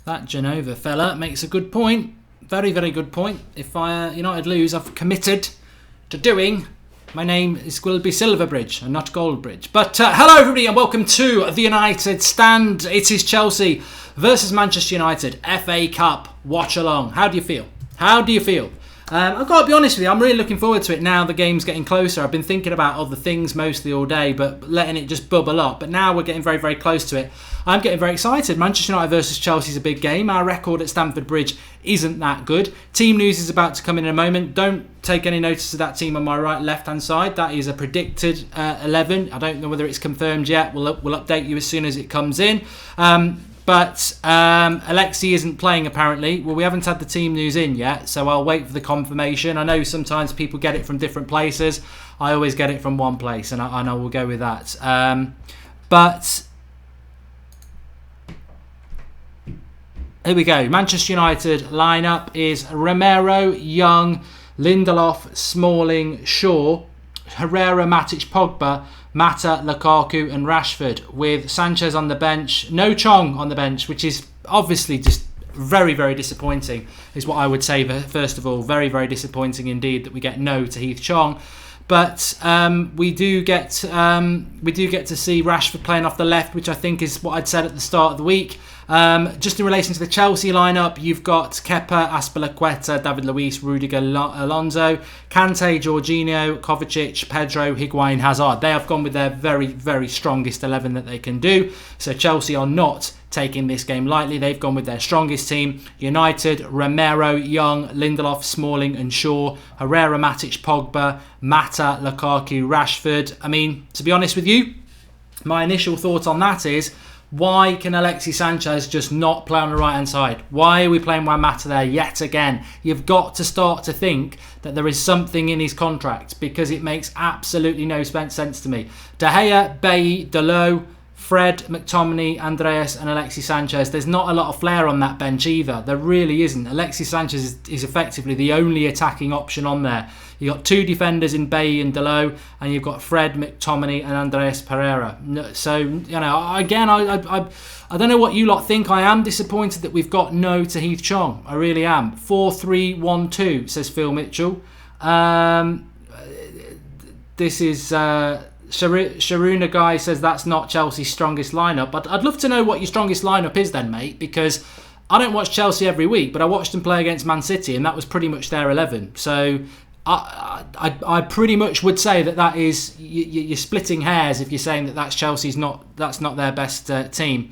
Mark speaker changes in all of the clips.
Speaker 1: That Genova fella makes a good point. Very, very good point. If United lose, I've committed to doing. My name will be Silverbridge and not Goldbridge. But hello everybody and welcome to the United Stand. It is Chelsea versus Manchester United FA Cup Watchalong. How do you feel? I've got to be honest with you, I'm really looking forward to it now the game's getting closer. I've been thinking about other things mostly all day, but letting it just bubble up. But now we're getting very, very close to it. I'm getting very excited. Manchester United versus Chelsea is a big game. Our record at Stamford Bridge isn't that good. Team news is about to come in a moment. Don't take any notice of that team on my left-hand side. That is a predicted 11. I don't know whether it's confirmed yet. We'll update you as soon as it comes in. But Alexi isn't playing apparently. Well, we haven't had the team news in yet, so I'll wait for the confirmation. I know sometimes people get it from different places. I always get it from one place, and I will go with that. But here we go. Manchester United lineup is Romero, Young, Lindelof, Smalling, Shaw, Herrera, Matic, Pogba, Mata, Lukaku and Rashford, with Sanchez on the bench, no Chong on the bench, which is obviously just very, very disappointing, is what I would say. First of all, very, very disappointing indeed that we get no to Heath Chong. But we do get to see Rashford playing off the left, which I think is what I'd said at the start of the week. Just in relation to the Chelsea lineup, you've got Kepa, Azpilicueta, David Luiz, Rudiger, Alonso, Kante, Jorginho, Kovacic, Pedro, Higuain, Hazard. They have gone with their very, very strongest 11 that they can do. So Chelsea are not taking this game lightly. They've gone with their strongest team. United, Romero, Young, Lindelof, Smalling and Shaw, Herrera, Matic, Pogba, Mata, Lukaku, Rashford. I mean, to be honest with you, my initial thought on that is, why can Alexis Sanchez just not play on the right-hand side? Why are we playing Juan Mata there yet again? You've got to start to think that there is something in his contract, because it makes absolutely no sense to me. De Gea, Bailly, Dalot, Fred, McTominay, Andreas and Alexis Sanchez. There's not a lot of flair on that bench either. There really isn't. Alexis Sanchez is effectively the only attacking option on there. You've got two defenders in Bailly and Dalot, and you've got Fred, McTominay and Andreas Pereira. So, again, I don't know what you lot think. I am disappointed that we've got no to Heath Chong. I really am. 4-3-1-2, says Phil Mitchell. This is... Sharuna Guy says that's not Chelsea's strongest lineup. But I'd love to know what your strongest lineup is then, mate, because I don't watch Chelsea every week, but I watched them play against Man City and that was pretty much their 11. So I pretty much would say that is, you're splitting hairs if you're saying that's Chelsea's that's not their best team.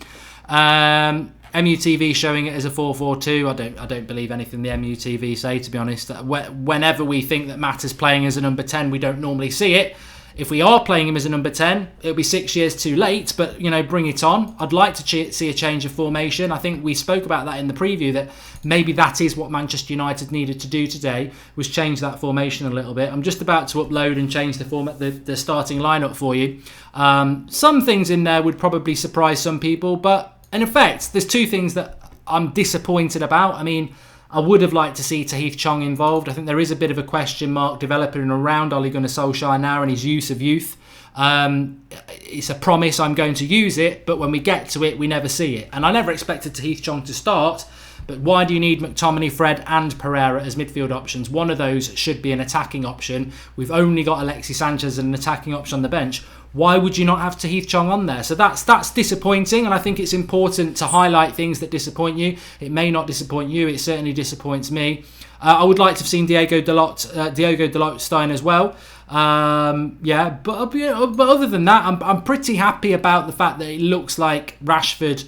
Speaker 1: MUTV showing it as a 4-4-2. I don't believe anything the MUTV say, to be honest. Whenever we think that Mata's playing as a number 10, we don't normally see it. If we are playing him as a number 10, it'll be 6 years too late, but, bring it on. I'd like to see a change of formation. I think we spoke about that in the preview, that maybe that is what Manchester United needed to do today, was change that formation a little bit. I'm just about to upload and change the starting lineup for you. Some things in there would probably surprise some people, but in effect, there's two things that I'm disappointed about. I mean, I would have liked to see Heath Chong involved. I think there is a bit of a question mark developing around Ole Gunnar Solskjaer now and his use of youth. It's a promise, I'm going to use it, but when we get to it, we never see it. And I never expected Heath Chong to start, but why do you need McTominay, Fred and Pereira as midfield options? One of those should be an attacking option. We've only got Alexis Sanchez as an attacking option on the bench. Why would you not have Heath Chong on there? So that's disappointing, and I think it's important to highlight things that disappoint you. It may not disappoint you, it certainly disappoints me. I would like to have seen Diego Dalot Stein as well. But other than that, I'm pretty happy about the fact that it looks like Rashford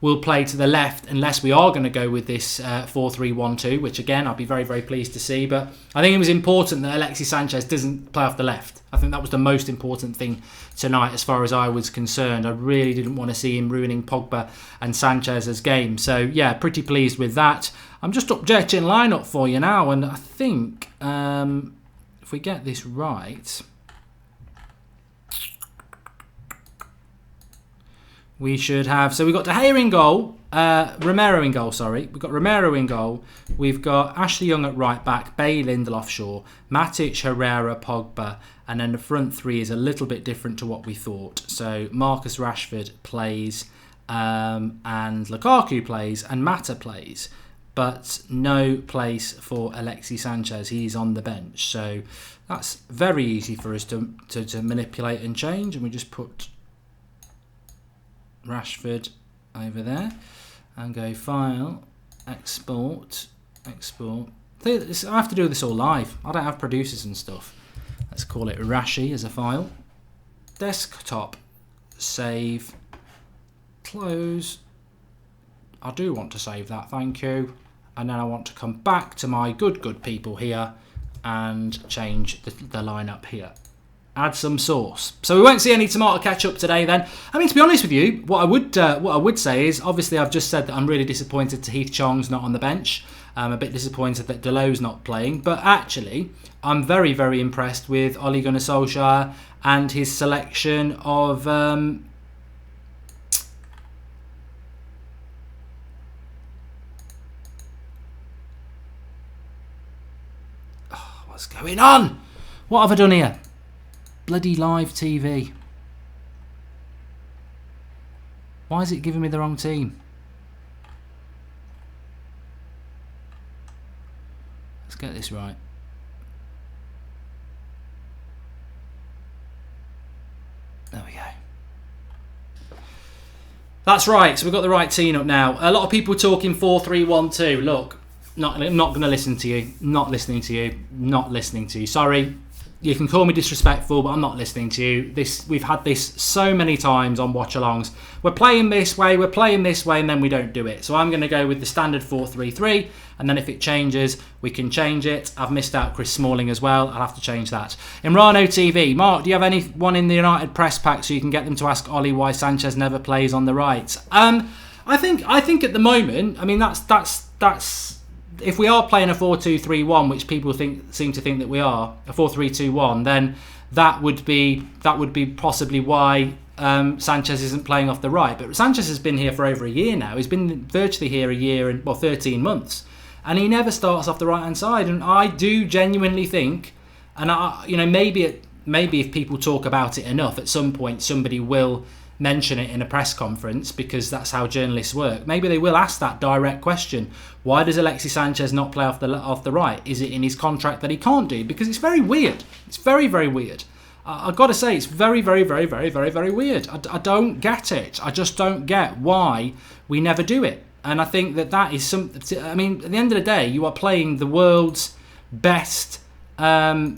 Speaker 1: will play to the left, unless we are going to go with this 4-3-1-2, which again I'll be very, very pleased to see. But I think it was important that Alexis Sanchez doesn't play off the left. I think that was the most important thing tonight as far as I was concerned. I really didn't want to see him ruining Pogba and Sanchez's game. So yeah, pretty pleased with that. I'm just updating lineup for you now, and I think if we get this right, we should have... So we've got De Gea in goal, Romero in goal, sorry. We've got Romero in goal. We've got Ashley Young at right back, Bailly, Lindelof, Shaw, Matic, Herrera, Pogba. And then the front three is a little bit different to what we thought. So Marcus Rashford plays and Lukaku plays and Mata plays, but no place for Alexis Sanchez. He's on the bench, so that's very easy for us to manipulate and change. And we just put Rashford over there and go File, Export. I have to do this all live. I don't have producers and stuff. Let's call it Rashi as a file. Desktop, save, close. I do want to save that, thank you. And then I want to come back to my good people here and change the lineup here. Add some sauce. So we won't see any tomato ketchup today then. I mean, to be honest with you, what I would say is, obviously I've just said that I'm really disappointed Tahith Chong's not on the bench. I'm a bit disappointed that Deleu's not playing, but actually I'm very, very impressed with Ole Gunnar Solskjaer and his selection of what's going on? What have I done here? Bloody live TV. Why is it giving me the wrong team? Let's get this right. There we go. That's right, so we've got the right team up now. A lot of people talking 4-3-1-2. Look, I'm not going to listen to you. Not listening to you. Not listening to you. Sorry. You can call me disrespectful, but I'm not listening to you. We've had this so many times on watch-alongs. We're playing this way, and then we don't do it. So I'm going to go with the standard 4-3-3, and then if it changes, we can change it. I've missed out Chris Smalling as well. I'll have to change that. Imrano TV. Mark, do you have anyone in the United press pack so you can get them to ask Ollie why Sanchez never plays on the right? I think at the moment, I mean, that's if we are playing a 4-2-3-1, which people seem to think that we are, a 4-3-2-1, then that would be possibly why Sanchez isn't playing off the right. But Sanchez has been here for over a year now. He's been virtually here a year and 13 months, and he never starts off the right hand side. And I do genuinely think, and maybe if people talk about it enough, at some point somebody will mention it in a press conference, because that's how journalists work. Maybe they will ask that direct question: why does Alexis Sanchez not play off the right? Is it in his contract that he can't do? Because it's very weird. It's very, very weird. I've got to say, it's very, very, very, very, very, very weird. I don't get it. I just don't get why we never do it. And I think that is some. I mean, at the end of the day, you are playing the world's best. You're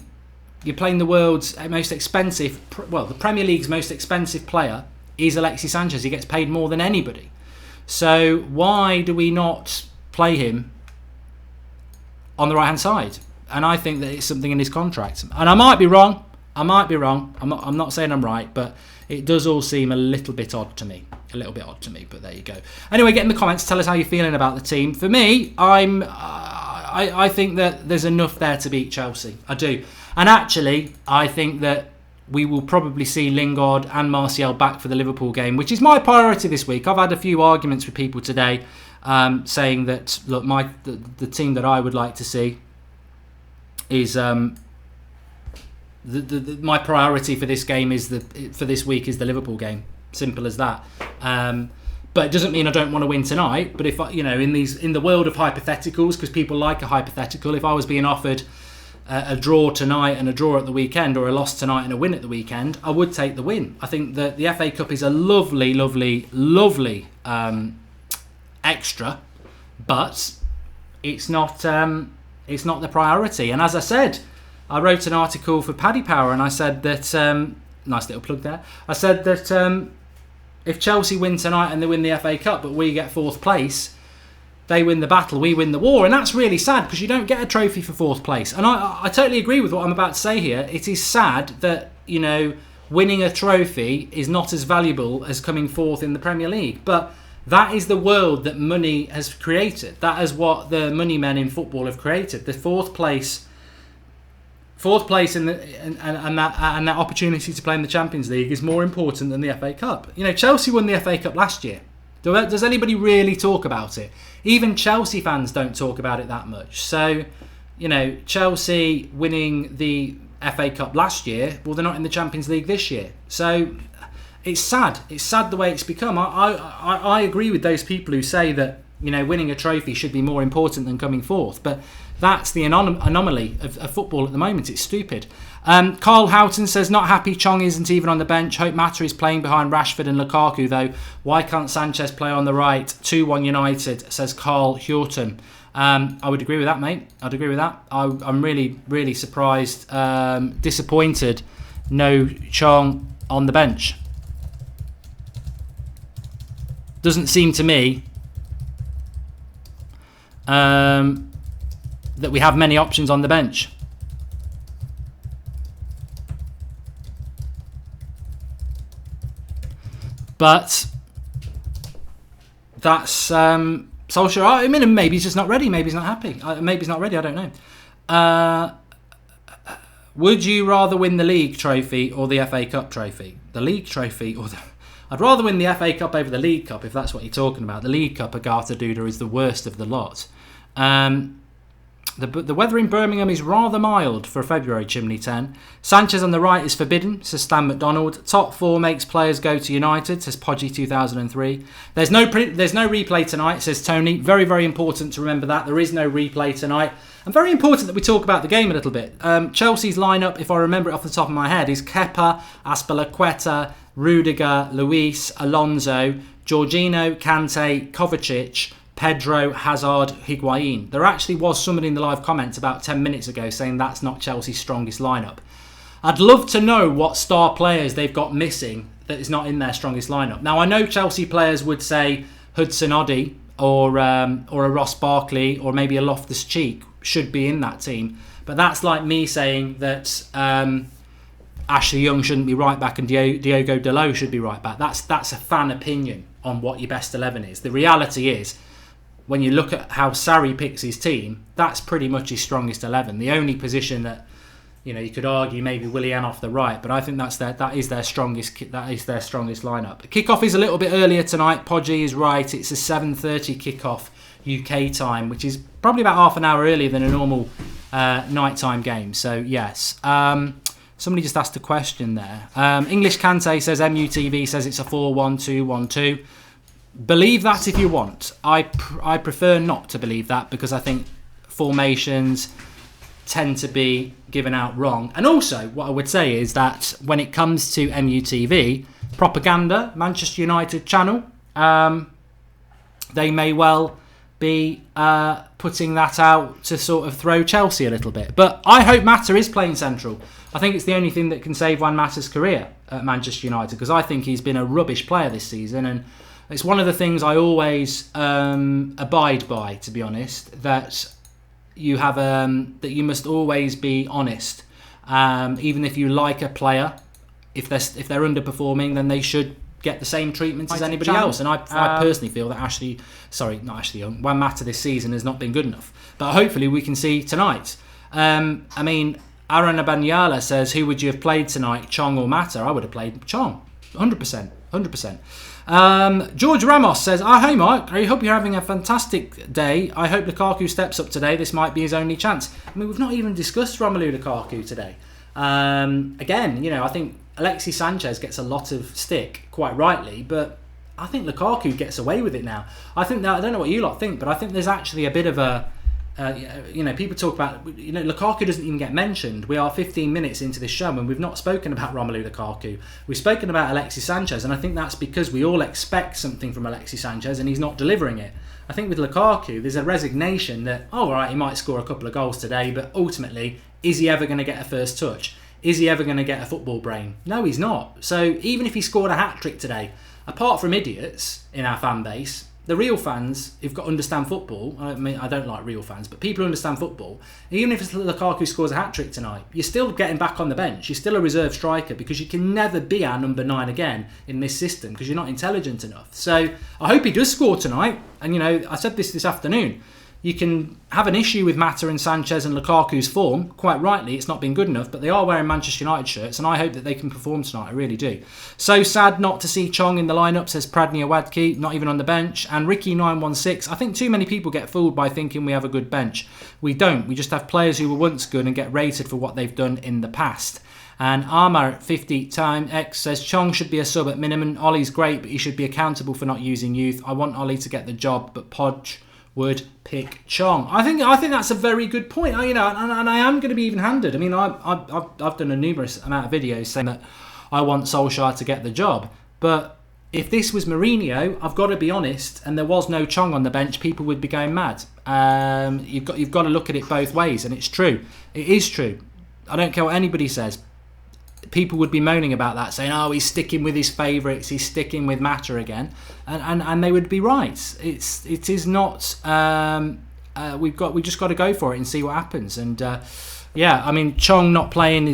Speaker 1: playing the world's most expensive. Well, the Premier League's most expensive player is Alexis Sanchez. He gets paid more than anybody. So why do we not play him on the right hand side? And I think that it's something in his contract. And I might be wrong. I'm not saying I'm right, but it does all seem a little bit odd to me. But there you go. Anyway, get in the comments. Tell us how you're feeling about the team. For me, I think that there's enough there to beat Chelsea. I do. And actually, I think that we will probably see Lingard and Martial back for the Liverpool game, which is my priority this week. I've had a few arguments with people today saying that, look, the team that I would like to see is my priority for this game for this week is the Liverpool game. Simple as that. But it doesn't mean I don't want to win tonight. But if in the world of hypotheticals, because people like a hypothetical, if I was being offered a draw tonight and a draw at the weekend, or a loss tonight and a win at the weekend, I would take the win. I think that the FA Cup is a lovely, lovely, lovely extra, but it's not the priority. And as I said, I wrote an article for Paddy Power, and I said that nice little plug there. I said that if Chelsea win tonight and they win the FA Cup, but we get fourth place, they win the battle, we win the war. And that's really sad, because you don't get a trophy for fourth place. And I totally agree with what I'm about to say here. It is sad that, winning a trophy is not as valuable as coming fourth in the Premier League. But that is the world that money has created. That is what the money men in football have created. The fourth place and that opportunity to play in the Champions League is more important than the FA Cup. Chelsea won the FA Cup last year. Does anybody really talk about it? Even Chelsea fans don't talk about it that much. So, Chelsea winning the FA Cup last year, well, they're not in the Champions League this year. So, it's sad. It's sad the way it's become. I agree with those people who say that, you know, winning a trophy should be more important than coming fourth. But that's the anomaly of football at the moment. It's stupid. Carl Houghton says, not happy Chong isn't even on the bench. Hope Mata is playing behind Rashford and Lukaku though. Why can't Sanchez play on the right? 2-1 United, says Carl Houghton. I would agree with that, mate. I'd agree with that. I'm really, really surprised, disappointed. No Chong on the bench. Doesn't seem to me that we have many options on the bench. But that's Solskjaer. I mean, maybe he's just not ready. Maybe he's not happy. Maybe he's not ready. I don't know. Would you rather win the league trophy or the FA Cup trophy? The league trophy or the... I'd rather win the FA Cup over the League Cup, if that's what you're talking about. The League Cup, Agatha Duda, is the worst of the lot. The weather in Birmingham is rather mild for February, Chimney 10. Sanchez on the right is forbidden, says Stan McDonald. Top 4 makes players go to United, says Podgy 2003. There's no replay tonight, says Tony. Very, very important to remember that. There is no replay tonight. And very important that we talk about the game a little bit. Chelsea's lineup, if I remember it off the top of my head, is Kepa, Azpilicueta, Rudiger, Luis, Alonso, Jorginho, Kante, Kovacic, Pedro, Hazard, Higuain. There actually was somebody in the live comments about 10 minutes ago saying that's not Chelsea's strongest lineup. I'd love to know what star players they've got missing that is not in their strongest lineup. Now, I know Chelsea players would say Hudson-Odoi or a Ross Barkley or maybe a Loftus-Cheek should be in that team. But that's like me saying that Ashley Young shouldn't be right back and Diogo Dalot should be right back. That's a fan opinion on what your best 11 is. The reality is, when you look at how Sarri picks his team, that's pretty much his strongest 11. The only position that, you know, you could argue maybe Willian off the right, but I think that is their strongest lineup. Kickoff is a little bit earlier tonight. Podgy is right. It's a 7:30 kickoff UK time, which is probably about half an hour earlier than a normal nighttime game. So yes. Somebody just asked a question there. English Kante says MUTV says it's a 4-1-2-1-2. Believe that if you want. I prefer not to believe that because I think formations tend to be given out wrong. And also, what I would say is that when it comes to MUTV, propaganda, Manchester United channel, they may well be putting that out to sort of throw Chelsea a little bit. But I hope Mata is playing central. I think it's the only thing that can save Juan Mata's career at Manchester United because I think he's been a rubbish player this season, and it's one of the things I always abide by, to be honest, that you have that you must always be honest. Even if you like a player, if they're underperforming, then they should get the same treatment as anybody else. And I personally feel that Juan Mata this season has not been good enough. But hopefully we can see tonight. I mean, Aaron Abanyala says, who would you have played tonight, Chong or Mata? I would have played Chong, 100%. George Ramos says, hey Mark, I hope you're having a fantastic day. I hope Lukaku steps up today. This might be his only chance. I mean, we've not even discussed Romelu Lukaku today. Again, you know, I think Alexis Sanchez gets a lot of stick, quite rightly, but I think Lukaku gets away with it now. I think that, I don't know what you lot think, but I think there's actually a bit of a people talk about, Lukaku doesn't even get mentioned. We are 15 minutes into this show and we've not spoken about Romelu Lukaku. We've spoken about Alexis Sanchez, and I think that's because we all expect something from Alexis Sanchez and he's not delivering it. I think with Lukaku, there's a resignation that, he might score a couple of goals today, but ultimately, is he ever going to get a first touch? Is he ever going to get a football brain? No, he's not. So even if he scored a hat-trick today, apart from idiots in our fan base, the real fans who've got to understand football, I mean, I don't like real fans, but people who understand football, even if Lukaku scores a hat-trick tonight, you're still getting back on the bench. You're still a reserve striker because you can never be our number 9 again in this system because you're not intelligent enough. So I hope he does score tonight. And, I said this afternoon. You can have an issue with Mata and Sanchez and Lukaku's form. Quite rightly, it's not been good enough, but they are wearing Manchester United shirts, and I hope that they can perform tonight. I really do. So sad not to see Chong in the lineup, says Pradney Awadki, not even on the bench. And Ricky916, I think too many people get fooled by thinking we have a good bench. We don't. We just have players who were once good and get rated for what they've done in the past. And Armar at 50 time X says Chong should be a sub at minimum. Ollie's great, but he should be accountable for not using youth. I want Ollie to get the job, but Podge would pick Chong. I think that's a very good point. And I am going to be even-handed. I mean, I've done a numerous amount of videos saying that I want Solskjaer to get the job, but if this was Mourinho, I've got to be honest, and there was no Chong on the bench, people would be going mad. You've got to look at it both ways, and it's true. It is true. I don't care what anybody says. People would be moaning about that, saying, "Oh, he's sticking with his favourites. He's sticking with Mata again," and they would be right. It is not. We just got to go for it and see what happens. And I mean, Chong not playing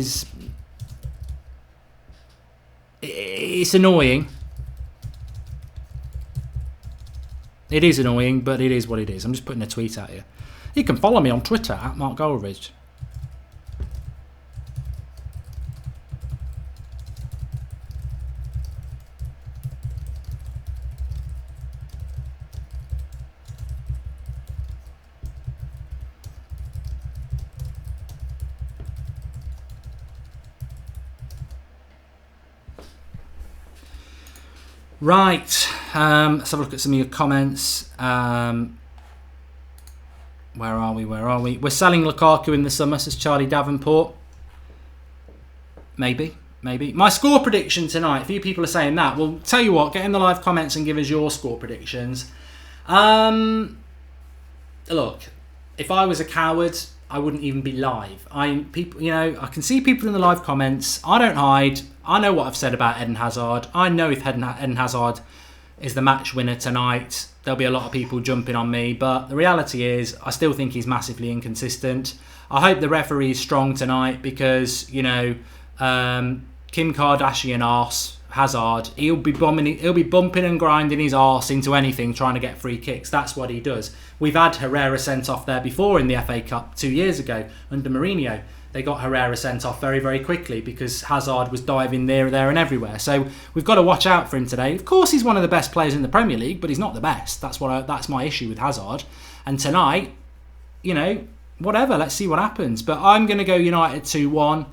Speaker 1: it's annoying. It is annoying, but it is what it is. I'm just putting a tweet out here. You can follow me on Twitter at Mark Goldridge. Right, let's have a look at some of your comments. Where are we? We're selling Lukaku in the summer, says Charlie Davenport. Maybe. My score prediction tonight, a few people are saying that. Well, tell you what, get in the live comments and give us your score predictions. Look, if I was a coward, I wouldn't even be live. I can see people in the live comments. I don't hide. I know what I've said about Eden Hazard. I know if Eden Hazard is the match winner tonight, there'll be a lot of people jumping on me. But the reality is, I still think he's massively inconsistent. I hope the referee is strong tonight because, Kim Kardashian arse Hazard, he'll be bumping and grinding his arse into anything trying to get free kicks. That's what he does. We've had Herrera sent off there before in the FA Cup 2 years ago under Mourinho. They got Herrera sent off very, very quickly because Hazard was diving there, and everywhere. So we've got to watch out for him today. Of course, he's one of the best players in the Premier League, but he's not the best. That's my issue with Hazard. And tonight, whatever. Let's see what happens. But I'm going to go United 2-1.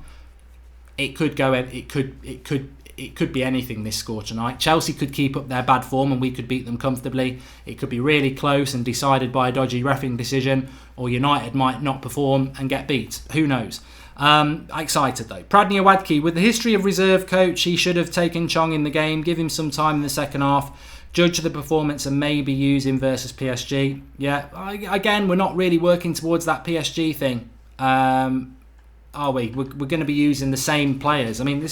Speaker 1: It could be anything, this score tonight. Chelsea could keep up their bad form and we could beat them comfortably. It could be really close and decided by a dodgy reffing decision, or United might not perform and get beat. Who knows? Excited though. Pradney Awadke, with the history of reserve coach, he should have taken Chong in the game, give him some time in the second half, judge the performance and maybe use him versus PSG. Yeah, again, we're not really working towards that PSG thing. Are we? We're going to be using the same players. I mean,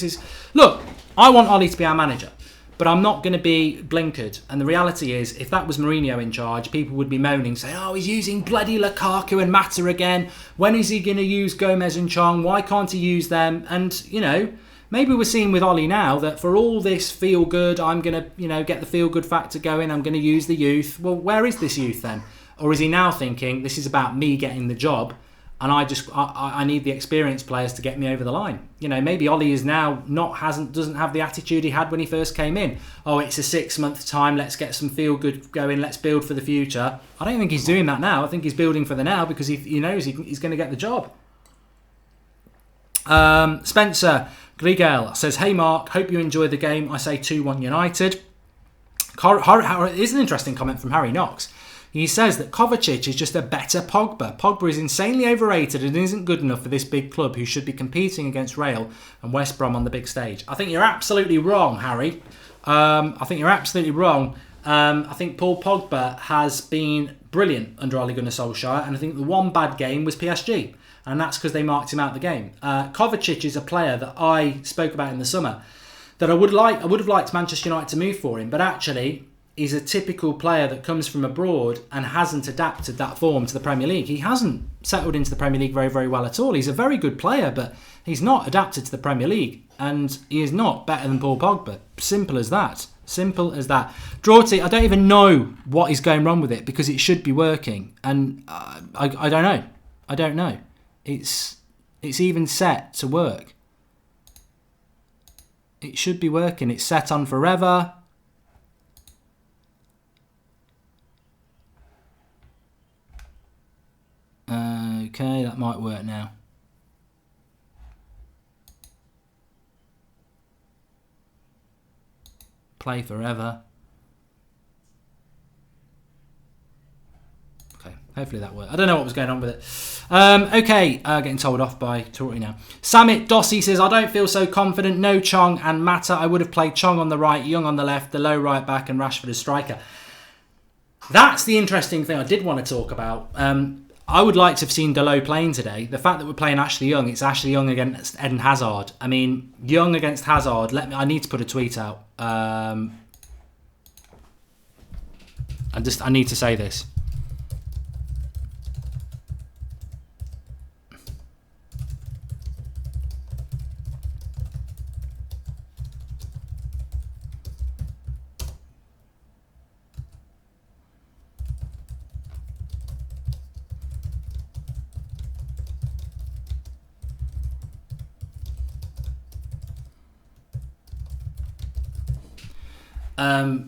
Speaker 1: look, I want Ollie to be our manager, but I'm not going to be blinkered. And the reality is, if that was Mourinho in charge, people would be moaning, saying, "Oh, he's using bloody Lukaku and Mata again. When is he going to use Gomez and Chong? Why can't he use them?" And, maybe we're seeing with Ollie now that for all this feel good, I'm going to, get the feel good factor going. I'm going to use the youth. Well, where is this youth then? Or is he now thinking, this is about me getting the job? And I need the experienced players to get me over the line. Maybe Ollie is now doesn't have the attitude he had when he first came in. Oh, it's a 6-month time. Let's get some feel good going. Let's build for the future. I don't think he's doing that now. I think he's building for the now because he knows he's going to get the job. Spencer Grigel says, "Hey Mark, hope you enjoyed the game. I say 2-1 United." Here's an interesting comment from Harry Knox. He says that Kovacic is just a better Pogba. Pogba is insanely overrated and isn't good enough for this big club who should be competing against Real and West Brom on the big stage. I think you're absolutely wrong, Harry. I think you're absolutely wrong. I think Paul Pogba has been brilliant under Ole Gunnar Solskjaer, and I think the one bad game was PSG, and that's because they marked him out of the game. Kovacic is a player that I spoke about in the summer that I would have liked Manchester United to move for him, but actually he's a typical player that comes from abroad and hasn't adapted that form to the Premier League. He hasn't settled into the Premier League very, very well at all. He's a very good player, but he's not adapted to the Premier League. And he is not better than Paul Pogba. Simple as that. Simple as that. Drawty, I don't even know what is going wrong with it because it should be working. And I don't know. I don't know. It's even set to work. It should be working. It's set on forever. Okay, that might work now. Play forever. Okay, hopefully that worked. I don't know what was going on with it. Okay, getting told off by Tori now. Samit Dossi says, I don't feel so confident. No Chong and Mata. I would have played Chong on the right, Young on the left, the low right back, and Rashford as striker. That's the interesting thing I did want to talk about. I would like to have seen Dalot playing today. The fact that we're playing Ashley Young, it's Ashley Young against Eden Hazard. I mean, Young against Hazard. I need to put a tweet out. I need to say this.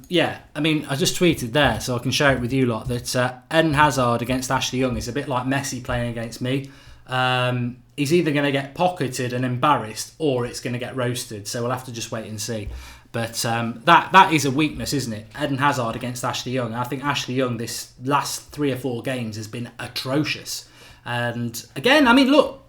Speaker 1: Yeah, I mean, I just tweeted there, so I can share it with you lot, that Eden Hazard against Ashley Young is a bit like Messi playing against me. He's either going to get pocketed and embarrassed, or it's going to get roasted, so we'll have to just wait and see. But that is a weakness, isn't it? Eden Hazard against Ashley Young. I think Ashley Young, this last 3 or 4 games, has been atrocious. And again, I mean, look,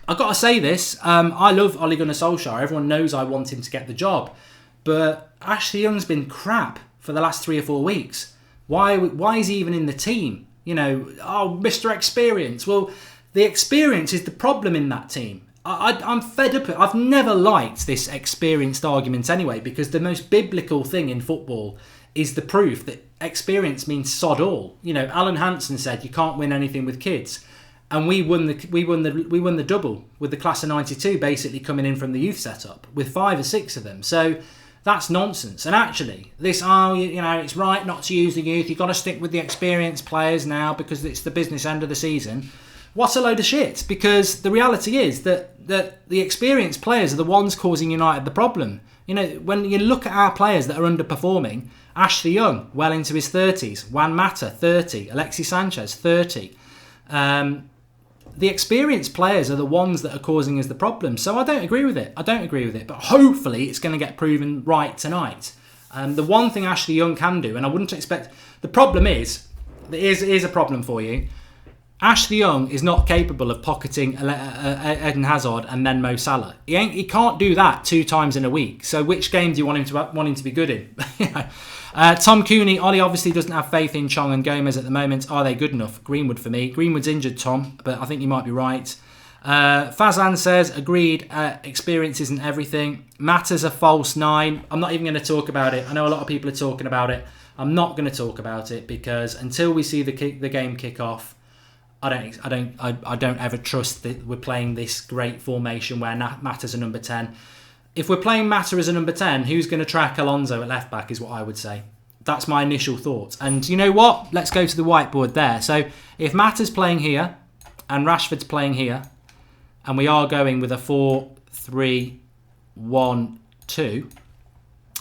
Speaker 1: I've got to say this. I love Ole Gunnar Solskjaer. Everyone knows I want him to get the job. But Ashley Young's been crap for the last 3 or 4 weeks. Why is he even in the team? You know, oh, Mr. Experience. Well, the experience is the problem in that team. I'm fed up. I've never liked this experienced argument anyway, because the most biblical thing in football is the proof that experience means sod all. You know, Alan Hansen said you can't win anything with kids. And we won the double with the class of '92 basically coming in from the youth setup with 5 or 6 of them. So that's nonsense. And actually, this, it's right not to use the youth. You've got to stick with the experienced players now because it's the business end of the season. What's a load of shit? Because the reality is that the experienced players are the ones causing United the problem. You know, when you look at our players that are underperforming, Ashley Young, well into his 30s. Juan Mata, 30. Alexis Sanchez, 30. The experienced players are the ones that are causing us the problem. So I don't agree with it. But hopefully it's going to get proven right tonight. The one thing Ashley Young can do, and I wouldn't expect... The problem is, here's a problem for you. Ashley Young is not capable of pocketing Eden Hazard and then Mo Salah. He can't do that 2 times in a week. So which game do you want him to be good in? Tom Cooney, Ollie obviously doesn't have faith in Chong and Gomez at the moment. Are they good enough? Greenwood for me. Greenwood's injured, Tom, but I think you might be right. Fazan says, agreed, experience isn't everything. Matters a false 9. I'm not even going to talk about it. I know a lot of people are talking about it. I'm not going to talk about it because until we see the game kick off, I don't ever trust that we're playing this great formation where Mata's a number 10. If we're playing Mata as a number 10, who's going to track Alonso at left back is what I would say. That's my initial thoughts. And you know what? Let's go to the whiteboard there. So if Mata's playing here and Rashford's playing here, and we are going with a 4-3-1-2,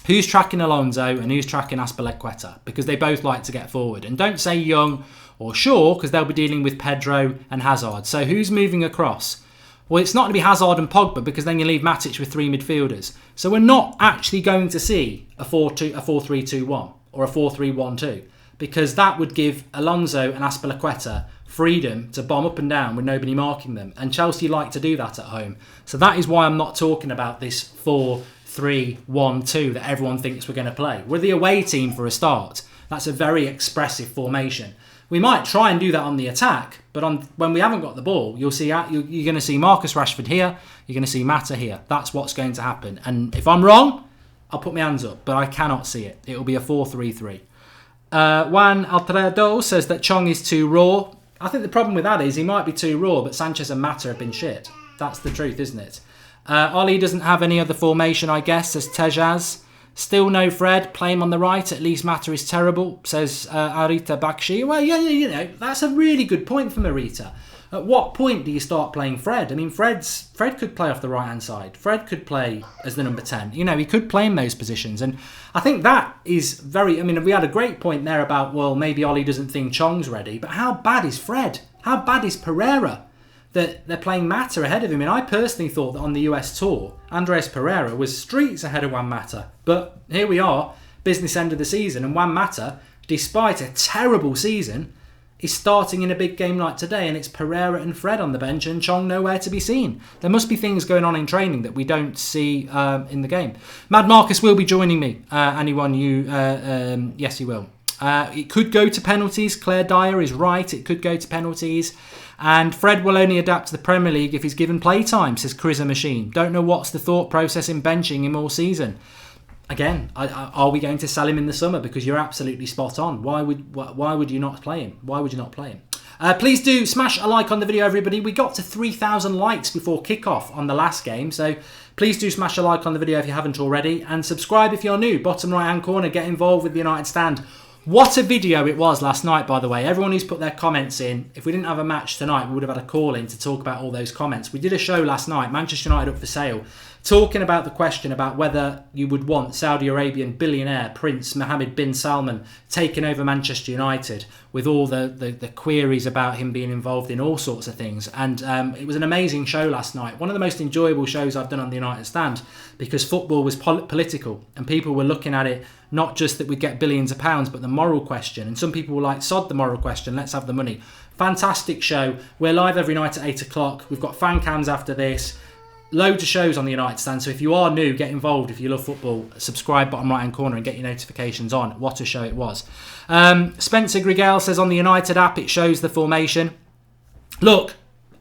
Speaker 1: who's tracking Alonso and who's tracking Azpilicueta? Because they both like to get forward. And don't say Young or Shaw, because they'll be dealing with Pedro and Hazard. So who's moving across? Well, it's not going to be Hazard and Pogba, because then you leave Matic with 3 midfielders. So we're not actually going to see a 4-3-2-1 or a 4-3-1-2, because that would give Alonso and Azpilicueta freedom to bomb up and down with nobody marking them. And Chelsea like to do that at home. So that is why I'm not talking about this 4-3-1-2 that everyone thinks we're going to play. We're the away team for a start. That's a very expressive formation. We might try and do that on the attack, but when we haven't got the ball, you're going to see Marcus Rashford here, you're going to see Mata here. That's what's going to happen. And if I'm wrong, I'll put my hands up, but I cannot see it. It will be a 4-3-3. Juan Alfredo says that Chong is too raw. I think the problem with that is he might be too raw, but Sanchez and Mata have been shit. That's the truth, isn't it? Ollie doesn't have any other formation, I guess, says Tejaz. Still no Fred, play him on the right, at least Mata is terrible, says Arita Bakshi. Well, yeah, that's a really good point from Arita. At what point do you start playing Fred? I mean, Fred could play off the right-hand side. Fred could play as the number 10. You know, he could play in those positions. And I think that is very... I mean, we had a great point there about, well, maybe Ollie doesn't think Chong's ready. But how bad is Fred? How bad is Pereira? That they're playing Mata ahead of him. And I personally thought that on the US tour, Andreas Pereira was streets ahead of Juan Mata. But here we are. business end of the season, and Juan Mata, despite a terrible season, is starting in a big game like today, and it's Pereira and Fred on the bench and Chong nowhere to be seen. There must be things going on in training that we don't see in the game. Mad Marcus will be joining me. Yes, he will. It could go to penalties. Claire Dyer is right. It could go to penalties. And Fred will only adapt to the Premier League if he's given playtime, says Charisma Machine. Don't know what's the thought process in benching him all season. Again, are we going to sell him in the summer? Because you're absolutely spot on. Why would you not play him? Why would you not play him? Please do smash a like on the video, everybody. We got to 3,000 likes before kickoff on the last game. So please do smash a like on the video if you haven't already. And subscribe if you're new. Bottom right hand corner, get involved with the United Stand. What a video it was last night, by the way. Everyone who's put their comments in. If we didn't have a match tonight, we would have had a call in to talk about all those comments. We did a show last night, Manchester United Up for Sale, talking about the question about whether you would want Saudi Arabian billionaire Prince Mohammed bin Salman taking over Manchester United, with all the queries about him being involved in all sorts of things. And it was an amazing show last night. One of the most enjoyable shows I've done on the United Stand, because football was political and people were looking at it not just that we'd get billions of pounds, but the moral question. And some people were like, sod the moral question, let's have the money. Fantastic show. We're live every night at 8 o'clock. We've got fan cams after this. Loads of shows on the United Stand. So if you are new, get involved. If you love football, subscribe bottom right hand corner and get your notifications on. What a show it was. Spencer Grigel says on the United app it shows the formation. Look,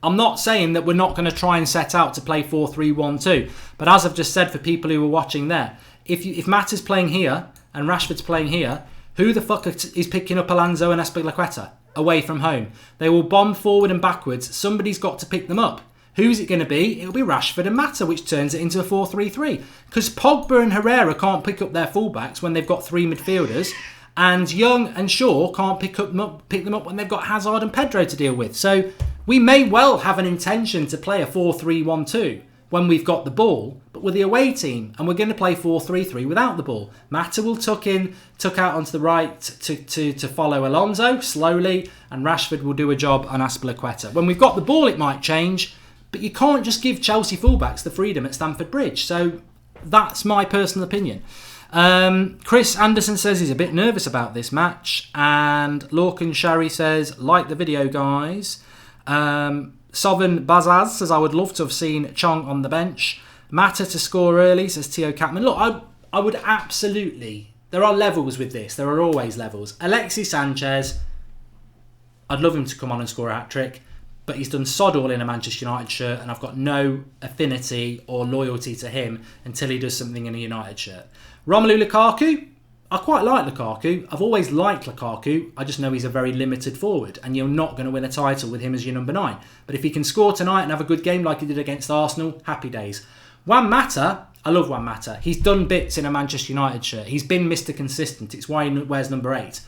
Speaker 1: I'm not saying that we're not going to try and set out to play 4-3-1-2. But as I've just said for people who were watching there, if Matt is playing here and Rashford's playing here, who the fuck is picking up Alonso and Azpilicueta away from home? They will bomb forward and backwards. Somebody's got to pick them up. Who's it going to be? It'll be Rashford and Mata, which turns it into a 4-3-3. Because Pogba and Herrera can't pick up their fullbacks when they've got three midfielders, and Young and Shaw can't pick them up when they've got Hazard and Pedro to deal with. So we may well have an intention to play a 4-3-1-2 when we've got the ball, but we're the away team, and we're going to play 4-3-3 without the ball. Mata will tuck out onto the right to follow Alonso slowly, and Rashford will do a job on Azpilicueta. When we've got the ball, it might change, but you can't just give Chelsea fullbacks the freedom at Stamford Bridge. So that's my personal opinion. Chris Anderson says he's a bit nervous about this match, and Lorcan Shari says, like the video, guys. Sovereign Bazaz says, I would love to have seen Chong on the bench. Mata to score early, says Theo Catman. Look, I would absolutely... There are levels with this. There are always levels. Alexis Sanchez, I'd love him to come on and score a hat-trick, but he's done sod all in a Manchester United shirt, and I've got no affinity or loyalty to him until he does something in a United shirt. Romelu Lukaku, I quite like Lukaku. I've always liked Lukaku. I just know he's a very limited forward, and you're not going to win a title with him as your number 9. But if he can score tonight and have a good game like he did against Arsenal, happy days. Juan Mata, I love Juan Mata. He's done bits in a Manchester United shirt. He's been Mr. Consistent. It's why he wears number 8.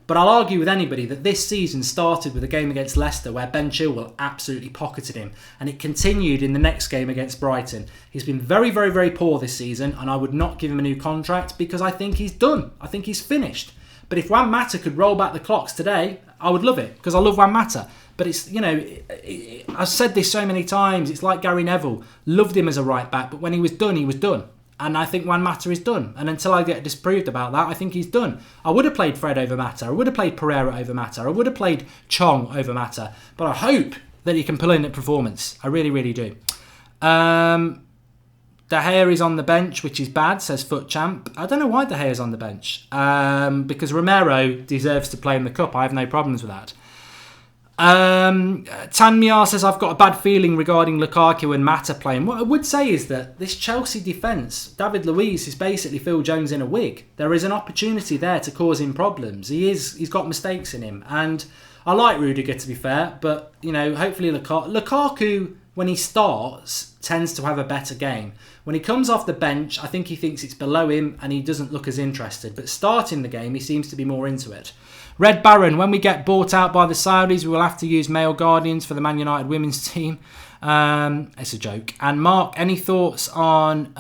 Speaker 1: But I'll argue with anybody that this season started with a game against Leicester where Ben Chilwell absolutely pocketed him, and it continued in the next game against Brighton. He's been very, very, very poor this season, and I would not give him a new contract because I think he's done. I think he's finished. But if Juan Mata could roll back the clocks today, I would love it, because I love Juan Mata. But it's, I've said this so many times, it's like Gary Neville. Loved him as a right back, but when he was done, he was done. And I think Juan Mata is done. And until I get disproved about that, I think he's done. I would have played Fred over Mata. I would have played Pereira over Mata. I would have played Chong over Mata. But I hope that he can pull in at performance. I really, really do. De Gea is on the bench, which is bad, says Foot Champ. I don't know why De Gea is on the bench. Because Romero deserves to play in the Cup. I have no problems with that. Tanmiar says, I've got a bad feeling regarding Lukaku and Mata playing. What I would say is that this Chelsea defence, David Luiz is basically Phil Jones in a wig. There is an opportunity there to cause him problems. He's got mistakes in him. And I like Rudiger, to be fair, but, hopefully Lukaku, when he starts, tends to have a better game. When he comes off the bench, I think he thinks it's below him and he doesn't look as interested. But starting the game, he seems to be more into it. Red Baron, when we get bought out by the Saudis, we will have to use male guardians for the Man United women's team. It's a joke. And Mark, any thoughts on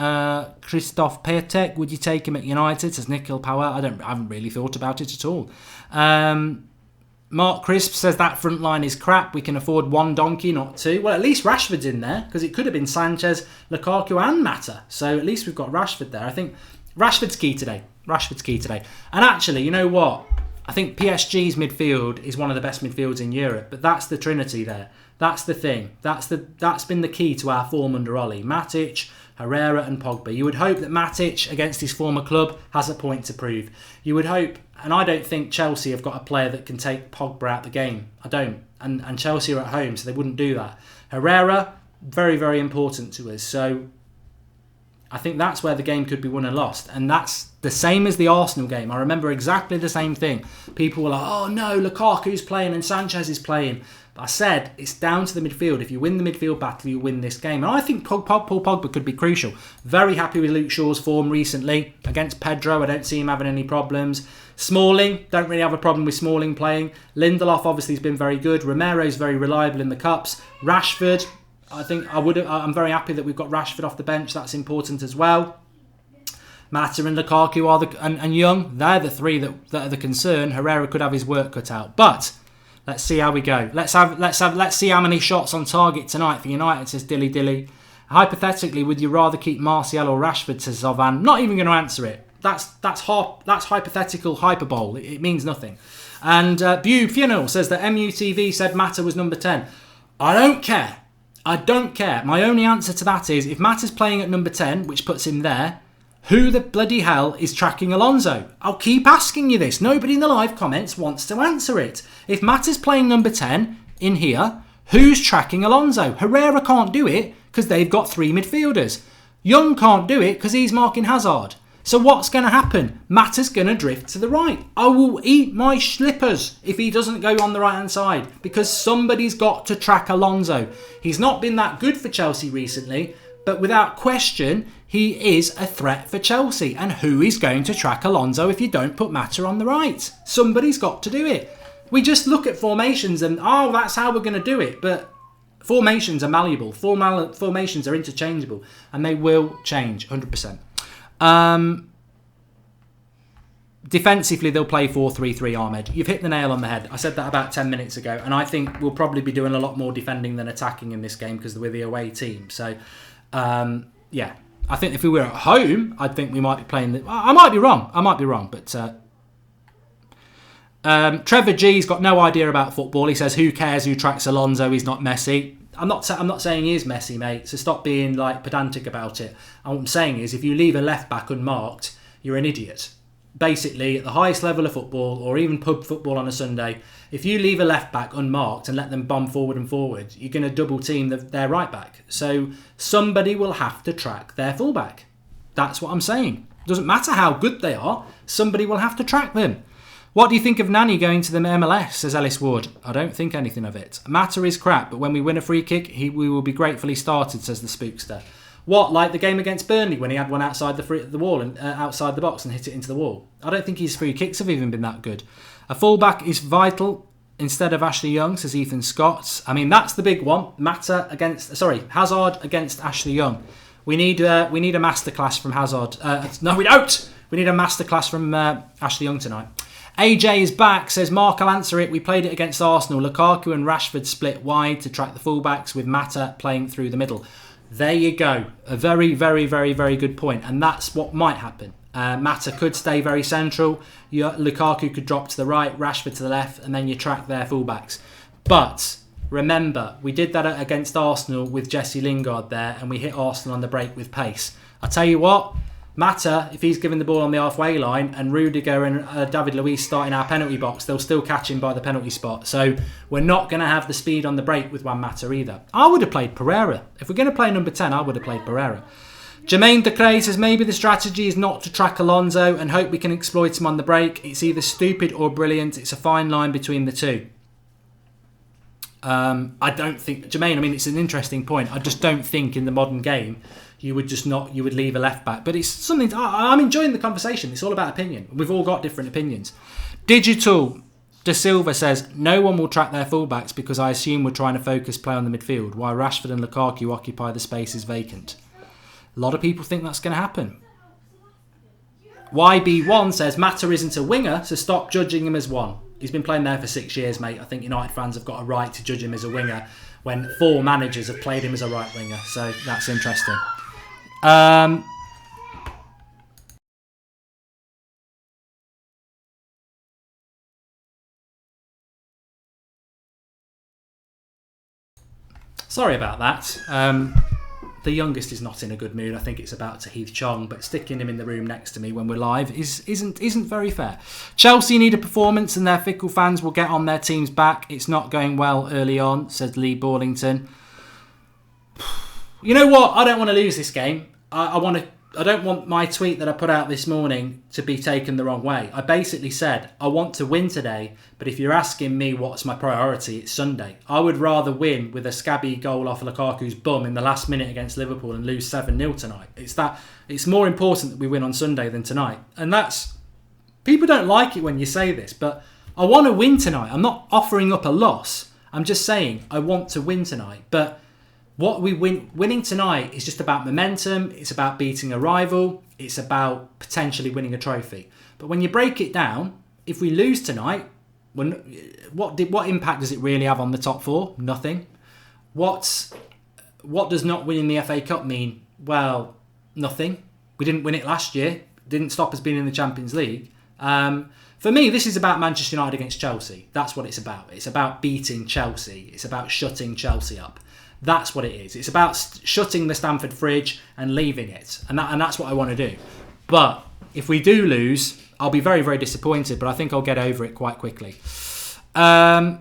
Speaker 1: Christoph Piatek? Would you take him at United? Says Nikhil Power. I haven't really thought about it at all. Mark Crisp says that front line is crap. We can afford one donkey, not two. Well, at least Rashford's in there, because it could have been Sanchez, Lukaku and Mata. So at least we've got Rashford there. I think Rashford's key today. Rashford's key today. And actually, you know what? I think PSG's midfield is one of the best midfields in Europe, but that's the trinity there. That's the thing. That's been the key to our form under Ollie. Matic, Herrera and Pogba. You would hope that Matic, against his former club, has a point to prove. You would hope, and I don't think Chelsea have got a player that can take Pogba out the game. I don't. And Chelsea are at home, so they wouldn't do that. Herrera, very, very important to us. So I think that's where the game could be won and lost. And that's the same as the Arsenal game. I remember exactly the same thing. People were like, oh no, Lukaku's playing and Sanchez is playing. But I said, it's down to the midfield. If you win the midfield battle, you win this game. And I think Paul Pogba could be crucial. Very happy with Luke Shaw's form recently. Against Pedro, I don't see him having any problems. Smalling, don't really have a problem with Smalling playing. Lindelof obviously has been very good. Romero's very reliable in the cups. Rashford, I'm very happy that we've got Rashford off the bench. That's important as well. Mata and Lukaku and Young, they're the three that are the concern. Herrera could have his work cut out. But let's see how we go. Let's see how many shots on target tonight for United, says Dilly. Hypothetically, would you rather keep Martial or Rashford, says Zovan? Not even going to answer it. That's hypothetical hyperbole. It means nothing. And Funeral says that MUTV said Mata was number 10. I don't care. My only answer to that is, if Mata's playing at number 10, which puts him there, who the bloody hell is tracking Alonso? I'll keep asking you this. Nobody in the live comments wants to answer it. If Mata's playing number 10 in here, who's tracking Alonso? Herrera can't do it because they've got 3 midfielders. Young can't do it because he's marking Hazard. So what's going to happen? Mata's going to drift to the right. I will eat my slippers if he doesn't go on the right-hand side, because somebody's got to track Alonso. He's not been that good for Chelsea recently, but without question, he is a threat for Chelsea. And who is going to track Alonso if you don't put Mata on the right? Somebody's got to do it. We just look at formations and, that's how we're going to do it. But formations are malleable. Formations are interchangeable. And they will change, 100%. Defensively, they'll play 4-3-3, Ahmed. You've hit the nail on the head. I said that about 10 minutes ago. And I think we'll probably be doing a lot more defending than attacking in this game because we're the away team. So, yeah. I think if we were at home, I think we might be playing... I might be wrong. But Trevor G's got no idea about football. He says, who cares who tracks Alonso? He's not Messi. I'm not saying he is Messi, mate. So stop being pedantic about it. And what I'm saying is, if you leave a left back unmarked, you're an idiot. Basically, at the highest level of football, or even pub football on a Sunday, if you leave a left back unmarked and let them bomb forward and forward, you're going to double team their right back. So somebody will have to track their fullback. That's what I'm saying. Doesn't matter how good they are, somebody will have to track them. What do you think of Nani going to the MLS, says Ellis Wood? I don't think anything of it. Mata is crap, but when we win a free kick, we will be gratefully started, says the Spookster. What, like the game against Burnley when he had one outside the wall and outside the box and hit it into the wall? I don't think his free kicks have even been that good. A fullback is vital instead of Ashley Young, says Ethan Scott. I mean, that's the big one. Hazard against Ashley Young. We need a masterclass from Hazard. No, we don't. We need a masterclass from Ashley Young tonight. AJ is back, says Mark, I'll answer it. We played it against Arsenal. Lukaku and Rashford split wide to track the fullbacks with Mata playing through the middle. There you go. A very, very, very, very good point. And that's what might happen. Mata could stay very central. Lukaku could drop to the right, Rashford to the left, and then you track their fullbacks. But remember, we did that against Arsenal with Jesse Lingard there, and we hit Arsenal on the break with pace. I tell you what, Mata, if he's given the ball on the halfway line and Rudiger and David Luiz start in our penalty box, they'll still catch him by the penalty spot. So we're not going to have the speed on the break with Juan Mata either. I would have played Pereira. If we're going to play number 10, I would have played Pereira. Jermaine Decray says maybe the strategy is not to track Alonso and hope we can exploit him on the break. It's either stupid or brilliant. It's a fine line between the two. I don't think... Jermaine, I mean, it's an interesting point. I just don't think in the modern game you would leave a left back. But it's something... I'm enjoying the conversation. It's all about opinion. We've all got different opinions. Digital De Silva says, no one will track their fullbacks because I assume we're trying to focus play on the midfield while Rashford and Lukaku occupy the spaces vacant. A lot of people think that's going to happen. YB1 says, Mata isn't a winger, so stop judging him as one. He's been playing there for 6 years, mate. I think United fans have got a right to judge him as a winger when 4 managers have played him as a right winger. So that's interesting. Sorry about that. The youngest is not in a good mood. I think it's about to Heath Chong, but sticking him in the room next to me when we're live isn't very fair. Chelsea need a performance, and their fickle fans will get on their team's back. It's not going well early on, said Lee Borlington. You know what? I don't want to lose this game. I don't want my tweet that I put out this morning to be taken the wrong way. I basically said, I want to win today, but if you're asking me what's my priority, it's Sunday. I would rather win with a scabby goal off Lukaku's bum in the last minute against Liverpool and lose 7-0 tonight. It's more important that we win on Sunday than tonight. And that's... People don't like it when you say this, but I want to win tonight. I'm not offering up a loss. I'm just saying I want to win tonight. But winning tonight is just about momentum. It's about beating a rival. It's about potentially winning a trophy. But when you break it down, if we lose tonight, what impact does it really have on the top four? Nothing. What does not winning the FA Cup mean? Well, nothing. We didn't win it last year. Didn't stop us being in the Champions League. For me, this is about Manchester United against Chelsea. That's what it's about. It's about beating Chelsea. It's about shutting Chelsea up. That's what it is. It's about shutting the Stamford fridge and leaving it. And that's what I want to do. But if we do lose, I'll be very, very disappointed. But I think I'll get over it quite quickly. That's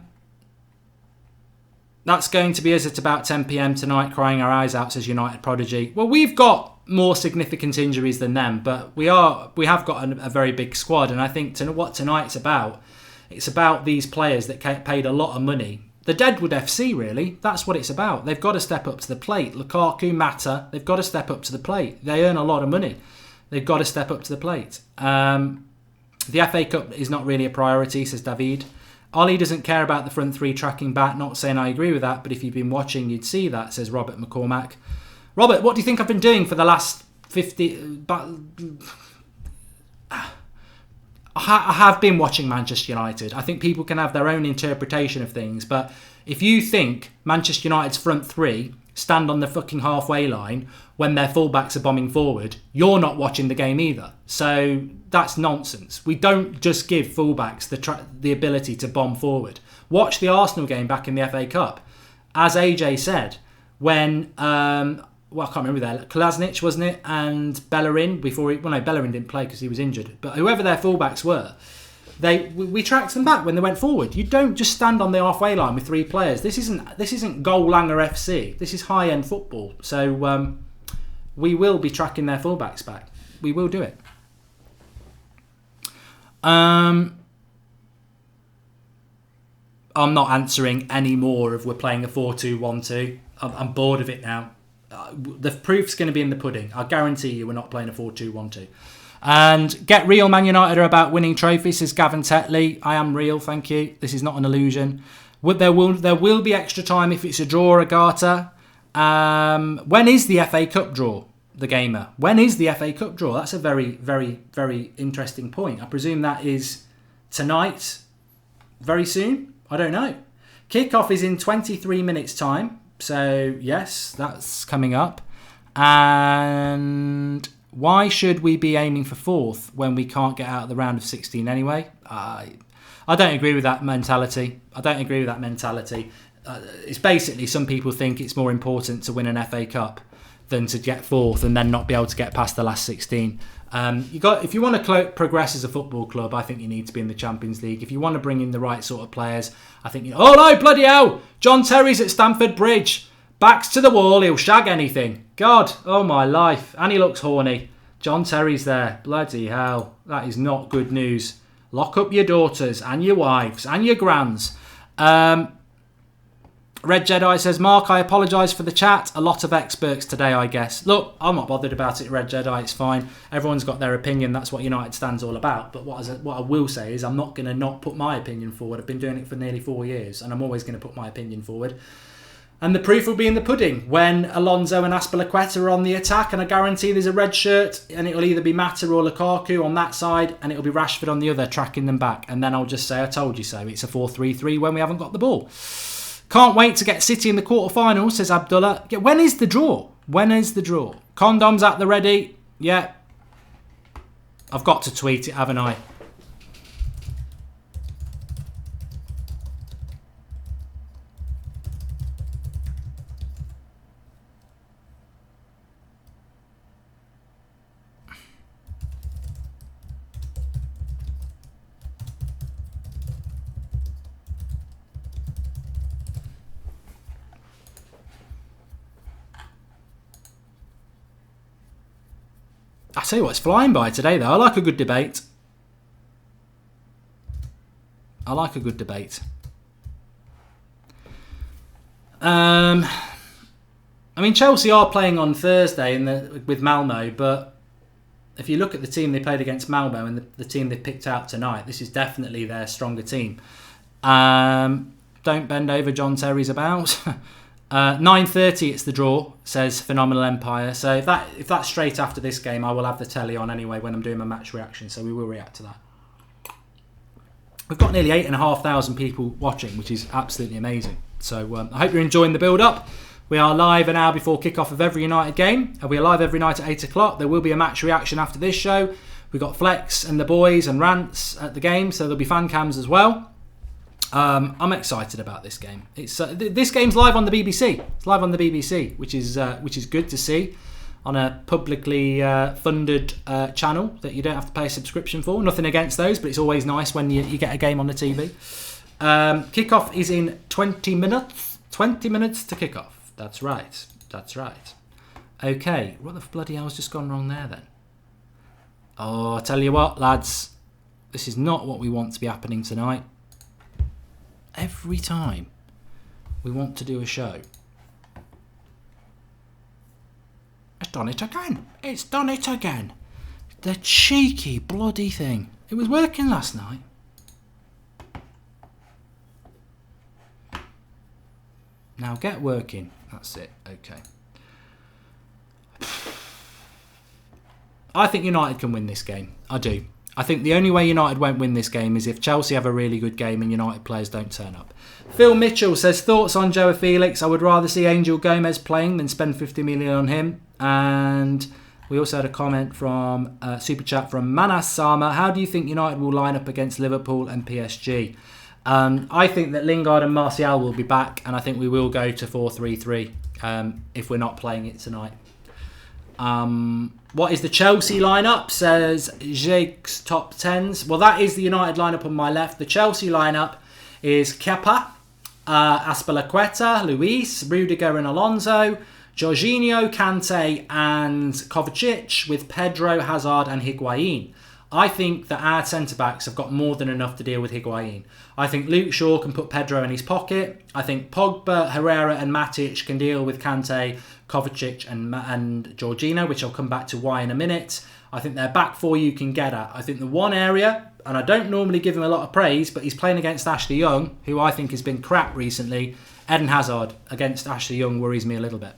Speaker 1: going to be us at about 10 p.m. tonight, crying our eyes out, says United Prodigy. Well, we've got more significant injuries than them. But we have got a very big squad. And I think what tonight's about, it's about these players that paid a lot of money. The Deadwood FC, really. That's what it's about. They've got to step up to the plate. Lukaku, Mata, they've got to step up to the plate. They earn a lot of money. They've got to step up to the plate. The FA Cup is not really a priority, says David. Ollie doesn't care about the front three tracking back. Not saying I agree with that, but if you've been watching, you'd see that, says Robert McCormack. Robert, what do you think I've been doing for the last 50... I have been watching Manchester United. I think people can have their own interpretation of things, but if you think Manchester United's front three stand on the fucking halfway line when their fullbacks are bombing forward, you're not watching the game either. So that's nonsense. We don't just give fullbacks the ability to bomb forward. Watch the Arsenal game back in the FA Cup. As AJ said, when... I can't remember there. Kolasinac, wasn't it? And Bellerin Bellerin didn't play because he was injured. But whoever their fullbacks were, we tracked them back when they went forward. You don't just stand on the halfway line with three players. This isn't Goal Langer FC. This is high-end football. So we will be tracking their fullbacks back. We will do it. I'm not answering any more of we're playing a 4-2-1-2. I'm bored of it now. The proof's going to be in the pudding. I guarantee you we're not playing a 4-2-1-2. And get real, Man United are about winning trophies, says Gavin Tetley. I am real, thank you. This is not an illusion. There will be extra time if it's a draw, Agata. When is the FA Cup draw, the gamer? When is the FA Cup draw? That's a very, very, very interesting point. I presume that is tonight, very soon? I don't know. Kickoff is in 23 minutes' time. So, yes, that's coming up. And why should we be aiming for fourth when we can't get out of the round of 16 anyway? I don't agree with that mentality. It's basically some people think it's more important to win an FA Cup than to get fourth and then not be able to get past the last 16. If you want to progress as a football club, I think you need to be in the Champions League. If you want to bring in the right sort of players, I think oh no, bloody hell! John Terry's at Stamford Bridge. Backs to the wall, he'll shag anything. God, oh my life. And he looks horny. John Terry's there. Bloody hell. That is not good news. Lock up your daughters and your wives and your grands. Red Jedi says, Mark, I apologise for the chat. A lot of experts today, I guess. Look, I'm not bothered about it, Red Jedi. It's fine. Everyone's got their opinion. That's what United stands all about. But what I will say is I'm not going to not put my opinion forward. I've been doing it for nearly 4 years, and I'm always going to put my opinion forward. And the proof will be in the pudding when Alonso and Azpilicueta are on the attack, and I guarantee there's a red shirt, and it'll either be Mata or Lukaku on that side, and it'll be Rashford on the other, tracking them back. And then I'll just say, I told you so. It's a 4-3-3 when we haven't got the ball. Can't wait to get City in the quarterfinals, says Abdullah. When is the draw? Condoms at the ready. Yeah. I've got to tweet it, haven't I? I tell you what, it's flying by today, though. I like a good debate. I mean, Chelsea are playing on Thursday with Malmo, but if you look at the team they played against Malmo and the team they picked out tonight, this is definitely their stronger team. Don't bend over, John Terry's about. 9:30 it's the draw, says Phenomenal Empire. So if that's straight after this game, I will have the telly on anyway when I'm doing my match reaction, so we will react to that. We've got nearly 8,500 people watching, which is absolutely amazing. So I hope you're enjoying the build-up. We are live an hour before kick-off of every United game. We are live every night at 8 o'clock. There will be a match reaction after this show. We've got Flex and the boys and rants at the game, so there'll be fan cams as well. I'm excited about this game. This game's live on the BBC. It's live on the BBC, which is good to see on a publicly funded channel that you don't have to pay a subscription for. Nothing against those, but it's always nice when you get a game on the TV. Kickoff is in 20 minutes. 20 minutes to kick off. That's right. Okay, what the bloody hell's just gone wrong there then? Oh, I tell you what, lads. This is not what we want to be happening tonight. Every time we want to do a show, it's done it again. The cheeky bloody thing. It was working last night. Now get working. That's it. Okay. I think United can win this game. I do. I think the only way United won't win this game is if Chelsea have a really good game and United players don't turn up. Phil Mitchell says, thoughts on Joao Felix? I would rather see Angel Gomez playing than spend 50 million on him. And we also had a comment from Super Chat from Manas Sama. How do you think United will line up against Liverpool and PSG? I think that Lingard and Martial will be back, and I think we will go to 4-3-3 if we're not playing it tonight. What is the Chelsea lineup? Says Jake's top tens. Well, that is the United lineup on my left. The Chelsea lineup is Kepa, Azpilicueta, Luis, Rudiger and Alonso, Jorginho, Kante and Kovacic, with Pedro, Hazard and Higuain. I think that our centre-backs have got more than enough to deal with Higuain. I think Luke Shaw can put Pedro in his pocket. I think Pogba, Herrera and Matic can deal with Kante, Kovacic and Jorginho, which I'll come back to why in a minute. I think their back four you can get at. I think the one area, and I don't normally give him a lot of praise, but he's playing against Ashley Young, who I think has been crap recently. Eden Hazard against Ashley Young worries me a little bit.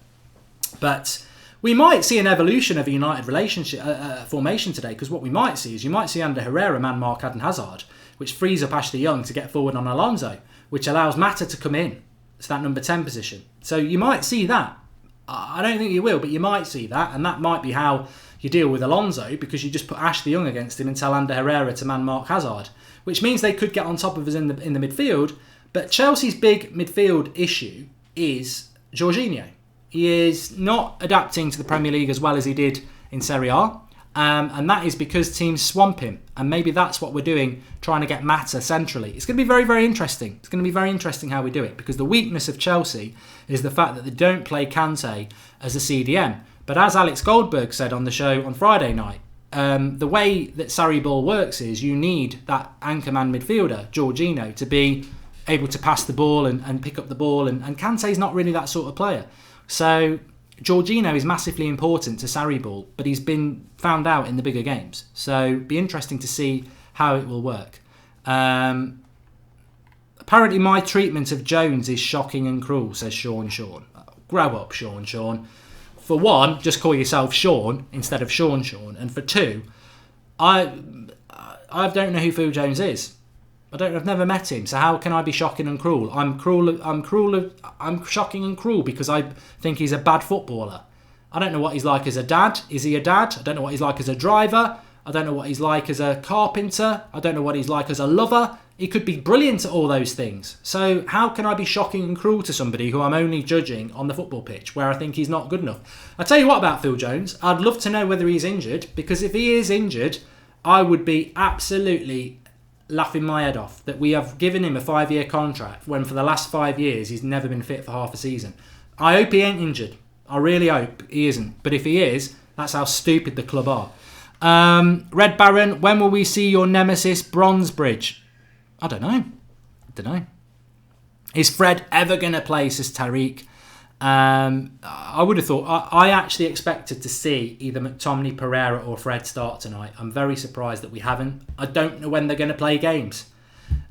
Speaker 1: But we might see an evolution of a United relationship formation today, because what we might see is you might see Ander Herrera man-mark Eden Hazard, which frees up Ashley Young to get forward on Alonso, which allows Mata to come in to that number 10 position. So you might see that. I don't think you will, but you might see that, and that might be how you deal with Alonso, because you just put Ashley Young against him and tell Ander Herrera to man-mark Hazard, which means they could get on top of us in the midfield. But Chelsea's big midfield issue is Jorginho. He is not adapting to the Premier League as well as he did in Serie A. And that is because teams swamp him. And maybe that's what we're doing, trying to get Mata centrally. It's going to be very, very interesting. It's going to be very interesting how we do it, because the weakness of Chelsea is the fact that they don't play Kante as a CDM. But as Alex Goldberg said on the show on Friday night, the way that Sarri ball works is you need that anchorman midfielder, Jorginho, to be able to pass the ball and pick up the ball. And Kante's not really that sort of player. So Jorginho is massively important to Sarri ball, but he's been found out in the bigger games. So it'd be interesting to see how it will work. Apparently my treatment of Jones is shocking and cruel, says Sean. Grow up, Sean. For one, just call yourself Sean instead of Sean. And for two, I don't know who Phil Jones is. I've never met him, so how can I be shocking and cruel? I'm shocking and cruel because I think he's a bad footballer. I don't know what he's like as a dad. Is he a dad? I don't know what he's like as a driver. I don't know what he's like as a carpenter. I don't know what he's like as a lover. He could be brilliant at all those things. So how can I be shocking and cruel to somebody who I'm only judging on the football pitch, where I think he's not good enough? I tell you what about Phil Jones. I'd love to know whether he's injured, because if he is injured, I would be absolutely laughing my head off that we have given him a 5-year contract when for the last 5 years he's never been fit for half a season. I hope he ain't injured. I really hope he isn't. But if he is, that's how stupid the club are. Red Baron, when will we see your nemesis Bronzebridge? I don't know. Is Fred ever going to play, says Tariq? I would have thought... I actually expected to see either McTominay, Pereira or Fred start tonight. I'm very surprised that we haven't. I don't know when they're going to play games.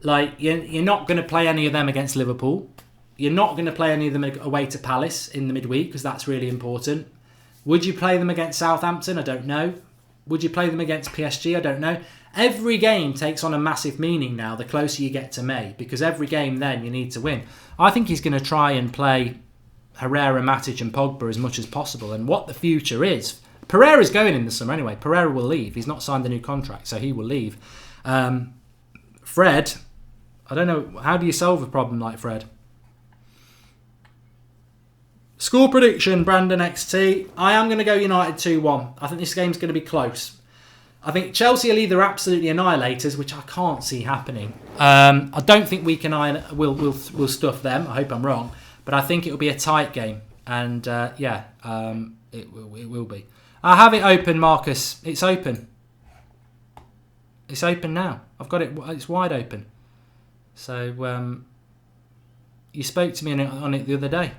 Speaker 1: Like, you're not going to play any of them against Liverpool. You're not going to play any of them away to Palace in the midweek because that's really important. Would you play them against Southampton? I don't know. Would you play them against PSG? I don't know. Every game takes on a massive meaning now the closer you get to May, because every game then you need to win. I think he's going to try and play Herrera, Matic and Pogba as much as possible. And what the future is... Pereira's going in the summer anyway. Pereira will leave. He's not signed a new contract, so he will leave. Fred, I don't know. How do you solve a problem like Fred? Score prediction, Brandon XT. I am going to go United 2-1. I think this game's going to be close. I think Chelsea will either absolutely annihilate us, which I can't see happening. I don't think we'll stuff them. I hope I'm wrong. But I think it will be a tight game. And it will be. I have it open, Marcus. It's open. It's open now. I've got it. It's wide open. So you spoke to me on it the other day.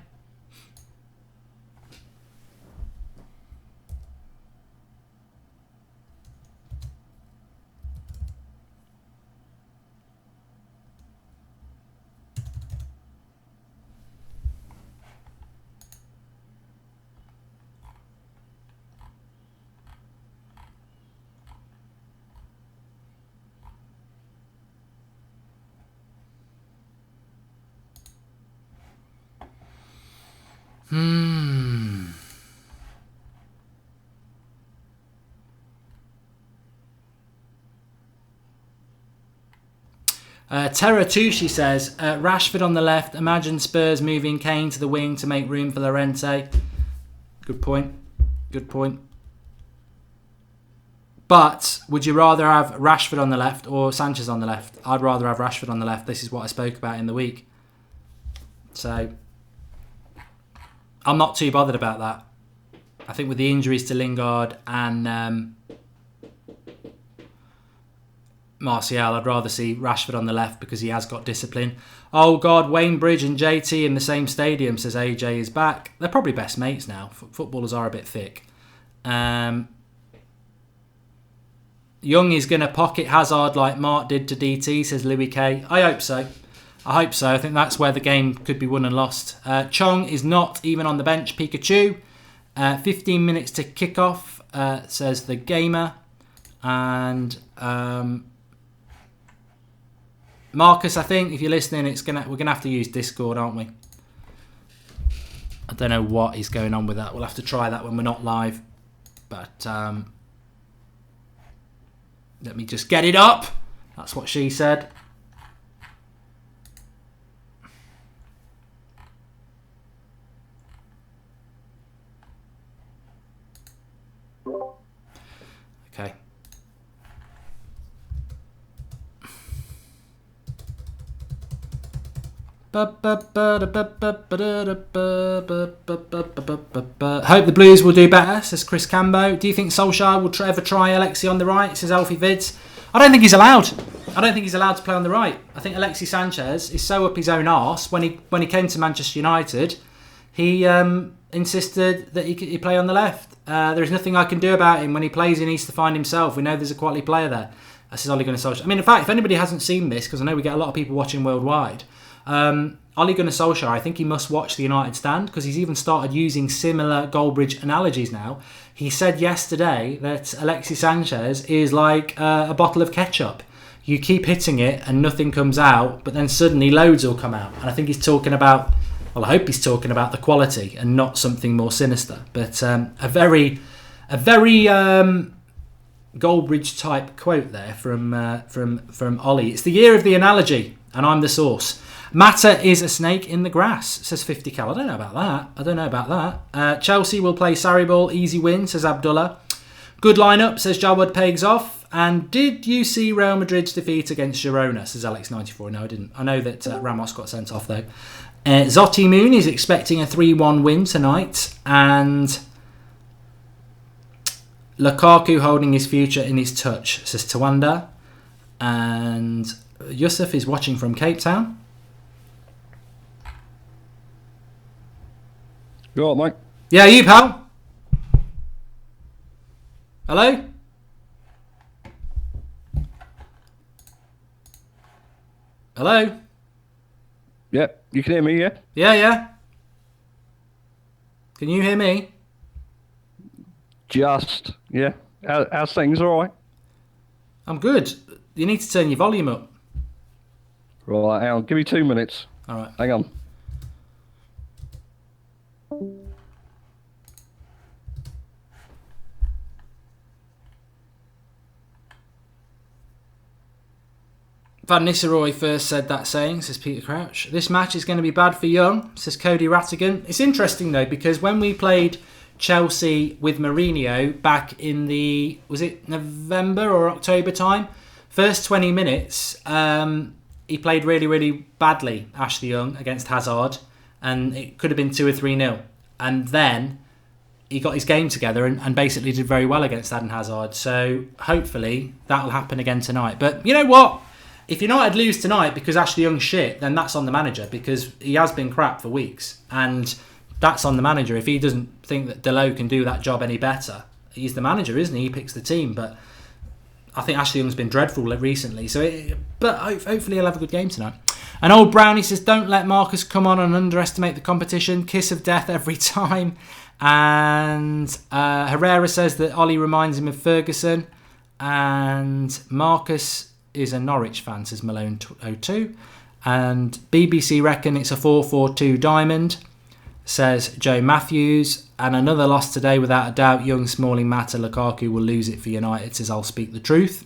Speaker 1: Terra Tucci says, Rashford on the left. Imagine Spurs moving Kane to the wing to make room for Llorente. Good point. But would you rather have Rashford on the left or Sanchez on the left? I'd rather have Rashford on the left. This is what I spoke about in the week. So I'm not too bothered about that. I think with the injuries to Lingard and Martial, I'd rather see Rashford on the left because he has got discipline. Oh God, Wayne Bridge and JT in the same stadium, says AJ is back. They're probably best mates now. Footballers are a bit thick. Young is going to pocket Hazard like Mark did to DT, says Louis K. I hope so. I think that's where the game could be won and lost. Chong is not even on the bench. Pikachu. 15 minutes to kick off, says the gamer. And Marcus, I think if you're listening, we're gonna have to use Discord, aren't we? I don't know what is going on with that. We'll have to try that when we're not live. But let me just get it up. That's what she said. Okay. Hope the Blues will do better, says Chris Cambo. Do you think Solskjaer will ever try Alexi on the right, says Alfie Vids? I don't think he's allowed. I don't think he's allowed to play on the right. I think Alexis Sanchez is so up his own arse. When he came to Manchester United, he insisted that he play on the left. There's nothing I can do about him. When he plays, he needs to find himself. We know there's a quality player there. Says Ole Gunnar Solskjaer. I mean, in fact, if anybody hasn't seen this, because I know we get a lot of people watching worldwide, Ole Gunnar Solskjaer, I think he must watch the United stand, because he's even started using similar Goldbridge analogies now. He said yesterday that Alexis Sanchez is like a bottle of ketchup. You keep hitting it and nothing comes out, but then suddenly loads will come out. And I think he's talking about, well, I hope he's talking about the quality and not something more sinister. But a very Goldbridge type quote there from Ollie. It's the year of the analogy, and I'm the source. Mata is a snake in the grass, says 50 cal. I don't know about that. Chelsea will play Sarri-Ball, easy win, says Abdullah. Good lineup, says Jawad Pegs off. And did you see Real Madrid's defeat against Girona, says Alex94. No, I didn't. I know that Ramos got sent off though. Zotti Moon is expecting a 3-1 win tonight, and Lukaku holding his future in his touch, says Tawanda. And Yusuf is watching from Cape Town.
Speaker 2: You all right, mate?
Speaker 1: Yeah, you, pal? Hello? Hello?
Speaker 2: Yeah, you can hear me, yeah?
Speaker 1: Yeah. Can you hear me?
Speaker 2: Just, yeah. How's things, all right?
Speaker 1: I'm good. You need to turn your volume up.
Speaker 2: Right, hang on, give me 2 minutes.
Speaker 1: All right.
Speaker 2: Hang on.
Speaker 1: Van Nistelrooy first said that saying, says Peter Crouch. This match is going to be bad for Young, says Cody Rattigan. It's interesting, though, because when we played Chelsea with Mourinho back in the, was it November or October time? First 20 minutes, he played really, really badly, Ashley Young, against Hazard, and it could have been 2 or 3-0. And then he got his game together and basically did very well against Eden Hazard. So hopefully that'll happen again tonight. But you know what? If United lose tonight because Ashley Young's shit, then that's on the manager, because he has been crap for weeks. And that's on the manager. If he doesn't think that Delo can do that job any better, he's the manager, isn't he? He picks the team. But I think Ashley Young's been dreadful recently. But hopefully he'll have a good game tonight. And old Brownie says, don't let Marcus come on and underestimate the competition. Kiss of death every time. And Herrera says that Ollie reminds him of Ferguson. And Marcus is a Norwich fan, says Malone02. And BBC reckon it's a 4-4-2 diamond, says Joe Matthews. And another loss today without a doubt. Young, Smalling, Mata, Lukaku will lose it for United, says I'll speak the truth.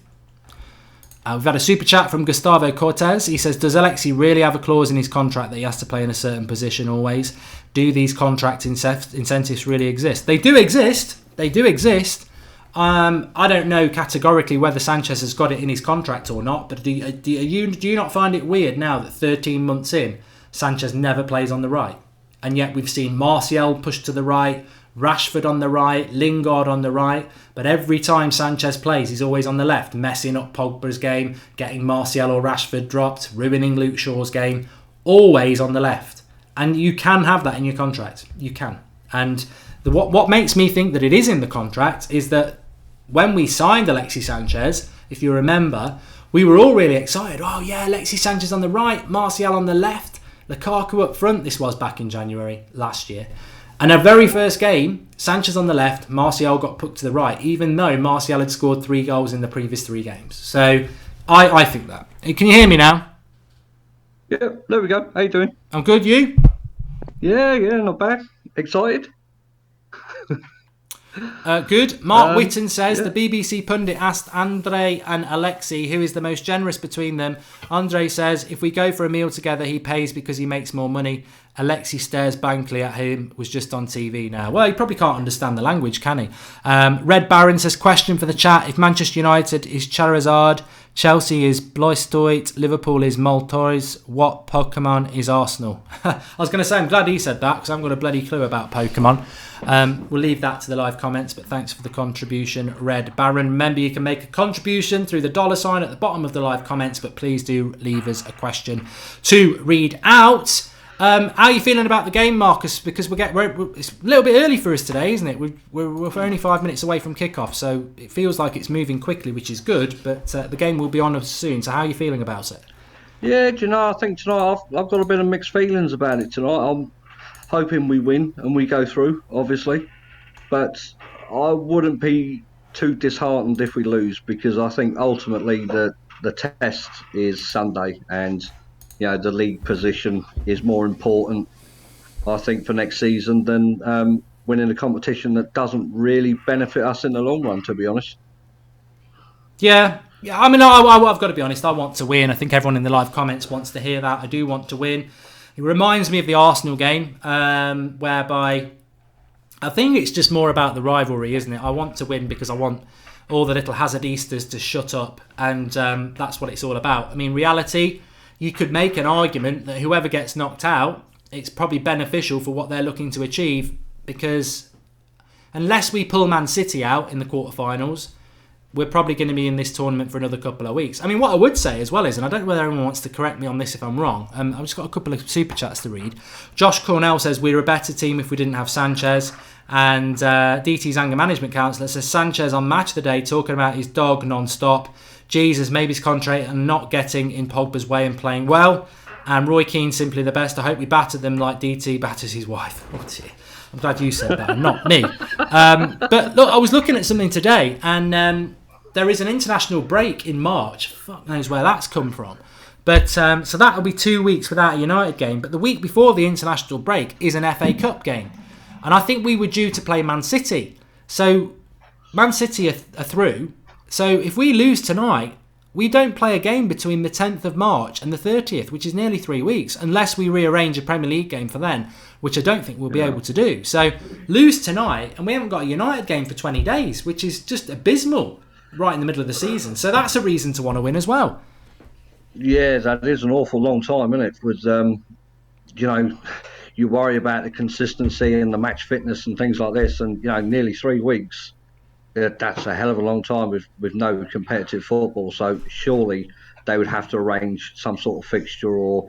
Speaker 1: We've had a super chat from Gustavo Cortez. He says, does Alexi really have a clause in his contract that he has to play in a certain position always? Do these contract incentives really exist? They do exist. I don't know categorically whether Sanchez has got it in his contract or not, but do you not find it weird now that 13 months in, Sanchez never plays on the right? And yet we've seen Martial pushed to the right, Rashford on the right, Lingard on the right, but every time Sanchez plays, he's always on the left, messing up Pogba's game, getting Martial or Rashford dropped, ruining Luke Shaw's game, always on the left. And you can have that in your contract. You can. And what makes me think that it is in the contract is that when we signed Alexis Sanchez, if you remember, we were all really excited. Oh yeah, Alexis Sanchez on the right, Martial on the left, Lukaku up front. This was back in January last year. And our very first game, Sanchez on the left, Martial got put to the right, even though Martial had scored 3 goals in the previous 3 games. So I think that. Can you hear me now?
Speaker 2: Yeah, there we go. How you doing?
Speaker 1: I'm good, you?
Speaker 2: Yeah, not bad. Excited?
Speaker 1: Good. Mark Whitten says, the BBC pundit asked Andre and Alexi who is the most generous between them. Andre says, if we go for a meal together, he pays because he makes more money. Alexi stares blankly at him, was just on TV now. Well, he probably can't understand the language, can he? Red Baron says, question for the chat. If Manchester United is Charizard, Chelsea is Blastoise, Liverpool is Moltres, what Pokemon is Arsenal? I was going to say, I'm glad he said that because I haven't got a bloody clue about Pokemon. We'll leave that to the live comments, but thanks for the contribution, Red Baron. Remember, you can make a contribution through the $sign at the bottom of the live comments, but please do leave us a question to read out. How are you feeling about the game, Marcus? Because it's a little bit early for us today, isn't it? We're only 5 minutes away from kickoff, so it feels like it's moving quickly, which is good, but the game will be on us soon. So how are you feeling about it?
Speaker 2: Yeah, do you know, I think tonight I've got a bit of mixed feelings about it tonight. I'm hoping we win and we go through, obviously, but I wouldn't be too disheartened if we lose, because I think ultimately the test is Sunday, and the league position is more important, I think, for next season than winning a competition that doesn't really benefit us in the long run, to be honest.
Speaker 1: Yeah. I mean, I've got to be honest. I want to win. I think everyone in the live comments wants to hear that. I do want to win. It reminds me of the Arsenal game, whereby I think it's just more about the rivalry, isn't it? I want to win because I want all the little Hazardistas to shut up, and that's what it's all about. I mean, reality, you could make an argument that whoever gets knocked out, it's probably beneficial for what they're looking to achieve, because unless we pull Man City out in the quarterfinals, we're probably going to be in this tournament for another couple of weeks. I mean, what I would say as well is, and I don't know whether anyone wants to correct me on this if I'm wrong, I've just got a couple of super chats to read. Josh Cornell says, we're a better team if we didn't have Sanchez. And DT's anger management counsellor says, Sanchez on match of the day talking about his dog non-stop. Jesus, maybe he's concentrating and not getting in Pogba's way and playing well. And Roy Keane, simply the best. I hope we battered them like DT batters his wife. Oh dear. I'm glad you said that and not me. But look, I was looking at something today, and there is an international break in March. Fuck knows where that's come from. But so that'll be 2 weeks without a United game. But the week before the international break is an FA Cup game. And I think we were due to play Man City. So Man City are through. So if we lose tonight, we don't play a game between the 10th of March and the 30th, which is nearly 3 weeks, unless we rearrange a Premier League game for then, which I don't think we'll be able to do. So lose tonight, and we haven't got a United game for 20 days, which is just abysmal right in the middle of the season. So that's a reason to want to win as well.
Speaker 2: Yeah, that is an awful long time, isn't it? With, you worry about the consistency and the match fitness and things like this, and, nearly 3 weeks. That's a hell of a long time with no competitive football. So surely they would have to arrange some sort of fixture, or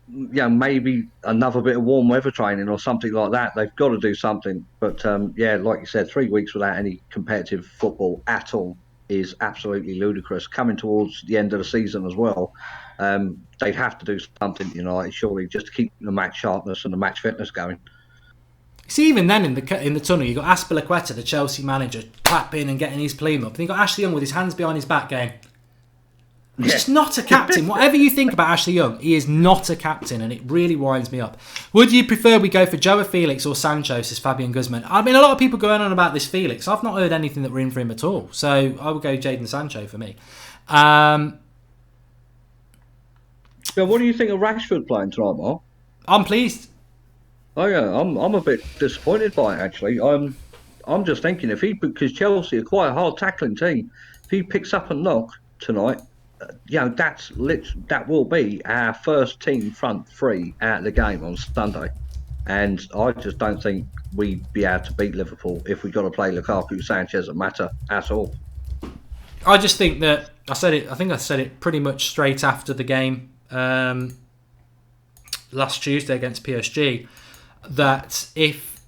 Speaker 2: maybe another bit of warm weather training or something like that. They've got to do something. But like you said, 3 weeks without any competitive football at all is absolutely ludicrous. Coming towards the end of the season as well, they'd have to do something, surely, just to keep the match sharpness and the match fitness going.
Speaker 1: See, even then in the tunnel, you've got Azpilicueta, the Chelsea manager, clapping and getting his plea up. And you've got Ashley Young with his hands behind his back going, he's just not a captain. Whatever you think about Ashley Young, he is not a captain, and it really winds me up. Would you prefer we go for Joao Felix or Sanchez, says Fabian Guzman? I mean, a lot of people going on about this Felix. I've not heard anything that we're in for him at all. So I would go Jadon Sancho for me.
Speaker 2: What do you think of Rashford playing tonight, Mark?
Speaker 1: I'm pleased.
Speaker 2: Oh yeah, I'm a bit disappointed by it, actually. I'm just thinking, because Chelsea are quite a hard tackling team, if he picks up a knock tonight, that will be our first team front three out of the game on Sunday, and I just don't think we'd be able to beat Liverpool if we got to play Lukaku, Sanchez, and Mata at all.
Speaker 1: I just think that I said it pretty much straight after the game last Tuesday against PSG. That if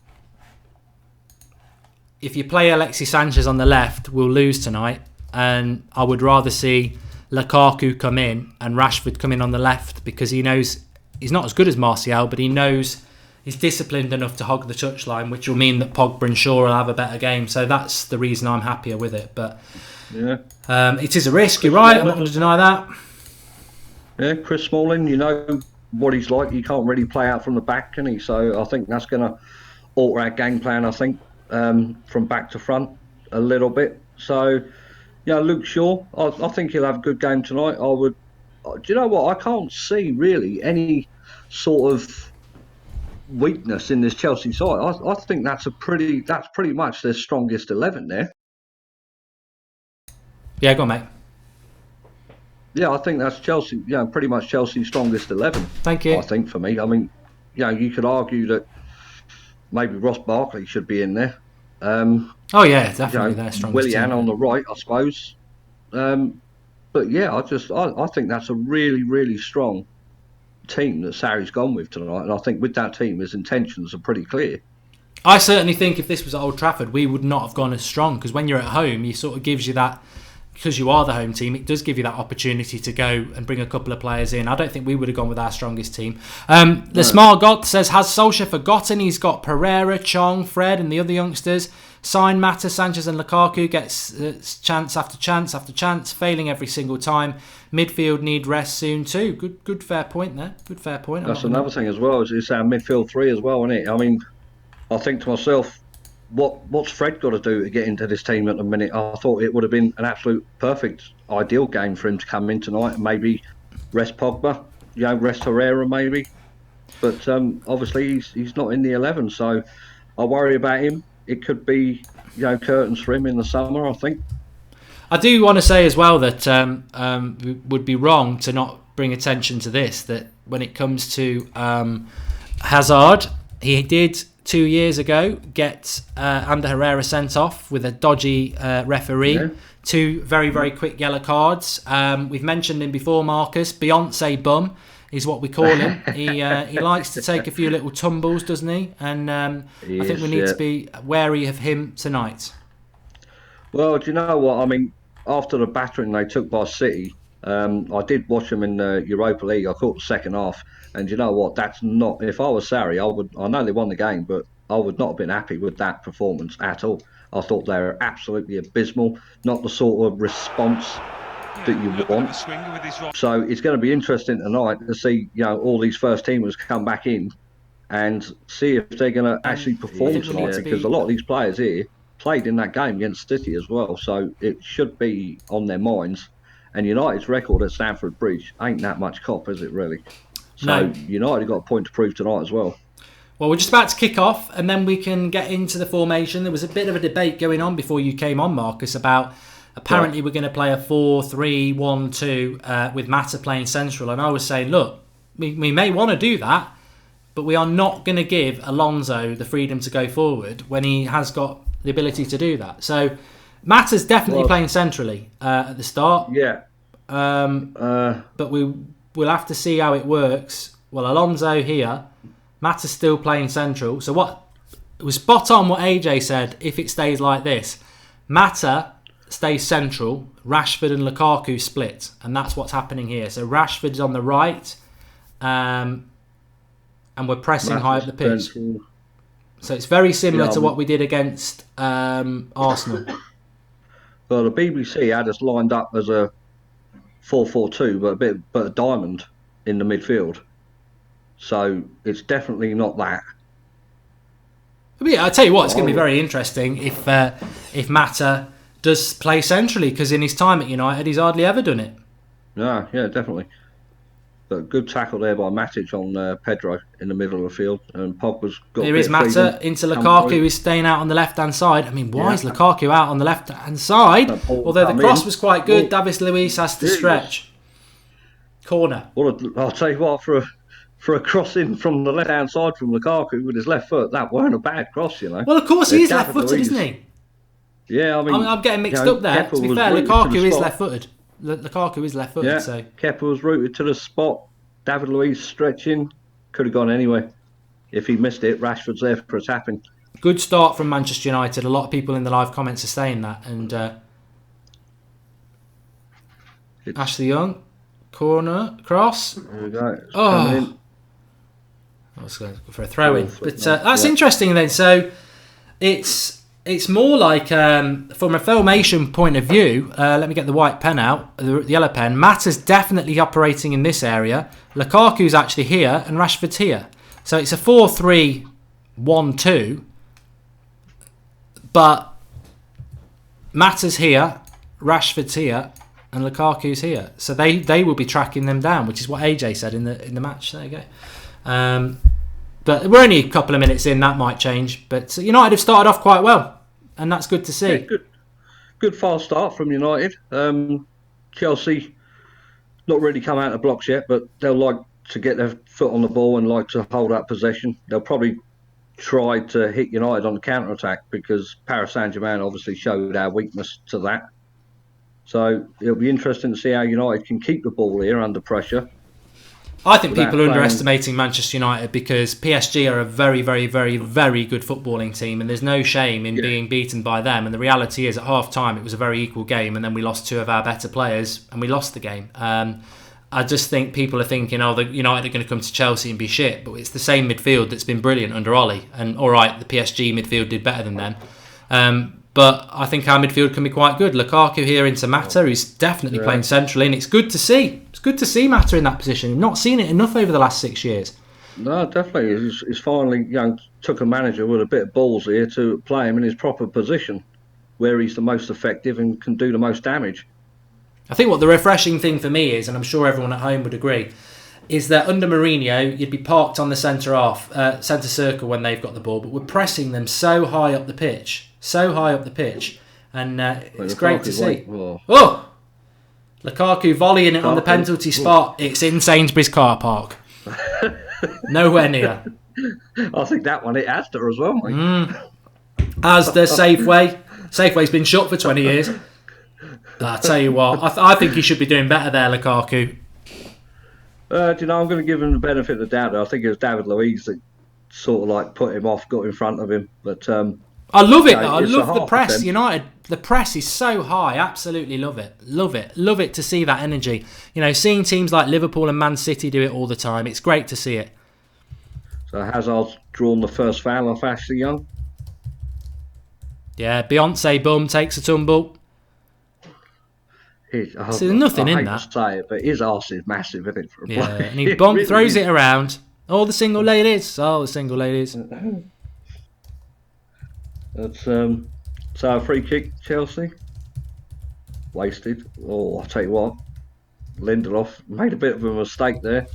Speaker 1: you play Alexis Sanchez on the left, we'll lose tonight, and I would rather see Lukaku come in and Rashford come in on the left, because he knows he's not as good as Martial, but he knows he's disciplined enough to hog the touchline, which will mean that Pogba and Shaw will have a better game. So that's the reason I'm happier with it. But it is a risk, you're right, I'm not going to deny that.
Speaker 2: Yeah, Chris Smalling, what he's like. He can't really play out from the back, can he? So I think that's going to alter our game plan, I think, from back to front a little bit. So, Luke Shaw, I think he'll have a good game tonight. Do you know what? I can't see really any sort of weakness in this Chelsea side. I think that's pretty much their strongest 11 there.
Speaker 1: Yeah, go on, mate.
Speaker 2: Yeah, I think that's Chelsea. Pretty much Chelsea's strongest 11.
Speaker 1: Thank you.
Speaker 2: I think for me, I mean, you could argue that maybe Ross Barkley should be in there.
Speaker 1: Definitely their strongest.
Speaker 2: Willian
Speaker 1: team,
Speaker 2: on the right, I suppose. But yeah, I think that's a really, really strong team that Sarri's gone with tonight, and I think with that team, his intentions are pretty clear.
Speaker 1: I certainly think if this was at Old Trafford, we would not have gone as strong, because when you're at home, it sort of gives you that. Because you are the home team, it does give you that opportunity to go and bring a couple of players in. I don't think we would have gone with our strongest team. The Smart God says, has Solskjaer forgotten he's got Pereira, Chong, Fred and the other youngsters? Sign Mata, Sanchez and Lukaku, gets chance after chance after chance, failing every single time. Midfield need rest soon too. Good fair point there. Good fair point.
Speaker 2: That's another thing as well, is it's our midfield three as well, isn't it? I mean, I think to myself, what's Fred got to do to get into this team at the minute? I thought it would have been an absolute perfect, ideal game for him to come in tonight and maybe rest Pogba, rest Herrera maybe. But obviously he's not in the 11, so I worry about him. It could be, curtains for him in the summer, I think.
Speaker 1: I do want to say as well that we would be wrong to not bring attention to this, that when it comes to Hazard, he did 2 years ago, get Ander Herrera sent off with a dodgy referee. Yeah. 2 very, very quick yellow cards. We've mentioned him before, Marcus. Beyonce bum is what we call him. He likes to take a few little tumbles, doesn't he? And I think we need to be wary of him tonight.
Speaker 2: Well, do you know what? I mean, after the battering they took by City, I did watch them in the Europa League. I caught the second half. And you know what? That's not. If I was Sarri, I know they won the game, but I would not have been happy with that performance at all. I thought they were absolutely abysmal. Not the sort of response that you want. So it's going to be interesting tonight to see, all these first teamers come back in and see if they're going to actually perform tonight. Because a lot of these players here played in that game against City as well, so it should be on their minds. And United's record at Stamford Bridge ain't that much cop, is it really? So United got a point to prove tonight as well.
Speaker 1: Well, we're just about to kick off, and then we can get into the formation. There was a bit of a debate going on before you came on, Marcus, about apparently we're going to play a 4-3-1-2 with Mata playing central. And I was saying, look, we may want to do that, but we are not going to give Alonso the freedom to go forward when he has got the ability to do that. So Mata's definitely playing centrally at the start.
Speaker 2: Yeah.
Speaker 1: But we'll have to see how it works. Well, Alonso here, Mata's still playing central. So it was spot on what AJ said. If it stays like this, Mata stays central, Rashford and Lukaku split, and that's what's happening here. So Rashford's on the right, and we're pressing high up the pitch. Central. So it's very similar to what we did against Arsenal.
Speaker 2: Well, the BBC had us lined up as a 4-4-2, but a diamond in the midfield. So it's definitely not that.
Speaker 1: But yeah, I tell you what, it's going to be very interesting if Mata does play centrally, because in his time at United, he's hardly ever done it.
Speaker 2: Yeah, definitely. But good tackle there by Matic on Pedro in the middle of the field, and Pogba's got.
Speaker 1: There is Mata into Lukaku, who's staying out on the left-hand side. I mean, why is Lukaku out on the left-hand side? Although the cross was quite good, David Luiz has to stretch. Corner.
Speaker 2: I'll tell you what, for a crossing from the left-hand side from Lukaku with his left foot, that weren't a bad cross,
Speaker 1: Well, of course, he is left-footed, isn't he?
Speaker 2: Yeah, I mean...
Speaker 1: I'm getting mixed up there. To be fair, Lukaku is left-footed. Lukaku is left-footed,
Speaker 2: yeah,
Speaker 1: so...
Speaker 2: Kepa was rooted to the spot. David Luiz stretching. Could have gone anywhere. If he missed it, Rashford's there for a tapping.
Speaker 1: Good start from Manchester United. A lot of people in the live comments are saying that. And Ashley Young, corner, cross.
Speaker 2: There we go.
Speaker 1: I was going for a throw-in. But that's interesting then. So it's more like, from a formation point of view, let me get the white pen out, the yellow pen. Mata's definitely operating in this area. Lukaku's actually here and Rashford's here. So it's a 4-3-1-2. But Mata's here, Rashford's here, and Lukaku's here. So they will be tracking them down, which is what AJ said in the match. There you go. But we're only a couple of minutes in, that might change. But United have started off quite well, and that's good to see.
Speaker 2: Yeah, good fast start from United. Chelsea, not really come out of blocks yet, but they'll like to get their foot on the ball and like to hold up possession. They'll probably try to hit United on the counter-attack, because Paris Saint-Germain obviously showed our weakness to that. So it'll be interesting to see how United can keep the ball here under pressure.
Speaker 1: I think people are underestimating Manchester United, because PSG are a very, very, very, very good footballing team, and there's no shame in being beaten by them. And the reality is, at half-time, it was a very equal game, and then we lost 2 of our better players, and we lost the game. I just think people are thinking, the United are going to come to Chelsea and be shit, but it's the same midfield that's been brilliant under Ollie. And all right, the PSG midfield did better than them. But I think our midfield can be quite good. Lukaku here into Mata, who's definitely playing centrally, and it's good to see. It's good to see Mata in that position. We've not seen it enough over the last 6 years.
Speaker 2: No, definitely. He's finally took a manager with a bit of balls here to play him in his proper position, where he's the most effective and can do the most damage.
Speaker 1: I think what the refreshing thing for me is, and I'm sure everyone at home would agree, is that under Mourinho, you'd be parked on the centre circle when they've got the ball, but we're pressing them so high up the pitch, and it's great to see. Oh! Lukaku volleying it on the penalty spot. It's in Sainsbury's car park. Nowhere near.
Speaker 2: I think that one hit Asda as well, mate.
Speaker 1: As the Safeway. Safeway's been shut for 20 years. I tell you what, I think he should be doing better there, Lukaku.
Speaker 2: Do you know, I'm going to give him the benefit of the doubt. I think it was David Luiz that sort of like put him off, got in front of him. But
Speaker 1: I love it, though. I
Speaker 2: it's a
Speaker 1: love the
Speaker 2: half
Speaker 1: press.
Speaker 2: attempt.
Speaker 1: United, the press is so high. Absolutely love it. Love it. Love it to see that energy. You know, seeing teams like Liverpool and Man City do it all the time, it's great to see it.
Speaker 2: So Hazard's drawn the first foul off Ashley Young.
Speaker 1: Yeah, Beyonce bum takes a tumble.
Speaker 2: There's
Speaker 1: nothing in
Speaker 2: hate
Speaker 1: that.
Speaker 2: to say it, but his arse is massive, isn't it? For a
Speaker 1: Yeah,
Speaker 2: bloke?
Speaker 1: and he
Speaker 2: really
Speaker 1: throws
Speaker 2: is.
Speaker 1: it around. All the single ladies. Oh, the single ladies.
Speaker 2: That's so a free kick, Chelsea. Wasted. Oh, I'll tell you what. Lindelof made a bit of a mistake there.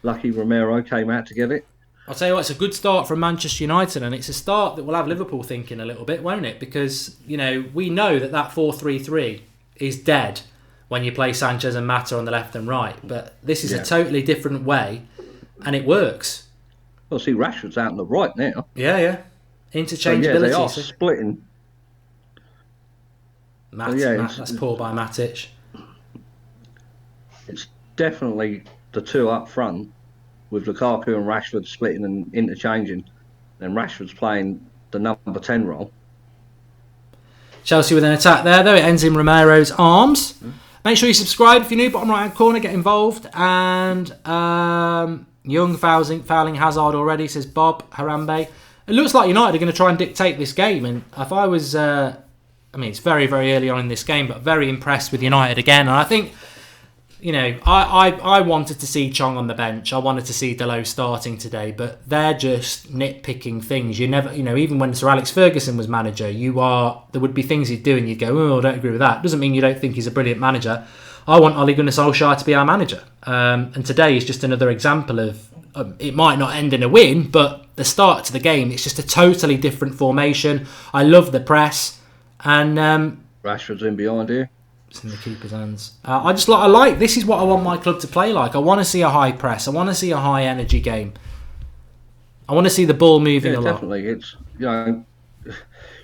Speaker 2: Lucky Romero came out to get it.
Speaker 1: I'll tell you what, it's a good start from Manchester United, and it's a start that will have Liverpool thinking a little bit, won't it? Because, you know, we know that 4-3-3 is dead when you play Sanchez and Mata on the left and right. But this is a totally different way, and it works.
Speaker 2: Well, see, Rashford's out on the right now.
Speaker 1: Yeah.
Speaker 2: So,
Speaker 1: Interchangeability.
Speaker 2: they are splitting.
Speaker 1: That's poor by Matic.
Speaker 2: It's definitely the two up front with Lukaku and Rashford splitting and interchanging. Then Rashford's playing the number 10 role.
Speaker 1: Chelsea with an attack there, though. It ends in Romero's arms. Make sure you subscribe if you're new. Bottom right-hand corner, get involved. And Young fouling Hazard already, says Bob Harambe. It looks like United are going to try and dictate this game. And if I was... it's very, very early on in this game, but very impressed with United again. And I think... You know, I wanted to see Chong on the bench. I wanted to see Delo starting today, but they're just nitpicking things. You never, you know, even when Sir Alex Ferguson was manager, there would be things he'd do and you'd go, oh, I don't agree with that. Doesn't mean you don't think he's a brilliant manager. I want Ole Gunnar Solskjaer to be our manager. And today is just another example of, it might not end in a win, but the start to the game, it's just a totally different formation. I love the press. And
Speaker 2: Rashford's in behind here.
Speaker 1: It's in the keeper's hands. I like this is what I want my club to play like. I want to see a high press. I want to see a high energy game. I want to see the ball moving a lot.
Speaker 2: Definitely. It's, you know,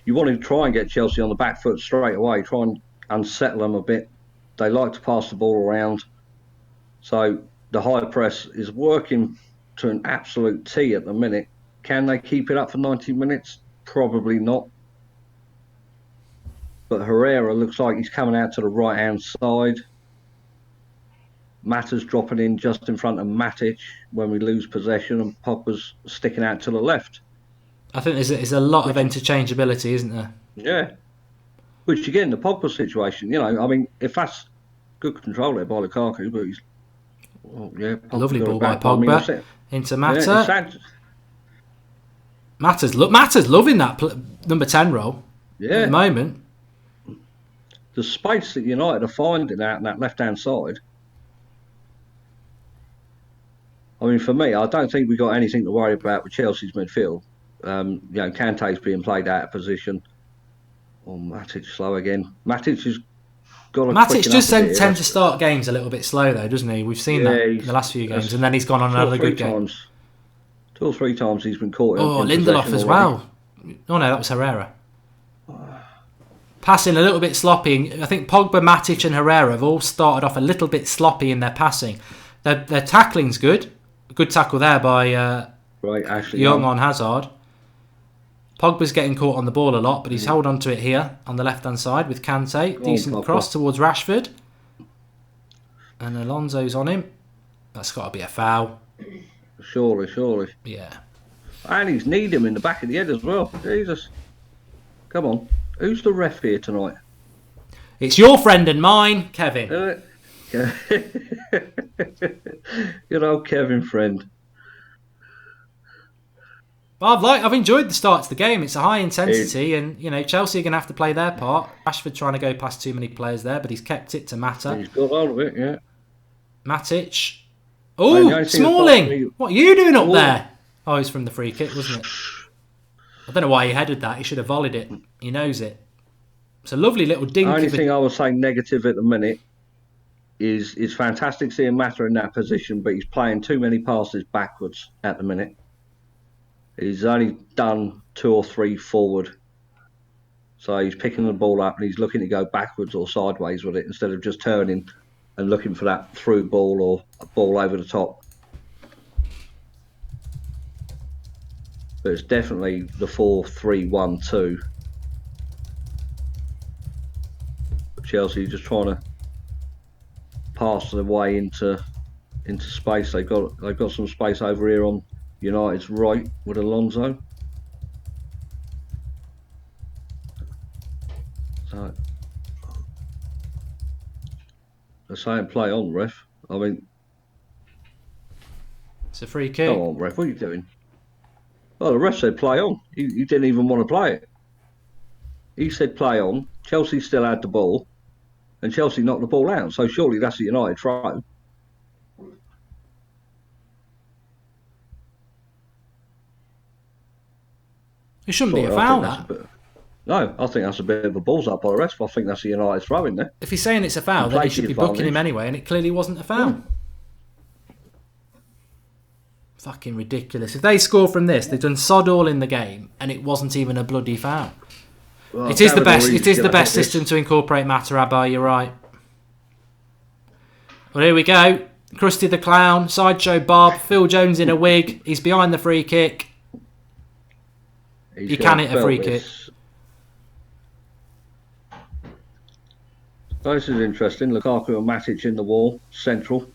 Speaker 2: you want to try and get Chelsea on the back foot straight away. Try and unsettle them a bit. They like to pass the ball around. So the high press is working to an absolute T at the minute. Can they keep it up for 90 minutes? Probably not. But Herrera looks like he's coming out to the right-hand side. Mata's dropping in just in front of Matic when we lose possession, and Pogba's sticking out to the left.
Speaker 1: I think there's a lot of interchangeability, isn't there?
Speaker 2: Yeah. Which, again, the Pogba situation, you know, I mean, if that's good control there by Lukaku, but he's... Well, yeah,
Speaker 1: lovely ball by Pogba into Mata.
Speaker 2: Yeah,
Speaker 1: Mata's loving that number 10 role at the moment.
Speaker 2: The space that United are finding out in that left-hand side. I mean, for me, I don't think we've got anything to worry about with Chelsea's midfield. You know, Kante's being played out of position. Oh, Matic slow again. Matic has got to
Speaker 1: Matic just tends to start games a little bit slow, though, doesn't he? We've seen that in the last few games, and then he's gone on another good game.
Speaker 2: 2 or 3 times he's been caught.
Speaker 1: Oh, Lindelof as well. Oh, no, that was Herrera. Passing a little bit sloppy. I think Pogba, Matic and Herrera have all started off a little bit sloppy in their passing. Their tackling's good. Good tackle there by
Speaker 2: Ashley
Speaker 1: Young on Hazard. Pogba's getting caught on the ball a lot, but he's held on to it here on the left-hand side with Kante. Decent cross towards Rashford. And Alonso's on him. That's got to be a foul.
Speaker 2: Surely.
Speaker 1: Yeah.
Speaker 2: And he's kneed him in the back of the head as well. Jesus. Come on. Who's the ref here tonight?
Speaker 1: It's your friend and mine, Kevin.
Speaker 2: Good old Kevin friend.
Speaker 1: Well, I've enjoyed the start to the game. It's a high intensity, and you know Chelsea are going to have to play their part. Rashford trying to go past too many players there, but he's kept it to Mata.
Speaker 2: He's got hold of it, yeah.
Speaker 1: Matic. Oh, Smalling! What are you doing up there? Oh, it's from the free kick, wasn't it? I don't know why he headed that. He should have volleyed it. He knows it. It's a lovely little dink.
Speaker 2: The only thing I would say negative at the minute is it's fantastic seeing Mata in that position, but he's playing too many passes backwards at the minute. He's only done 2 or 3 forward. So he's picking the ball up and he's looking to go backwards or sideways with it instead of just turning and looking for that through ball or a ball over the top. But it's definitely the 4-3-1-2. Chelsea just trying to pass their way into space. They've got some space over here on United's right with Alonso. So they're saying play on, ref. I mean,
Speaker 1: It's a free kick.
Speaker 2: come on, ref. What are you doing? Well, the ref said play on. He didn't even want to play it. He said play on. Chelsea still had the ball, and Chelsea knocked the ball out. So surely that's a United throw.
Speaker 1: It shouldn't be a foul, that.
Speaker 2: No, I think that's a bit of a balls up by the ref. I think that's a United throw in there.
Speaker 1: If he's saying it's a foul, then he should be booking him anyway, and it clearly wasn't a foul. Fucking ridiculous. If they score from this, they've done sod all in the game, and it wasn't even a bloody foul. Well, it is the best. It is the best system to incorporate Mata, Abba. You're right. Well, here we go. Krusty the Clown, Sideshow Bob, Phil Jones in a wig. He's behind the free kick. You can hit a free kick.
Speaker 2: This is interesting. Lukaku and Matic in the wall, central.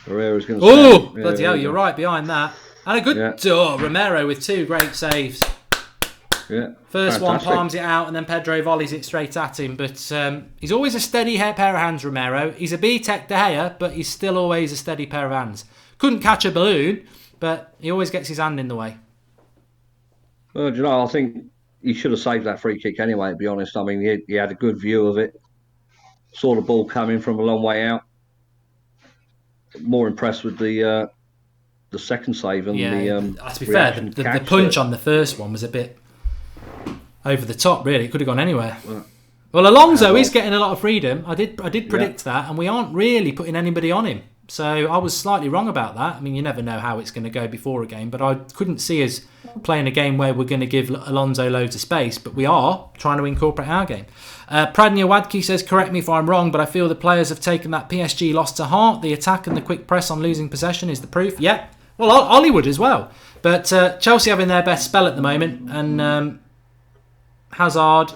Speaker 2: Herrera's going to.
Speaker 1: Oh, bloody hell! You're right behind that. And a good Romero with 2 great saves.
Speaker 2: Yeah.
Speaker 1: First one palms it out, and then Pedro volleys it straight at him. But he's always a steady pair of hands, Romero. He's a B-Tech De Gea, but he's still always a steady pair of hands. Couldn't catch a balloon, but he always gets his hand in the way.
Speaker 2: Well, do you know, I think he should have saved that free kick anyway, to be honest. I mean, he had a good view of it. Saw the ball coming from a long way out. More impressed with the second save and the
Speaker 1: to be fair, the punch on the first one was a bit over the top, really. It could have gone anywhere. Well, Alonso is getting a lot of freedom. I did predict that, and we aren't really putting anybody on him. So I was slightly wrong about that. I mean, you never know how it's going to go before a game, but I couldn't see us playing a game where we're going to give Alonso loads of space, but we are trying to incorporate our game. Pradnya Wadki says, correct me if I'm wrong, but I feel the players have taken that PSG loss to heart. The attack and the quick press on losing possession is the proof. Yeah, well, Hollywood as well. But Chelsea having their best spell at the moment, and Hazard.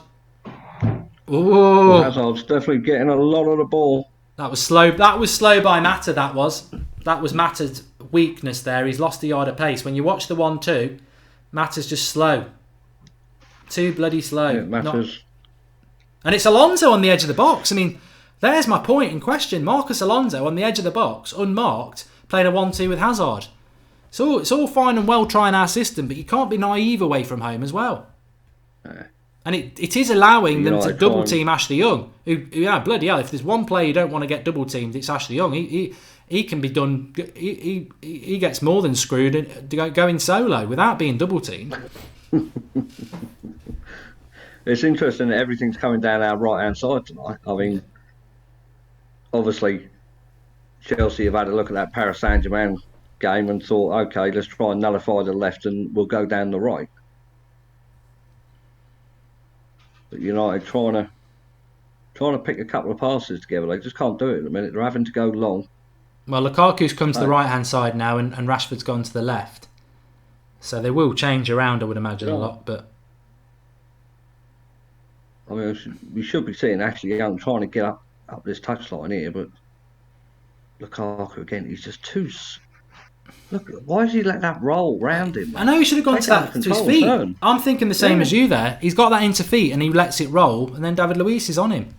Speaker 2: Well, Hazard's definitely getting a lot of the ball.
Speaker 1: That was slow. That was slow by Mata. That was Mata's weakness there. He's lost a yard of pace. When you watch the 1-2, Mata's just slow. Too bloody slow.
Speaker 2: Yeah,
Speaker 1: and it's Alonso on the edge of the box. I mean, there's my point in question. Marcus Alonso on the edge of the box, unmarked, playing a 1-2 with Hazard. So it's all fine and well trying our system, but you can't be naive away from home as well. And it is allowing them to double team Ashley Young. Who, bloody hell, if there's one player you don't want to get double teamed, it's Ashley Young. He can be done. He gets more than screwed going solo without being double teamed.
Speaker 2: It's interesting that everything's coming down our right hand side tonight. I mean, obviously, Chelsea have had a look at that Paris Saint-Germain game and thought, okay, let's try and nullify the left and we'll go down the right. But United trying to pick a couple of passes together. They just can't do it at the minute. They're having to go long.
Speaker 1: Well, Lukaku's come to the right-hand side now and Rashford's gone to the left. So they will change around, I would imagine, a lot. But
Speaker 2: I mean, we should be seeing Ashley Young trying to get up this touchline here, but Lukaku, again, he's just too... Look, why does he let that roll round him?
Speaker 1: I know he should have gone to his feet. I'm thinking the same as you there. He's got that into feet and he lets it roll, and then David Luiz is on him.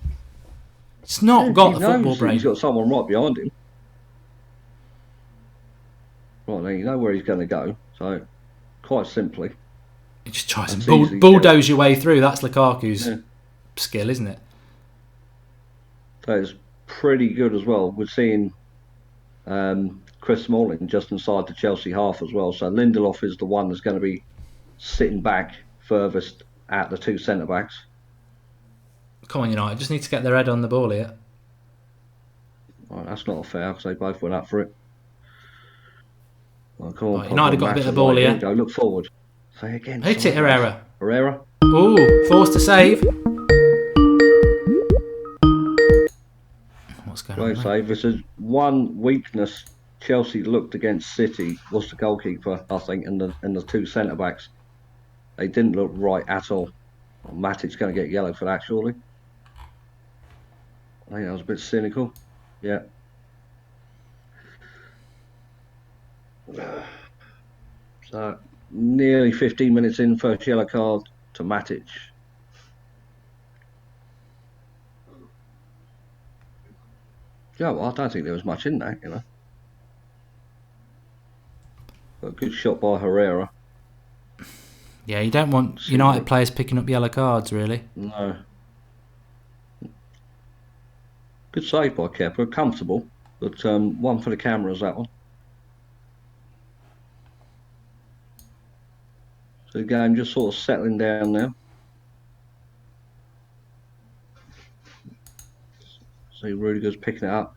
Speaker 1: It's not got the football brain.
Speaker 2: He's got someone right behind him. Right, now you know where he's going to go. So, quite simply,
Speaker 1: he just tries to bulldoze your way through. That's Lukaku's skill, isn't it?
Speaker 2: That is pretty good as well. We're seeing Chris Smalling just inside the Chelsea half as well. So Lindelof is the one that's going to be sitting back furthest at the 2 centre-backs.
Speaker 1: Come on, United. Just need to get their head on the ball here.
Speaker 2: Right, that's not fair because they both went up for it. Oh, come on,
Speaker 1: Right, United have got a bit of ball
Speaker 2: here.
Speaker 1: here.
Speaker 2: Go, look forward. Say again.
Speaker 1: Hit it, Herrera.
Speaker 2: Herrera.
Speaker 1: Ooh, forced to save. What's going on?
Speaker 2: Great save. This is one weakness Chelsea looked against City was the goalkeeper, I think, and the two centre backs. They didn't look right at all. Well, Matic's going to get yellow for that, surely. I think that was a bit cynical. Yeah. So nearly 15 minutes in, first yellow card to Matic. Yeah, well, I don't think there was much in that, But a good shot by Herrera.
Speaker 1: Yeah, you don't want United players picking up yellow cards, really.
Speaker 2: No. Good save by Kepa, comfortable, but one for the cameras, that one. So the game just sort of settling down now. See Rudiger's picking it up.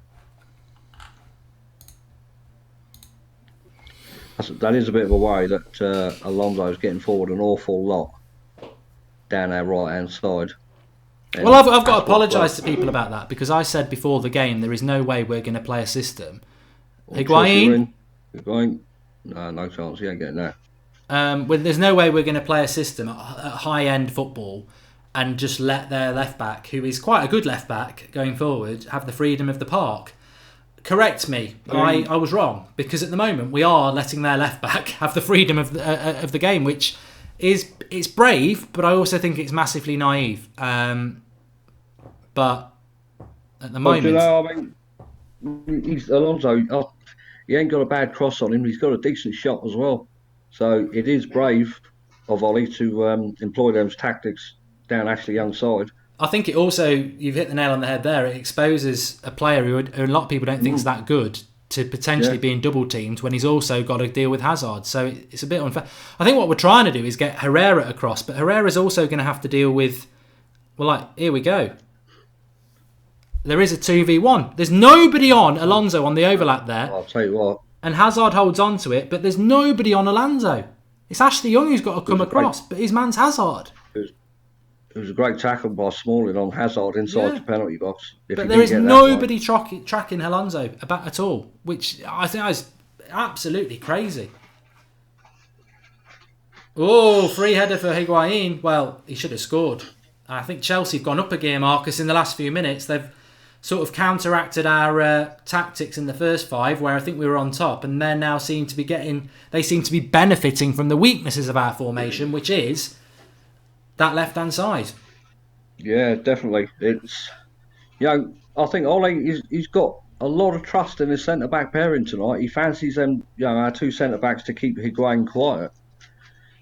Speaker 2: That is a bit of a worry that Alonso's getting forward an awful lot down our right-hand side.
Speaker 1: Well, I've got to apologise to people about that, because I said before the game there is no way we're going to play a system. Higuain?
Speaker 2: No chance. He ain't getting that.
Speaker 1: Well, there's no way we're going to play a system at high-end football and just let their left-back, who is quite a good left-back going forward, have the freedom of the park. Correct me, I was wrong, because at the moment we are letting their left-back have the freedom of the game, which it's brave, but I also think it's massively naive. But at the moment...
Speaker 2: Alonso, he ain't got a bad cross on him. He's got a decent shot as well. So it is brave of Ollie to employ those tactics down Ashley Young's side.
Speaker 1: I think it also, you've hit the nail on the head there, it exposes a player who a lot of people don't think is that good to potentially being double teamed when he's also got to deal with Hazard. So it's a bit unfair. I think what we're trying to do is get Herrera across, but Herrera's also going to have to deal with, here we go. There is a 2v1. There's nobody on Alonso on the overlap there.
Speaker 2: I'll tell you what.
Speaker 1: And Hazard holds on to it, but there's nobody on Alonso. It's Ashley Young who's got to come across, but his man's Hazard.
Speaker 2: It was a great tackle by Smalling on Hazard inside the penalty box.
Speaker 1: But there is nobody tracking Alonso at all, which I think is absolutely crazy. Oh, free header for Higuain. Well, he should have scored. I think Chelsea have gone up a gear, Marcus, in the last few minutes. They've sort of counteracted our tactics in the first 5, where I think we were on top, and they now seem to be benefiting from the weaknesses of our formation, which is that left-hand side. Yeah,
Speaker 2: definitely. It's, I think Ole, he's got a lot of trust in his centre-back pairing tonight. He fancies them, our two centre-backs to keep Higuain quiet.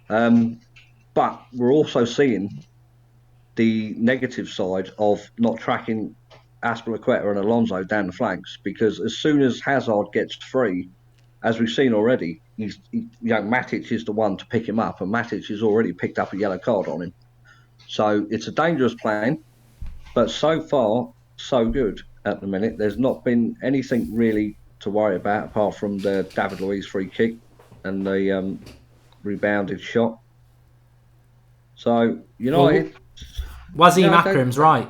Speaker 2: But we're also seeing the negative side of not tracking Azpilicueta and Alonso down the flanks, because as soon as Hazard gets free, as we've seen already, Matic is the one to pick him up, and Matic has already picked up a yellow card on him. So it's a dangerous plan, but so far, so good at the minute. There's not been anything really to worry about apart from the David Luiz free kick and the rebounded shot. So, Wasim
Speaker 1: Akram's right.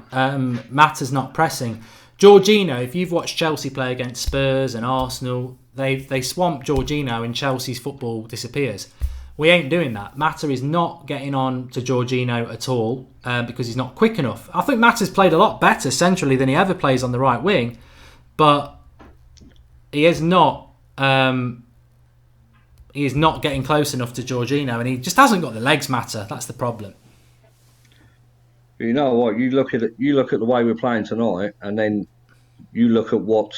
Speaker 1: Mata's not pressing. Jorginho, if you've watched Chelsea play against Spurs and Arsenal, they swamp Jorginho and Chelsea's football disappears. We ain't doing that. Mata is not getting on to Jorginho at all because he's not quick enough. I think Mata's played a lot better centrally than he ever plays on the right wing, but he is not getting close enough to Jorginho, and he just hasn't got the legs, Mata. That's the problem.
Speaker 2: You know what? You look at the way we're playing tonight, and then you look at what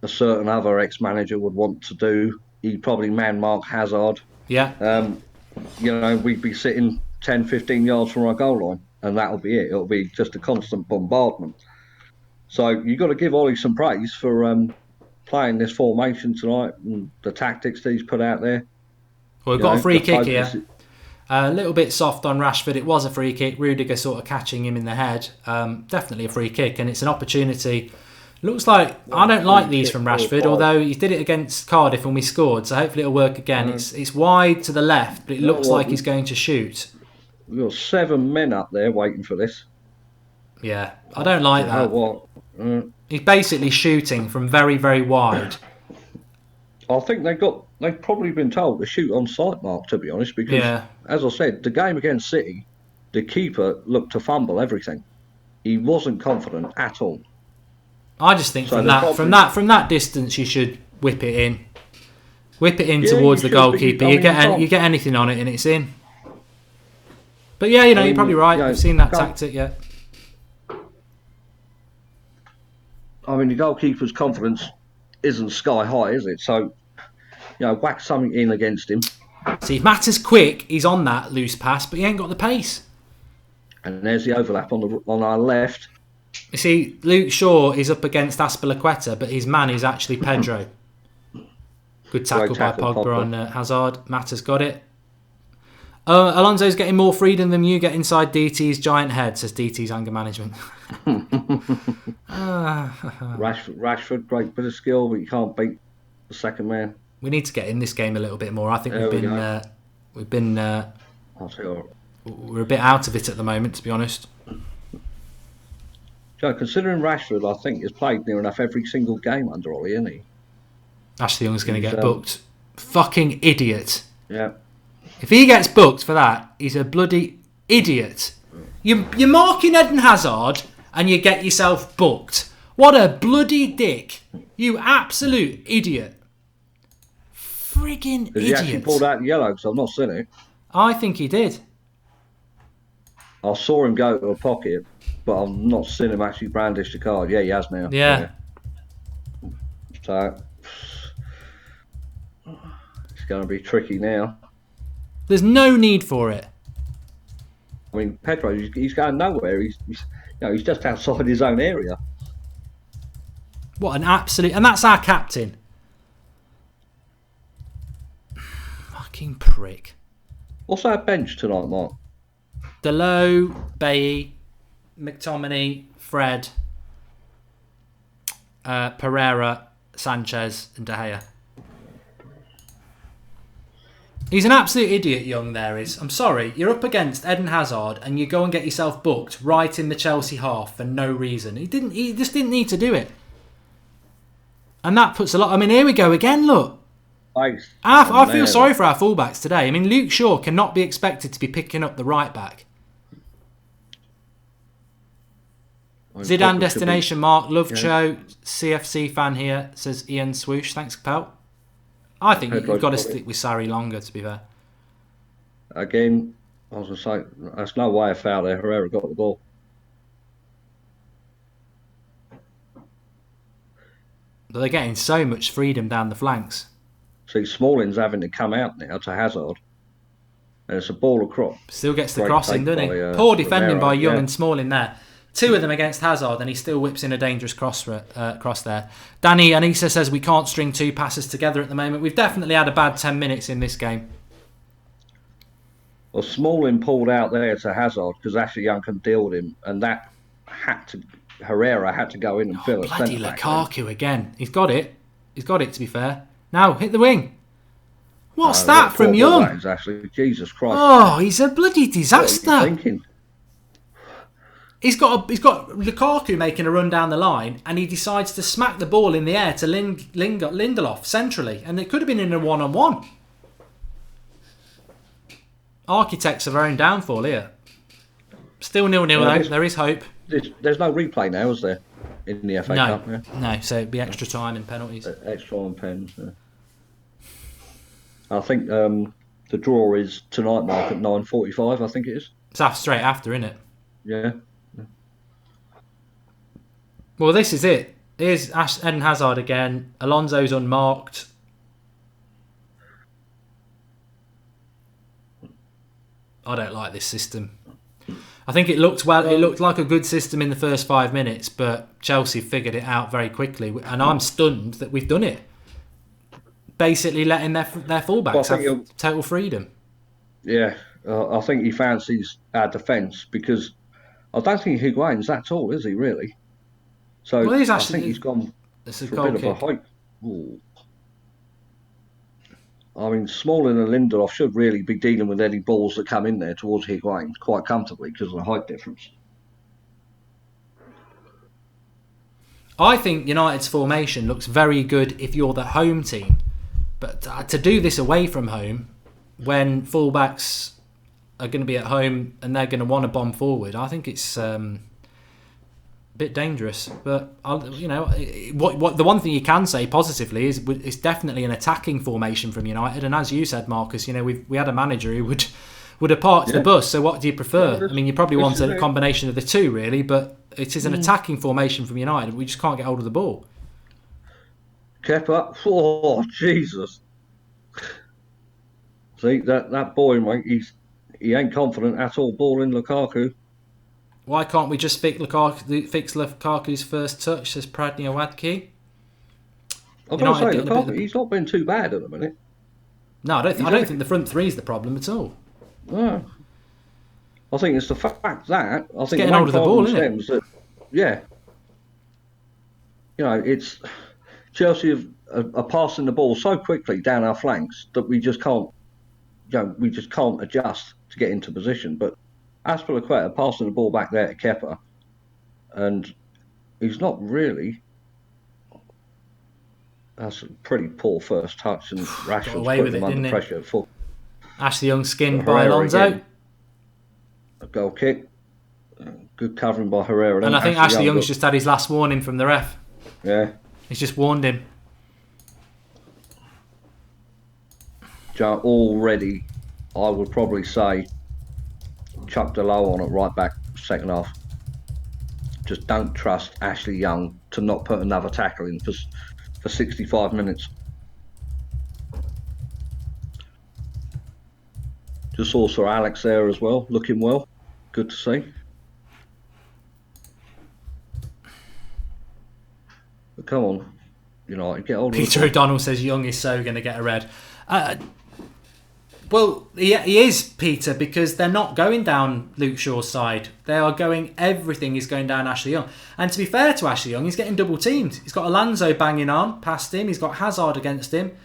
Speaker 2: a certain other ex-manager would want to do. He'd probably man-mark Hazard.
Speaker 1: Yeah.
Speaker 2: We'd be sitting 10, 15 yards from our goal line, and that'll be it. It'll be just a constant bombardment. So you've got to give Ollie some praise for playing this formation tonight and the tactics that he's put out there.
Speaker 1: Well, we've got a free kick here. A little bit soft on Rashford. It was a free kick. Rudiger sort of catching him in the head. Definitely a free kick, and it's an opportunity. Looks like I don't like these from
Speaker 2: 4,
Speaker 1: Rashford,
Speaker 2: 5.
Speaker 1: although he did it against Cardiff when we scored, so hopefully it'll work again. It's wide to the left, but it looks like he's going to shoot.
Speaker 2: We've got 7 men up there waiting for this.
Speaker 1: Yeah, I don't like that.
Speaker 2: What?
Speaker 1: He's basically shooting from very, very wide.
Speaker 2: I think they've probably been told to shoot on sight mark, to be honest, because as I said, the game against City, the keeper looked to fumble everything. He wasn't confident at all.
Speaker 1: I just think from that distance you should whip it in towards the goalkeeper. You get anything on it and it's in. But yeah, you're probably right. I've seen that tactic yet.
Speaker 2: I mean, the goalkeeper's confidence isn't sky high, is it? So, whack something in against him.
Speaker 1: See, if Mata's quick, he's on that loose pass, but he ain't got the pace.
Speaker 2: And there's the overlap on our left.
Speaker 1: You see, Luke Shaw is up against Azpilicueta, but his man is actually Pedro. Good tackle by Pogba on Hazard. Mata's got it. Alonso's getting more freedom than you get inside DT's giant head, says DT's anger management.
Speaker 2: Rashford, great bit of skill, but you can't beat the second man.
Speaker 1: We need to get in this game a little bit more. I think we're a bit out of it at the moment, to be honest.
Speaker 2: So considering Rashford, I think, has played near enough every single game under Ollie, isn't he?
Speaker 1: Ashley Young's going to get booked. Fucking idiot.
Speaker 2: Yeah.
Speaker 1: If he gets booked for that, he's a bloody idiot. You're marking Eden Hazard and you get yourself booked. What a bloody dick. You absolute idiot. Friggin' idiot.
Speaker 2: He actually pulled out yellow because I've not seen it.
Speaker 1: I think he did.
Speaker 2: I saw him go to a pocket, but I've not seen him actually brandish the card. Yeah, he has now.
Speaker 1: Yeah.
Speaker 2: So, it's going to be tricky now.
Speaker 1: There's no need for it.
Speaker 2: I mean, Pedro, he's going nowhere. He's just outside his own area.
Speaker 1: What an absolute... And that's our captain. Fucking prick.
Speaker 2: What's our bench tonight, Mark?
Speaker 1: Delow, Bailly, McTominay, Fred, Pereira, Sanchez and De Gea. He's an absolute idiot, Young there is. I'm sorry, you're up against Eden Hazard and you go and get yourself booked right in the Chelsea half for no reason. He just didn't need to do it. And that puts a lot... I mean, here we go again, look. I feel sorry for our fullbacks today. I mean, Luke Shaw cannot be expected to be picking up the right back. Zidane destination mark, Love Cho, CFC fan here, says Ian Swoosh. Thanks, pal. I think you've got to stick with Sarri longer, to be fair.
Speaker 2: Again, I was going to say, there's no way a foul there. Herrera got the ball.
Speaker 1: But they're getting so much freedom down the flanks.
Speaker 2: See, Smalling's having to come out now to Hazard. And it's a ball across.
Speaker 1: Still gets the crossing, doesn't he? Poor defending by Young and Smalling there. Two of them against Hazard, and he still whips in a dangerous cross there. Danny Anissa says we can't string two passes together at the moment. We've definitely had a bad 10 minutes in this game.
Speaker 2: Well, Smalling pulled out there to Hazard because Ashley Young can deal with him, and that Herrera had to go in and fill it.
Speaker 1: Bloody Lukaku again. He's got it. He's got it, to be fair. Now, hit the wing. What's that from Young?
Speaker 2: Actually, Jesus Christ.
Speaker 1: Oh, he's a bloody disaster.
Speaker 2: What are you thinking?
Speaker 1: He's got Lukaku making a run down the line, and he decides to smack the ball in the air to Lindelof centrally, and it could have been in a one-on-one. Architects of our own downfall here. Still 0-0 though. There is hope.
Speaker 2: There's no replay now, is there? In the FA Cup? Yeah?
Speaker 1: No, so it'd be extra time and penalties.
Speaker 2: Extra time and pens. Yeah. I think the draw is tonight, Mark, at 9:45. I think it is.
Speaker 1: It's straight after, isn't it?
Speaker 2: Yeah.
Speaker 1: Well, this is it. Here's Eden Hazard again. Alonso's unmarked. I don't like this system. I think it looked like a good system in the first 5 minutes, but Chelsea figured it out very quickly, and I'm stunned that we've done it. Basically, letting their fullbacks have total freedom.
Speaker 2: Yeah, I think he fancies our defence because I don't think Higuain's that tall, is he really? So
Speaker 1: Well,
Speaker 2: I think he's gone
Speaker 1: It's a
Speaker 2: for a
Speaker 1: goal
Speaker 2: bit of a
Speaker 1: kick.
Speaker 2: height. Ooh. I mean, Smalling and Lindelof should really be dealing with any balls that come in there towards Higuain quite comfortably because of the height difference.
Speaker 1: I think United's formation looks very good if you're the home team. But to do this away from home, when fullbacks are going to be at home and they're going to want to bomb forward, I think it's a bit dangerous. But what the one thing you can say positively is it's definitely an attacking formation from United. And as you said, Marcus, we had a manager who would have parked the bus. So what do you prefer? I mean, you probably want a combination of the two, really. But it is an attacking formation from United. We just can't get hold of the ball.
Speaker 2: Kepa, oh Jesus! See that boy, mate. He ain't confident at all. Balling Lukaku.
Speaker 1: Why can't we just fix Lukaku's first touch? Says Pradney Wadki.
Speaker 2: I've got to say, Lukaku, he's not been too bad at the minute.
Speaker 1: No, I don't think the front three is the problem at all.
Speaker 2: No. I think it's the fact that I think
Speaker 1: getting hold of the ball, isn't it?
Speaker 2: Yeah. It's Chelsea are passing the ball so quickly down our flanks that we just can't adjust to get into position. But Azpilicueta passing the ball back there to Kepa, and he's not really. That's a pretty poor first touch, and Rashford's put him under pressure at full.
Speaker 1: Ashley Young skinned by Alonso.
Speaker 2: A goal kick. Good covering by Herrera.
Speaker 1: And I think Ashley Young's just had his last warning from the ref.
Speaker 2: Yeah.
Speaker 1: He's just warned him.
Speaker 2: Already, I would probably say, chucked a low on it right back second half. Just don't trust Ashley Young to not put another tackle in for 65 minutes. Just saw Sir Alex there as well, looking well. Good to see. But come on, get older.
Speaker 1: Peter O'Donnell says Young is so going to get a red. Well, he is, Peter, because they're not going down Luke Shaw's side. Everything is going down Ashley Young. And to be fair to Ashley Young, he's getting double teamed. He's got Alonso banging on past him. He's got Hazard against him.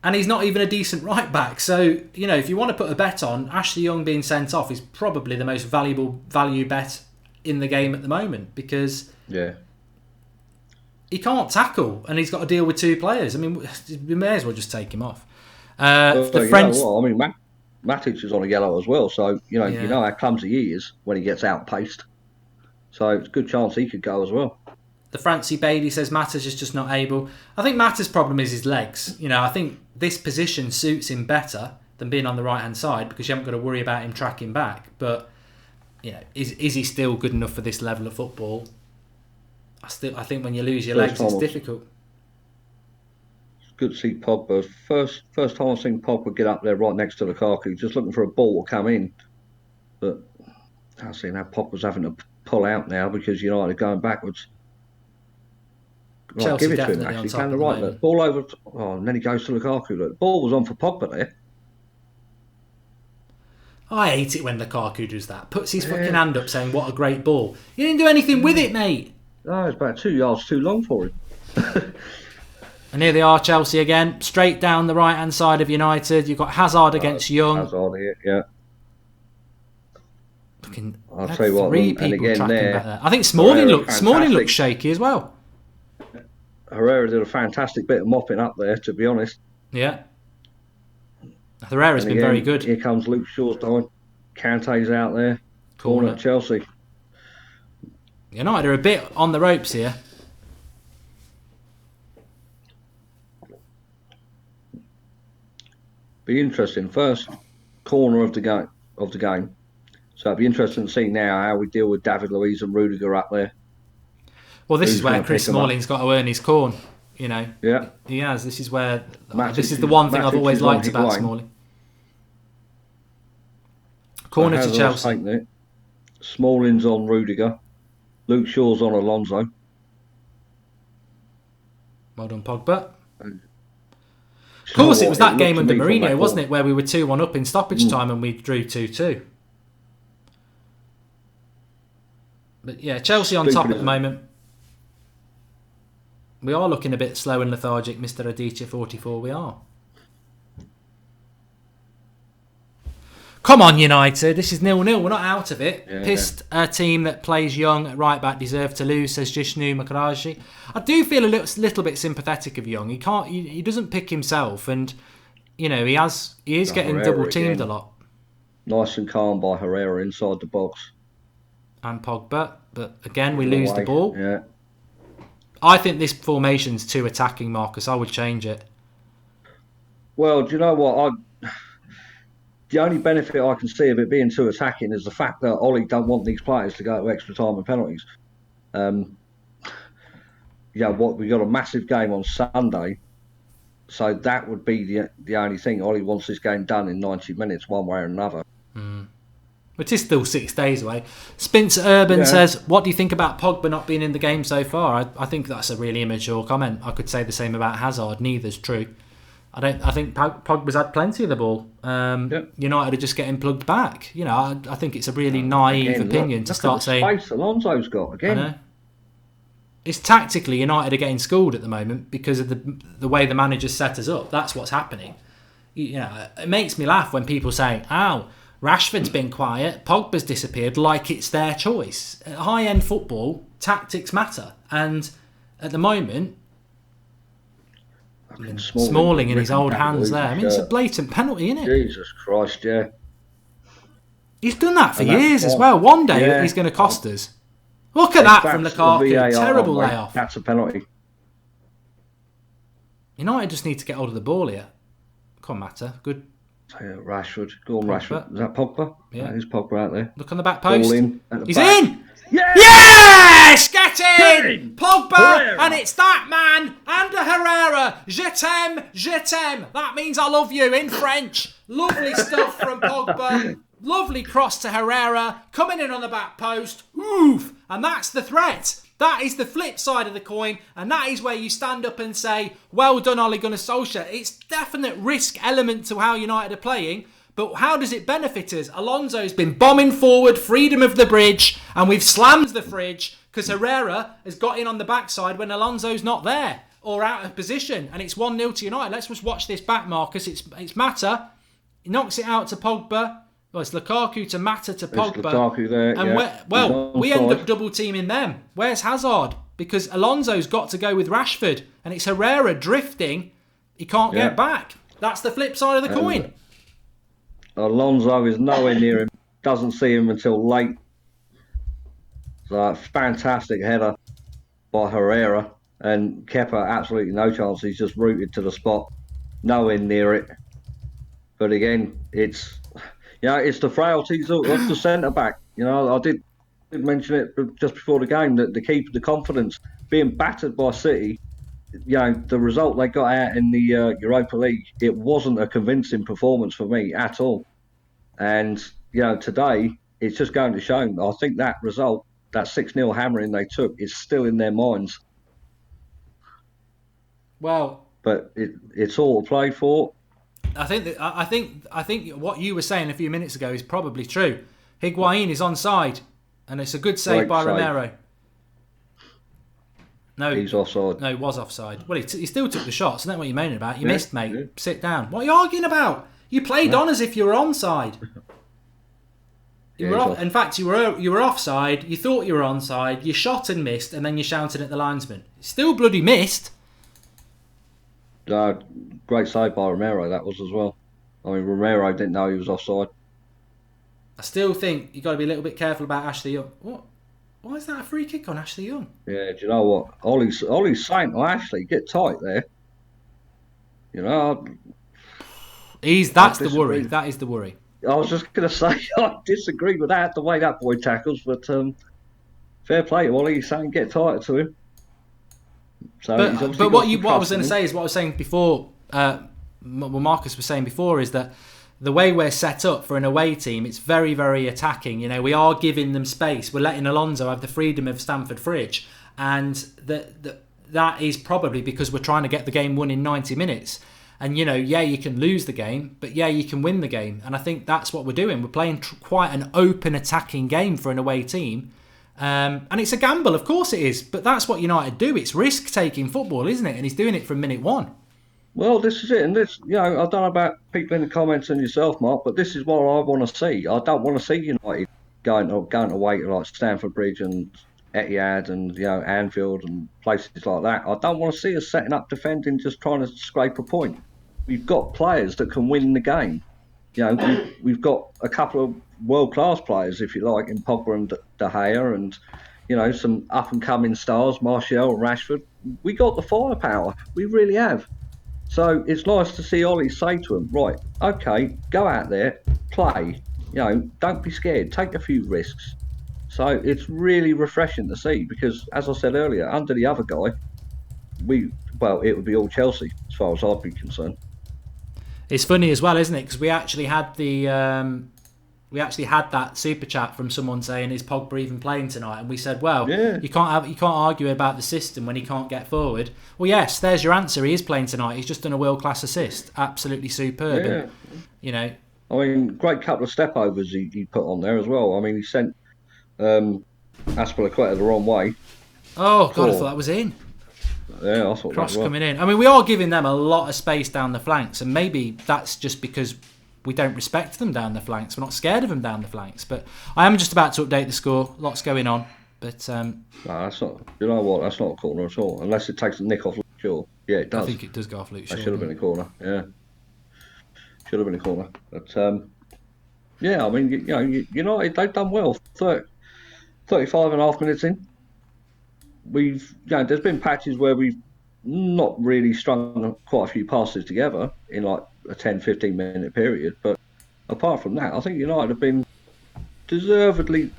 Speaker 1: And he's not even a decent right back. So, if you want to put a bet on, Ashley Young being sent off is probably the most value bet in the game at the moment. Because he can't tackle and he's got to deal with two players. I mean, we may as well just take him off.
Speaker 2: Matic is on a yellow as well, so you know how clumsy he is when he gets outpaced. So it's a good chance he could go as well.
Speaker 1: The Francie Bailey says Matters is just not able. I think Matters' problem is his legs. I think this position suits him better than being on the right hand side because you haven't got to worry about him tracking back. But is he still good enough for this level of football? I think when you lose your legs, it's difficult.
Speaker 2: Good to see Pogba. First time I've seen Pogba get up there right next to Lukaku, just looking for a ball to come in. But I've seen how Pogba's having to pull out now because United are going backwards. Right, give it to him, actually. Down the right, look. Ball over. And then he goes to Lukaku. Look, the ball was on for Pogba there.
Speaker 1: I hate it when Lukaku does that. Puts his fucking hand up saying, what a great ball. You didn't do anything with it, mate.
Speaker 2: No, it's about 2 yards too long for him.
Speaker 1: And here they are, Chelsea again. Straight down the right-hand side of United. You've got Hazard against Young.
Speaker 2: Hazard here, yeah.
Speaker 1: I'll tell you what, and again there. I think Smalling looks shaky as well.
Speaker 2: Herrera did a fantastic bit of mopping up there, to be honest.
Speaker 1: Yeah. Herrera's been very good.
Speaker 2: Here comes Luke Shaw's time. Kante's out there. Corner at Chelsea.
Speaker 1: United are a bit on the ropes here.
Speaker 2: Be interesting. First corner of the game. So it'd be interesting to see now how we deal with David Luiz and Rudiger up there.
Speaker 1: Well, this is where Chris Smalling's got to earn his corn.
Speaker 2: Yeah,
Speaker 1: he has. This is where this is the one thing I've always liked about Smalling. Corner to Chelsea.
Speaker 2: Smalling's on Rudiger. Luke Shaw's on Alonso.
Speaker 1: Well done, Pogba. Of course, it was that game under Mourinho, wasn't it, where we were 2-1 up in stoppage time and we drew 2-2. But yeah, Chelsea on top at the moment. We are looking a bit slow and lethargic, Mr. Adichie 44. We are. Come on, United. This is 0-0. We're not out of it.
Speaker 2: Yeah.
Speaker 1: Pissed a team that plays young at right back deserve to lose, says Jishnu Makaraji. I do feel a little bit sympathetic of Young. He doesn't pick himself, and he is getting double teamed a lot.
Speaker 2: Nice and calm by Herrera inside the box.
Speaker 1: And Pogba, but again we lose the ball.
Speaker 2: Yeah.
Speaker 1: I think this formation's too attacking, Marcus. I would change it.
Speaker 2: Well, do you know what? The only benefit I can see of it being too attacking is the fact that Ollie don't want these players to go to extra time and penalties. We got a massive game on Sunday, so that would be the only thing. Ollie wants this game done in 90 minutes, one way or another.
Speaker 1: But it's still 6 days away. Spencer Urban says, what do you think about Pogba not being in the game so far? I think that's a really immature comment. I could say the same about Hazard. Neither's true. I think Pogba's had plenty of the ball. United are just getting plugged back. I think it's a really naive opinion to start saying.
Speaker 2: Space Alonso's got again.
Speaker 1: I know. It's tactically United are getting schooled at the moment because of the way the manager set us up. That's what's happening. It makes me laugh when people say, "Oh, Rashford's been quiet, Pogba's disappeared," like it's their choice. At high-end football, tactics matter, and at the moment. Smalling in his old hands there. I mean, it's a blatant penalty, isn't it?
Speaker 2: Jesus Christ, yeah.
Speaker 1: He's done that for years as well. One day he's going to cost us. Look at that from Lukaku. Terrible layoff.
Speaker 2: That's a penalty.
Speaker 1: United just need to get hold of the ball here. Come on, Mata. Good.
Speaker 2: Rashford. Go on, Rashford. Is that Pogba?
Speaker 1: Yeah.
Speaker 2: There's Pogba out there.
Speaker 1: Look on the back post. He's
Speaker 2: back.
Speaker 1: in!
Speaker 2: Yeah!
Speaker 1: Yes! Get in! Pogba!
Speaker 2: Herrera.
Speaker 1: And it's that man and a Herrera. Je t'aime, je t'aime. That means I love you in French. Lovely stuff from Pogba. Lovely cross to Herrera. Coming in on the back post. Oof! And that's the threat. That is the flip side of the coin, and that is where you stand up and say, well done, Ole Gunnar Solskjaer. It's definite risk element to how United are playing, but how does it benefit us? Alonso's been bombing forward, freedom of the bridge, and we've slammed the fridge because Herrera has got in on the backside when Alonso's not there or out of position, and it's 1-0 to United. Let's just watch this back, Marcus. It's Mata. He knocks it out to Pogba. Well, it's Lukaku to Mata to Pogba.
Speaker 2: Lukaku there,
Speaker 1: and we end up double teaming them. Where's Hazard? Because Alonso's got to go with Rashford, and it's Herrera drifting. He can't get back. That's the flip side of the coin.
Speaker 2: Alonso is nowhere near him. Doesn't see him until late. So a fantastic header by Herrera, and Kepa absolutely no chance. He's just rooted to the spot, nowhere near it. But again, it's the frailties of the centre back. I did mention it just before the game that the confidence being battered by City. The result they got out in the Europa League, it wasn't a convincing performance for me at all. And today it's just going to show. I think that result, that 6-0 hammering they took, is still in their minds.
Speaker 1: Well,
Speaker 2: but it's all to play for.
Speaker 1: I think what you were saying a few minutes ago is probably true. Higuain is onside, and it's a good save by Romero. No,
Speaker 2: he's offside.
Speaker 1: No, he was offside. Well, he still took the shot. So that's what you're moaning about. You missed, mate. Yeah. Sit down. What are you arguing about? You played on as if you were onside. You were off. In fact, you were offside. You thought you were onside. You shot and missed, and then you shouted at the linesman. Still bloody missed.
Speaker 2: Great save by Romero, that was as well. I mean, Romero didn't know he was offside.
Speaker 1: I still think you've got to be a little bit careful about Ashley Young. What? Why is that a free kick on Ashley Young?
Speaker 2: Yeah, do you know what? Ollie's saying to Ashley, get tight there.
Speaker 1: That's the worry. That is the worry.
Speaker 2: I was just going to say, I disagree with that, the way that boy tackles, but fair play to Ollie. He's saying get tighter to him. So
Speaker 1: but what I was going to say is what I was saying before. What Marcus was saying before is that the way we're set up for an away team, it's very, very attacking. We are giving them space. We're letting Alonso have the freedom of Stamford Bridge, and that is probably because we're trying to get the game won in 90 minutes. And you can lose the game, but you can win the game. And I think that's what we're doing. We're playing quite an open attacking game for an away team. And it's a gamble, of course it is, but that's what United do. It's risk-taking football, isn't it? And he's doing it from minute one.
Speaker 2: Well, this is it, and this, I don't know about people in the comments and yourself, Mark, but this is what I want to see. I don't want to see United going away to like Stamford Bridge and Etihad and Anfield and places like that. I don't want to see us setting up defending, just trying to scrape a point. We've got players that can win the game. We've got a couple of world-class players, if you like, in Pogba and De Gea, and some up-and-coming stars, Martial and Rashford. We got the firepower. We really have. So it's nice to see Ollie say to him, right, okay, go out there, play. Don't be scared. Take a few risks. So it's really refreshing to see because, as I said earlier, under the other guy, it would be all Chelsea as far as I'd be concerned.
Speaker 1: It's funny as well, isn't it? Because we actually had that super chat from someone saying, "Is Pogba even playing tonight?" And we said, "Well, you can't argue about the system when he can't get forward." Well, yes, there's your answer. He is playing tonight. He's just done a world-class assist, absolutely superb.
Speaker 2: Yeah. I mean, great couple of step overs he put on there as well. I mean, he sent Aspilicueta the wrong way.
Speaker 1: Oh God, I thought that was in.
Speaker 2: Yeah, I thought
Speaker 1: cross
Speaker 2: that was
Speaker 1: coming in. I mean, we are giving them a lot of space down the flanks, and maybe that's just because we don't respect them down the flanks. We're not scared of them down the flanks. But I am just about to update the score. Lots going on. But
Speaker 2: no, that's not. You know what? That's not a corner at all. Unless it takes a nick off Luke Shaw. Yeah, it does.
Speaker 1: I think it does go off Luke Shaw.
Speaker 2: That should have been a corner. Yeah, should have been a corner. But yeah, I mean, United, they've done well. 35 and a half minutes in. There's been patches where we've not really strung quite a few passes together in like a 10-15 minute period. But apart from that, I think United have been deservedly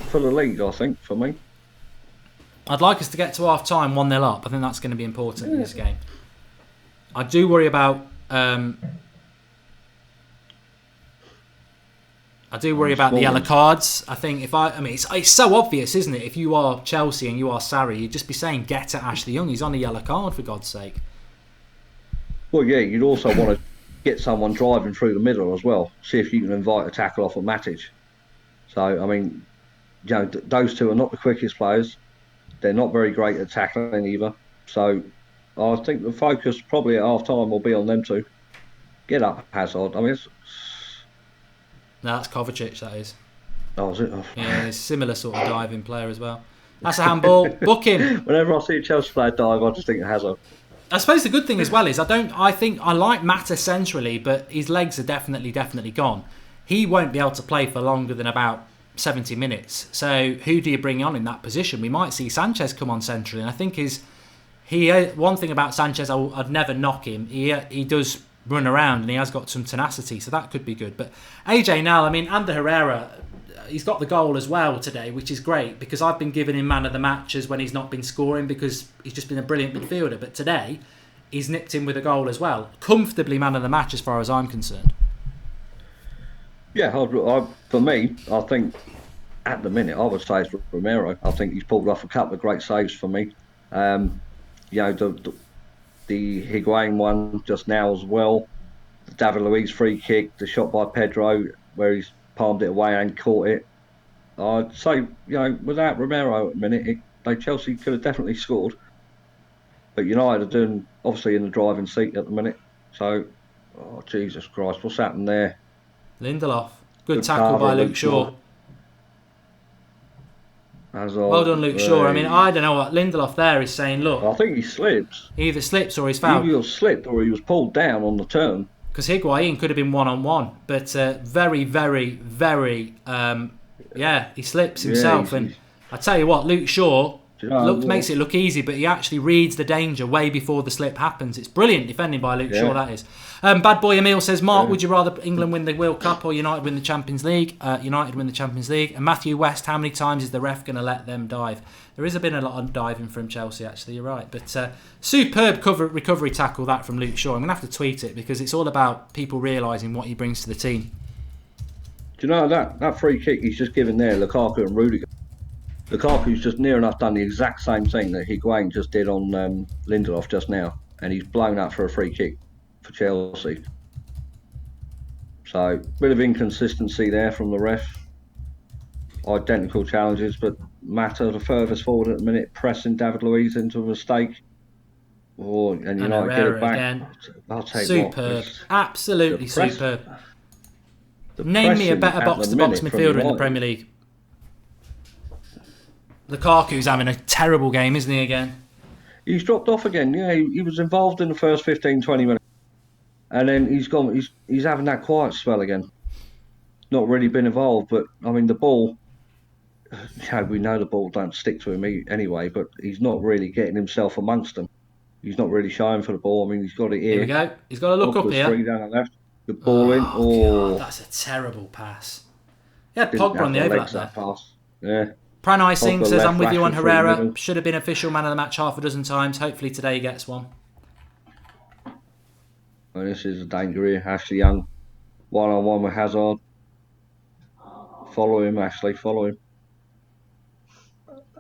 Speaker 2: for the lead, I think, for me.
Speaker 1: I'd like us to get to half time 1-0 up. I think that's going to be important in this game. I do worry about the yellow cards. I think it's so obvious, isn't it? If you are Chelsea and you are Sarri, you'd just be saying, get at Ashley Young. He's on a yellow card, for God's sake.
Speaker 2: Well, yeah, you'd also want to get someone driving through the middle as well. See if you can invite a tackle off of Matic. So, I mean, those two are not the quickest players. They're not very great at tackling either. So, I think the focus probably at half time will be on them two. Get up Hazard. I mean,
Speaker 1: No, that's Kovacic, that is.
Speaker 2: Oh, is it? Oh.
Speaker 1: Yeah, he's a similar sort of diving player as well. That's a handball. Book him.
Speaker 2: Whenever I see a Chelsea player dive, I just think of Hazard.
Speaker 1: I suppose the good thing as well is I think I like Mata centrally, but his legs are definitely gone. He won't be able to play for longer than about 70 minutes. So who do you bring on in that position? We might see Sanchez come on centrally, and I think one thing about Sanchez, I'd never knock him. He does run around and he has got some tenacity, so that could be good. But AJ now, I mean, Ander Herrera, he's got the goal as well today, which is great because I've been giving him man of the matches when he's not been scoring because he's just been a brilliant midfielder. But today, he's nipped in with a goal as well. Comfortably man of the match as far as I'm concerned.
Speaker 2: Yeah, for me, I think at the minute I would say it's Romero. I think he's pulled off a couple of great saves for me. The Higuain one just now as well, the David Luiz free kick, the shot by Pedro where he's palmed it away and caught it. I'd say, without Romero at the minute, Chelsea could have definitely scored. But United are doing, obviously, in the driving seat at the minute. So, Jesus Christ, what's happened there?
Speaker 1: Lindelof. Good tackle by Luke Shaw. Well done, Luke Shaw. I mean, I don't know what Lindelof there is saying. Look,
Speaker 2: I think he slips.
Speaker 1: He either slips or he's fouled.
Speaker 2: He either slipped or he was pulled down on the turn.
Speaker 1: Because Higuain could have been one-on-one, but very, very, very, he slips himself. And I tell you what, Luke Shaw makes it look easy, but he actually reads the danger way before the slip happens. It's brilliant defending by Luke Shaw, that is. Bad boy Emil says, Mark, would you rather England win the World Cup or United win the Champions League? United win the Champions League. And Matthew West, how many times is the ref going to let them dive? There has been a lot of diving from Chelsea, actually, you're right. But superb recovery tackle, that from Luke Shaw. I'm going to have to tweet it because it's all about people realising what he brings to the team.
Speaker 2: Do you know that free kick he's just given there, Lukaku and Rudiger? Lukaku's just near enough done the exact same thing that Higuain just did on Lindelof just now. And he's blown up for a free kick for Chelsea. So, bit of inconsistency there from the ref. identical challenges, but Mata the furthest forward at the minute, pressing David Luiz into a mistake. And United get it
Speaker 1: Herrera
Speaker 2: back.
Speaker 1: again.
Speaker 2: I'll tell you
Speaker 1: Superb. Absolutely superb. Name me a better box-to-box midfielder in the Premier League. Lukaku's having a terrible game, isn't he, again?
Speaker 2: He's dropped off again. Yeah, he was involved in the first 15, 20 minutes. And then he's gone. He's having that quiet spell again. Not really been involved, but I mean the ball. We know the ball don't stick to him anyway, but he's not really getting himself amongst them. He's not really shying for the ball. I mean, he's got it here.
Speaker 1: Here we go. He's got to look up here.
Speaker 2: Three down the left. The ball in.
Speaker 1: God, that's a terrible pass. Yeah, Pogba on the overlap there.
Speaker 2: Pass. Yeah.
Speaker 1: Pranay Singh says, I'm with you on Herrera.
Speaker 2: Middle.
Speaker 1: Should have been official man of the match half a dozen times. Hopefully today he gets one.
Speaker 2: Oh, this is a danger here. Ashley Young, 1-on-1 with Hazard. Follow him, Ashley. Follow him.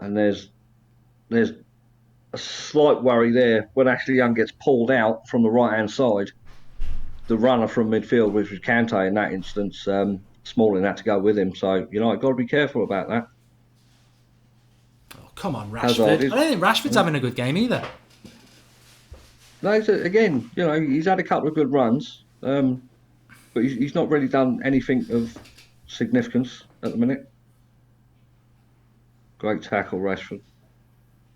Speaker 2: And there's a slight worry there when Ashley Young gets pulled out from the right-hand side. The runner from midfield, which was Kante in that instance, Smalling had to go with him. So, got to be careful about that.
Speaker 1: Oh, come on, Rashford. I don't think Rashford's having a good game either.
Speaker 2: No, again, he's had a couple of good runs, but he's not really done anything of significance at the minute. Great tackle, Rashford.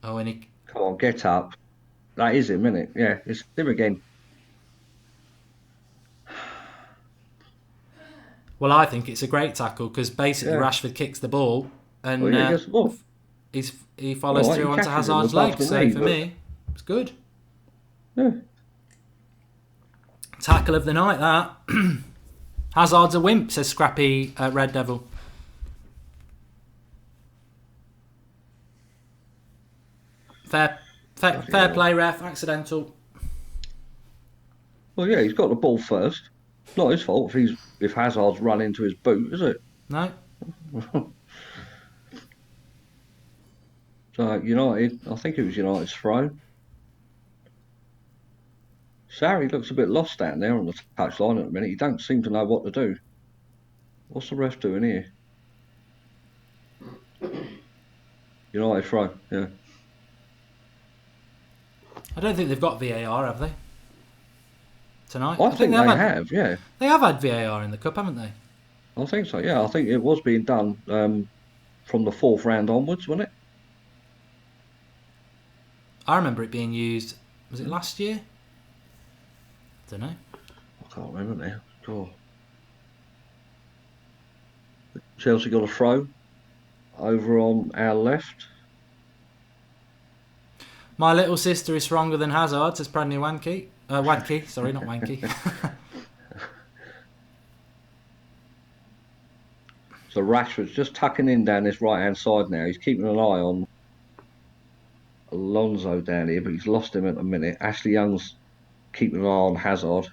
Speaker 1: Oh, and he...
Speaker 2: Come on, get up. That is him, isn't it? Yeah, it's him again.
Speaker 1: Well, I think it's a great tackle because basically Rashford kicks the ball and he follows through onto Hazard's leg. So for me, it's good.
Speaker 2: Yeah.
Speaker 1: Tackle of the night, that. Hazard's a wimp, says Scrappy Red Devil. Fair play, ref. Accidental.
Speaker 2: Well, yeah, he's got the ball first. It's not his fault if Hazard's run into his boot, is it?
Speaker 1: No.
Speaker 2: So United, I think it was United's throw. Sarri looks a bit lost down there on the touchline at the minute. He don't seem to know what to do. What's the ref doing here? United throw, yeah.
Speaker 1: I don't think they've got VAR, have they? Tonight?
Speaker 2: I think they have, yeah.
Speaker 1: They have had VAR in the Cup, haven't they?
Speaker 2: I think so, yeah. I think it was being done from the fourth round onwards, wasn't it?
Speaker 1: I remember it being used, was it last year? I don't know.
Speaker 2: I can't remember now. God. Chelsea got a throw over on our left.
Speaker 1: My little sister is stronger than Hazard, says Bradley Wanky. Wanky, sorry, not Wanky.
Speaker 2: So Rashford's just tucking in down this right-hand side now. He's keeping an eye on Alonso down here, but he's lost him at the minute. Ashley Young's keeping an eye on Hazard.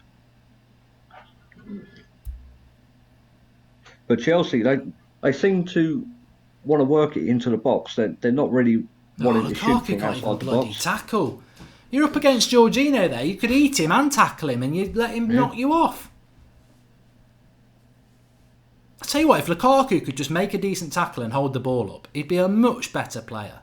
Speaker 2: But Chelsea, they seem to want to work it into the box. They're not really wanting to shoot from outside the box.
Speaker 1: Tackle. You're up against Jorginho there. You could eat him and tackle him and you'd let him knock you off. I'll tell you what, if Lukaku could just make a decent tackle and hold the ball up, he'd be a much better player.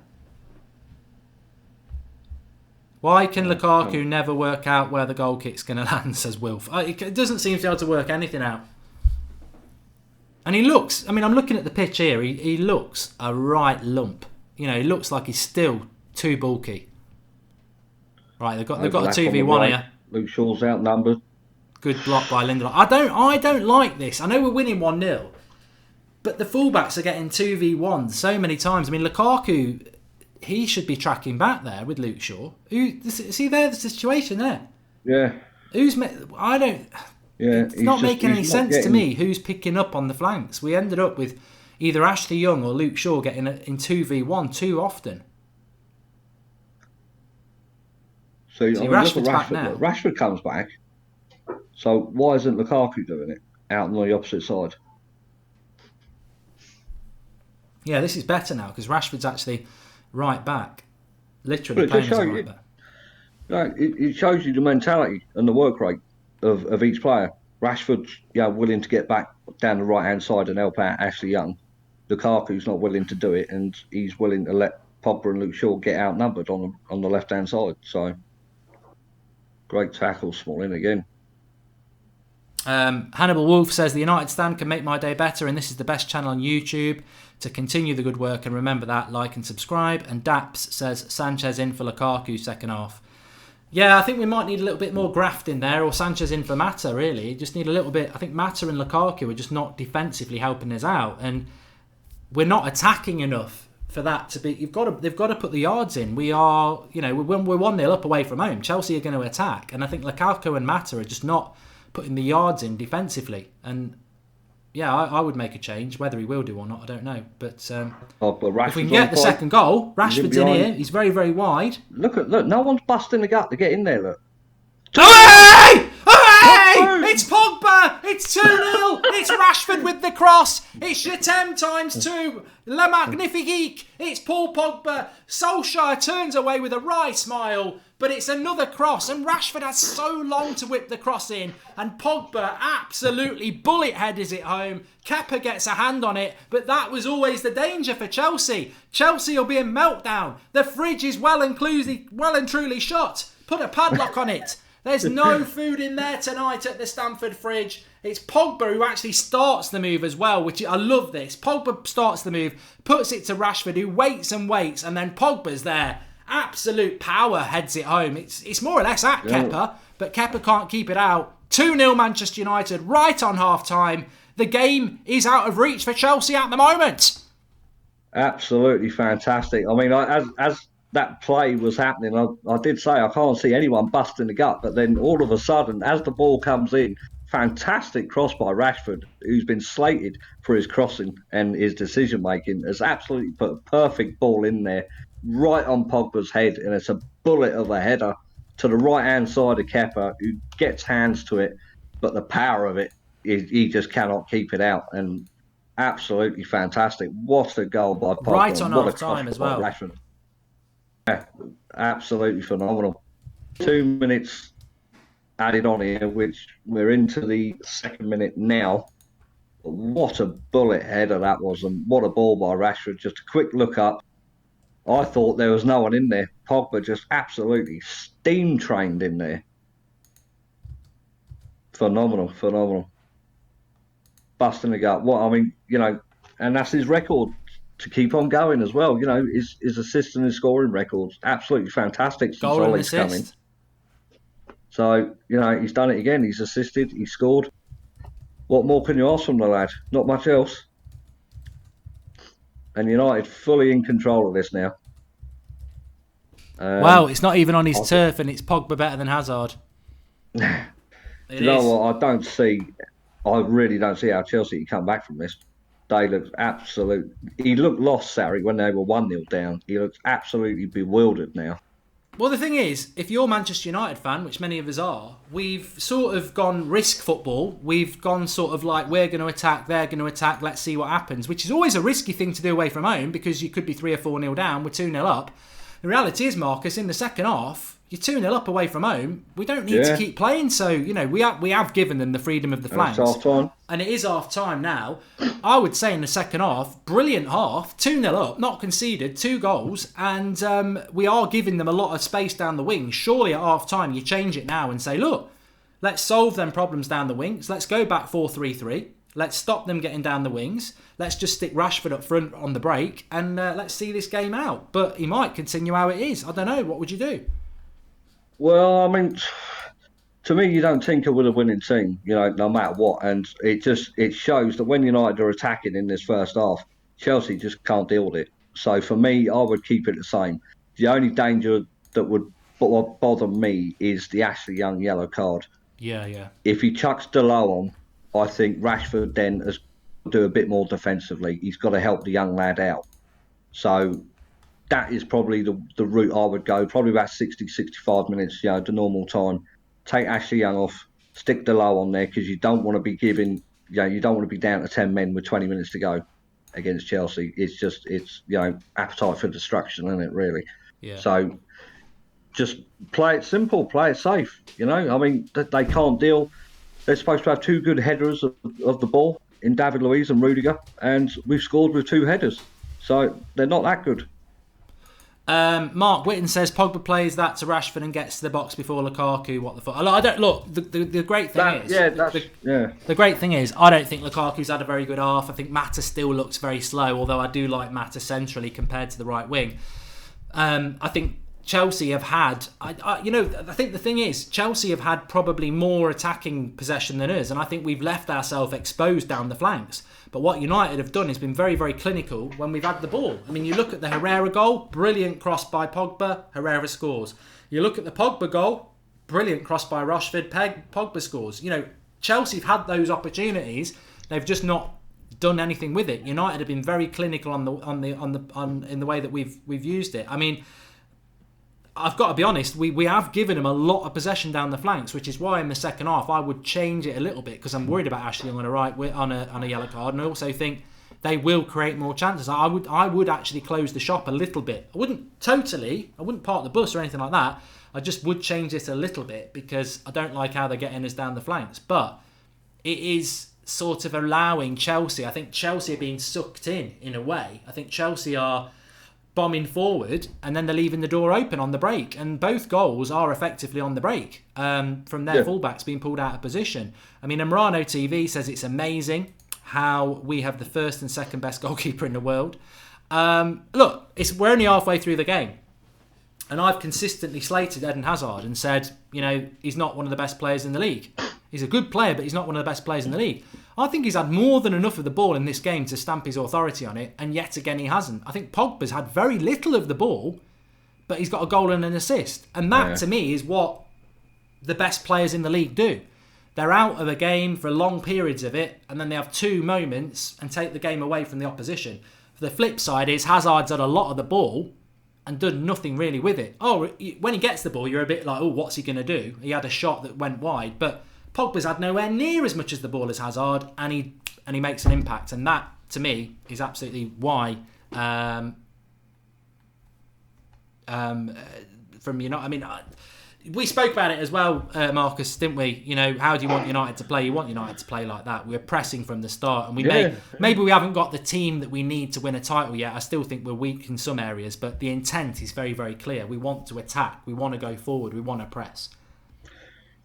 Speaker 1: Why can Lukaku never work out where the goal kick's going to land, says Wilf. It doesn't seem to be able to work anything out. And he looks, I'm looking at the pitch here, he looks a right lump. He looks like he's still too bulky. Right, they've got a 2v1 here.
Speaker 2: Luke Shaw's outnumbered.
Speaker 1: Good block by Lindelof. I don't like this. I know we're winning 1-0, but the fullbacks are getting 2v1 so many times. Lukaku, he should be tracking back there with Luke Shaw. See there, the situation there.
Speaker 2: Yeah.
Speaker 1: It's not making any sense to me who's picking up on the flanks. We ended up with either Ashley Young or Luke Shaw getting in 2v1 too often.
Speaker 2: So Rashford's back now. Rashford comes back. So why isn't Lukaku doing it out on the opposite side?
Speaker 1: Yeah, this is better now because Rashford's actually right back. Literally playing as a right back.
Speaker 2: It shows you the mentality and the work rate of each player. Rashford's willing to get back down the right-hand side and help out Ashley Young. Lukaku's not willing to do it, and he's willing to let Pogba and Luke Shaw get outnumbered on the left-hand side. So, great tackle, Smalling again.
Speaker 1: Hannibal Wolf says, the United stand can make my day better, and this is the best channel on YouTube to continue the good work, and remember that, like and subscribe. And Daps says, Sanchez in for Lukaku second half. Yeah, I think we might need a little bit more graft in there, or Sanchez in for Mata, really. Just need a little bit. I think Mata and Lukaku are just not defensively helping us out, and we're not attacking enough for that to be. They've got to put the yards in. We are, when we're 1-0 up away from home, Chelsea are going to attack, and I think Lukaku and Mata are just not putting the yards in defensively. And yeah, I would make a change. Whether he will do or not, I don't know. But if we can get the second goal, Rashford's in here. He's very, very wide.
Speaker 2: Look! No one's busting the gut to get in there. Look.
Speaker 1: Hooray! Hooray! It's Pogba! It's 2-0! It's Rashford with the cross! It's Jetem times 2! Le Magnifique! It's Paul Pogba! Solskjaer turns away with a wry smile, but it's another cross, and Rashford has so long to whip the cross in, and Pogba absolutely bullet headers it home. Kepa gets a hand on it, but that was always the danger for Chelsea. Chelsea will be in meltdown. The fridge is well and truly shut. Put a padlock on it. There's no food in there tonight at the Stamford fridge. It's Pogba who actually starts the move as well, which I love this. Pogba starts the move, puts it to Rashford, who waits, and then Pogba's there. Absolute power heads it home. It's more or less at Kepa, but Kepa can't keep it out. 2-0 Manchester United right on half-time. The game is out of reach for Chelsea at the moment.
Speaker 2: Absolutely fantastic. I mean, as that play was happening, I did say I can't see anyone busting the gut, but then all of a sudden, as the ball comes in, fantastic cross by Rashford, who's been slated for his crossing and his decision-making, has absolutely put a perfect ball in there, right on Pogba's head, and it's a bullet of a header to the right-hand side of Kepa, who gets hands to it, but the power of it, he just cannot keep it out, and absolutely fantastic. What a goal by Pogba.
Speaker 1: Right on half-time as well.
Speaker 2: Rashford. Yeah, absolutely phenomenal. 2 minutes added on here, which we're into the second minute now. What a bullet header that was, and what a ball by Rashford. Just a quick look up. I thought there was no one in there. Pogba just absolutely steam trained in there. Phenomenal. Busting the gut. And that's his record to keep on going as well. His assist and his scoring records, absolutely fantastic since Ollie's come in. So, he's done it again. He's assisted, he's scored. What more can you ask from the lad? Not much else. And United fully in control of this now.
Speaker 1: Wow, it's not even on his turf, and it's Pogba better than Hazard.
Speaker 2: You know what? I really don't see how Chelsea can come back from this. They look he looked lost, Sarri, when they were 1-0 down. He looks absolutely bewildered now.
Speaker 1: Well, the thing is, if you're a Manchester United fan, which many of us are, we've sort of gone risk football. We've gone sort of like, we're going to attack, they're going to attack, let's see what happens, which is always a risky thing to do away from home, because you could be 3 or 4-0 down, we're 2-0 up. The reality is, Marcus, in the second half, you're 2-0 up away from home. We don't need to keep playing. So, we have given them the freedom of the flanks.
Speaker 2: It's half-time.
Speaker 1: And it is half-time now. I would say in the second half, brilliant half, 2-0 up, not conceded, 2 goals, and we are giving them a lot of space down the wings. Surely at half-time, you change it now and say, look, let's solve them problems down the wings. Let's go back 4-3-3. Let's stop them getting down the wings. Let's just stick Rashford up front on the break, and let's see this game out. But he might continue how it is. I don't know. What would you do?
Speaker 2: Well, I mean, to me, you don't tinker with a winning team, no matter what. And it shows that when United are attacking in this first half, Chelsea just can't deal with it. So for me, I would keep it the same. The only danger that would bother me is the Ashley Young yellow card.
Speaker 1: Yeah.
Speaker 2: If he chucks Delo on, I think Rashford then has to do a bit more defensively. He's got to help the young lad out. So that is probably the route I would go. Probably about 60, 65 minutes, the normal time. Take Ashley Young off, stick Delo on there, because you don't want to be giving, you don't want to be down to 10 men with 20 minutes to go against Chelsea. It's appetite for destruction, isn't it, really?
Speaker 1: Yeah.
Speaker 2: So just play it simple, play it safe. I mean, they can't deal. They're supposed to have 2 good headers of the ball. in David Luiz and Rudiger, and we've scored with 2 headers. So they're not that good.
Speaker 1: Mark Whitten says Pogba plays that to Rashford and gets to the box before Lukaku. What the fuck? I don't look. The great thing the great thing is I don't think Lukaku's had a very good half. I think Mata still looks very slow, although I do like Mata centrally compared to the right wing. I think Chelsea have had. I think the thing is Chelsea have had probably more attacking possession than us, and I think we've left ourselves exposed down the flanks. But what United have done is been very, very clinical when we've had the ball. I mean, you look at the Herrera goal, brilliant cross by Pogba, Herrera scores. You look at the Pogba goal, brilliant cross by Rashford, Pogba scores. Chelsea have had those opportunities, they've just not done anything with it. United have been very clinical in the way that we've used it. I mean, I've got to be honest, we have given them a lot of possession down the flanks, which is why in the second half I would change it a little bit, because I'm worried about Ashley on the right on a yellow card, and I also think they will create more chances. I would actually close the shop a little bit. I wouldn't park the bus or anything like that. I just would change it a little bit because I don't like how they're getting us down the flanks. But it is sort of allowing Chelsea. I think Chelsea are being sucked in a way. I think Chelsea are bombing forward and then they're leaving the door open on the break, and both goals are effectively on the break from their fullbacks being pulled out of position. I mean, Amrano TV says it's amazing how we have the first and second best goalkeeper in the world. Look, we're only halfway through the game, and I've consistently slated Eden Hazard and said, he's not one of the best players in the league. He's a good player, but he's not one of the best players in the league. I think he's had more than enough of the ball in this game to stamp his authority on it, and yet again he hasn't. I think Pogba's had very little of the ball, but he's got a goal and an assist. And that, to me, is what the best players in the league do. They're out of a game for long periods of it, and then they have 2 moments and take the game away from the opposition. The flip side is Hazard's had a lot of the ball and done nothing really with it. When he gets the ball, you're a bit like, what's he going to do? He had a shot that went wide, but Pogba's had nowhere near as much as the ball as Hazard, and he makes an impact, and that to me is absolutely why. We spoke about it as well, Marcus, didn't we? How do you want United to play? You want United to play like that. We're pressing from the start, and maybe we haven't got the team that we need to win a title yet. I still think we're weak in some areas, but the intent is very, very clear. We want to attack. We want to go forward. We want to press.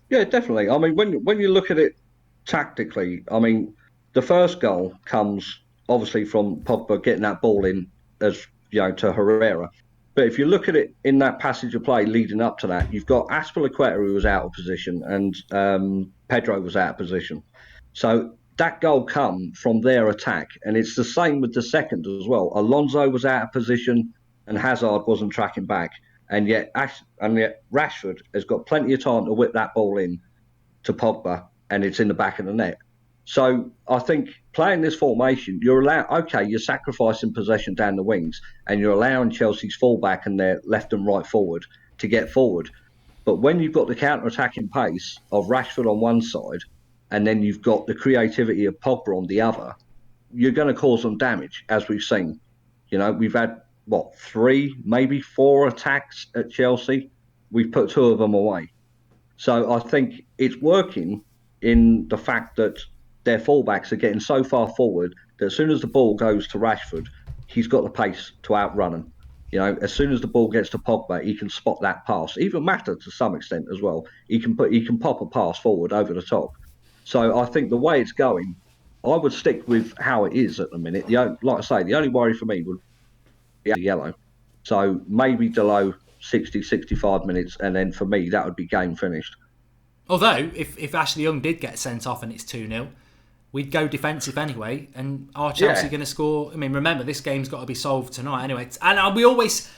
Speaker 2: Yeah, definitely. I mean, when you look at it tactically, I mean, the first goal comes obviously from Pogba getting that ball in to Herrera. But if you look at it in that passage of play leading up to that, you've got Azpilicueta who was out of position and Pedro was out of position. So that goal come from their attack, and it's the same with the second as well. Alonso was out of position and Hazard wasn't tracking back. And yet Rashford has got plenty of time to whip that ball in to Pogba, and it's in the back of the net. So I think playing this formation, you're sacrificing possession down the wings, and you're allowing Chelsea's fullback and their left and right forward to get forward. But when you've got the counter-attacking pace of Rashford on one side, and then you've got the creativity of Pogba on the other, you're going to cause them damage, as we've seen. We've had 3, maybe 4 attacks at Chelsea. We've put 2 of them away. So I think it's working in the fact that their fullbacks are getting so far forward that as soon as the ball goes to Rashford, he's got the pace to outrun him. As soon as the ball gets to Pogba, he can spot that pass. Even Mata to some extent as well. He can pop a pass forward over the top. So I think the way it's going, I would stick with how it is at the minute. Like I say, the only worry for me would yellow. So maybe below 60, 65 minutes, and then for me, that would be game finished.
Speaker 1: Although, if Ashley Young did get sent off and it's 2-0, we'd go defensive anyway, and are Chelsea going to score? I mean, remember, this game's got to be solved tonight anyway. And we always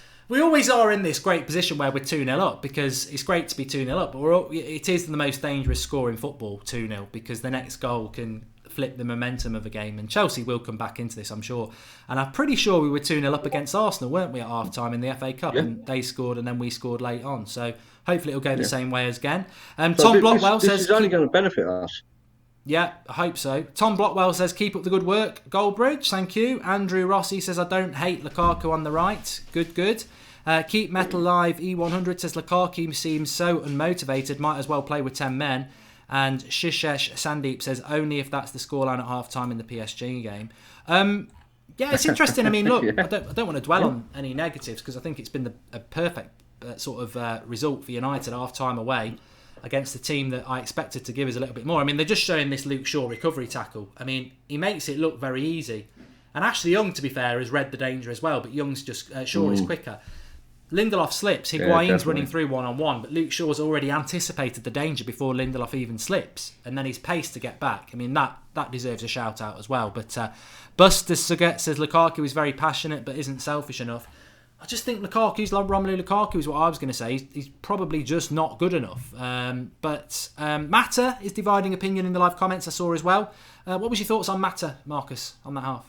Speaker 1: are in this great position where we're 2-0 up, because it's great to be 2-0 up, but it is the most dangerous score in football, 2-0, because the next goal can flip the momentum of a game, and Chelsea will come back into this, I'm sure. And I'm pretty sure we were 2-0 up against Arsenal, weren't we, at half time in the FA Cup? Yeah. And they scored and then we scored late on, so hopefully it'll go the same way as again. Tom Blockwell says this
Speaker 2: is only going to benefit us.
Speaker 1: Yeah, I hope so. Tom Blockwell says, keep up the good work, Goldbridge, thank you. Andrew Rossi says, I don't hate Lukaku on the right. Good. Keep Metal Live E100 says, Lukaku seems so unmotivated, might as well play with 10 men. And Shishesh Sandeep says, only if that's the scoreline at half-time in the PSG game. Yeah, it's interesting. I mean, look, I don't want to dwell on any negatives because I think it's been a perfect sort of result for United half-time away against the team that I expected to give us a little bit more. I mean, they're just showing this Luke Shaw recovery tackle. I mean, he makes it look very easy. And Ashley Young, to be fair, has read the danger as well, but Young's just Shaw is quicker. Lindelof slips, Higuain's running through one-on-one, but Luke Shaw's already anticipated the danger before Lindelof even slips, and then he's paced to get back. I mean, that deserves a shout-out as well. But Buster Suget says Lukaku is very passionate but isn't selfish enough. I just think Romelu Lukaku is what I was going to say. He's probably just not good enough. But Mata is dividing opinion in the live comments I saw as well. What was your thoughts on Mata, Marcus, on that half?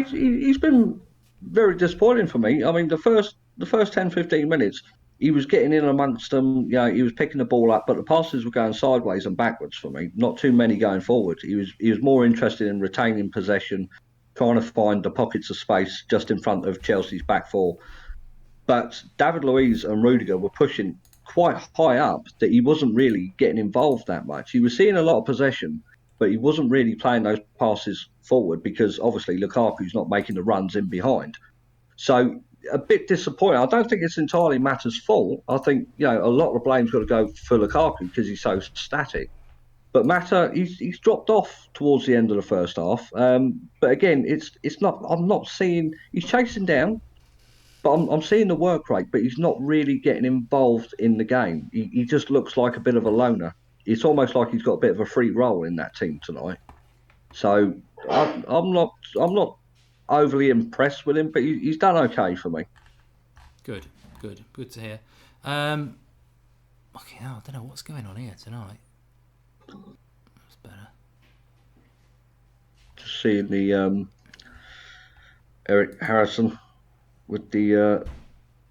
Speaker 2: He's been very disappointing for me. I mean, the first 10-15 minutes, he was getting in amongst them. You know, he was picking the ball up, but the passes were going sideways and backwards for me. Not too many going forward. He was more interested in retaining possession, trying to find the pockets of space just in front of Chelsea's back four. But David Luiz and Rudiger were pushing quite high up that he wasn't really getting involved that much. He was seeing a lot of possession, but he wasn't really playing those passes forward because obviously Lukaku's not making the runs in behind. So a bit disappointing. I don't think it's entirely Mata's fault. I think, you know, a lot of the blame's got to go for Lukaku because he's so static. But Mata, he's dropped off towards the end of the first half. But again, it's not. I'm not seeing. He's chasing down, but I'm seeing the work rate. But he's not really getting involved in the game. He just looks like a bit of a loner. It's almost like he's got a bit of a free role in that team tonight. So I'm not overly impressed with him, but he's done okay for me.
Speaker 1: Good to hear. I don't know what's going on here tonight. That's better.
Speaker 2: Just seeing the Eric Harrison with the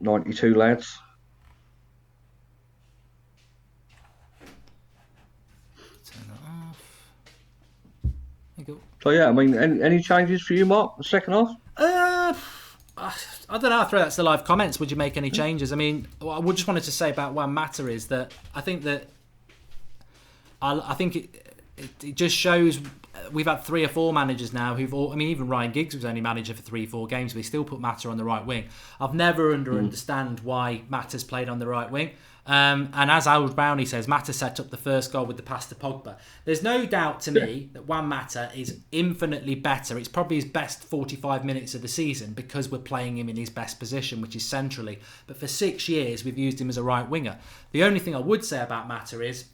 Speaker 2: 92 lads.
Speaker 1: Turn that off. There you go.
Speaker 2: So yeah, I mean, any changes for you, Mark, the second half?
Speaker 1: I don't know. I'll throw that to the live comments. Would you make any changes? I mean, what I just wanted to say about Juan Mata is that I think it just shows we've had 3 or 4 managers now who've all. I mean, even Ryan Giggs was only manager for 3-4 games, but he still put Mata on the right wing. I've never understand why Mata's played on the right wing. And as Howard Brownie says, Mata set up the first goal with the pass to Pogba. There's no doubt to me that Juan Mata is infinitely better. It's probably his best 45 minutes of the season because we're playing him in his best position, which is centrally. But for 6 years, we've used him as a right winger. The only thing I would say about Mata is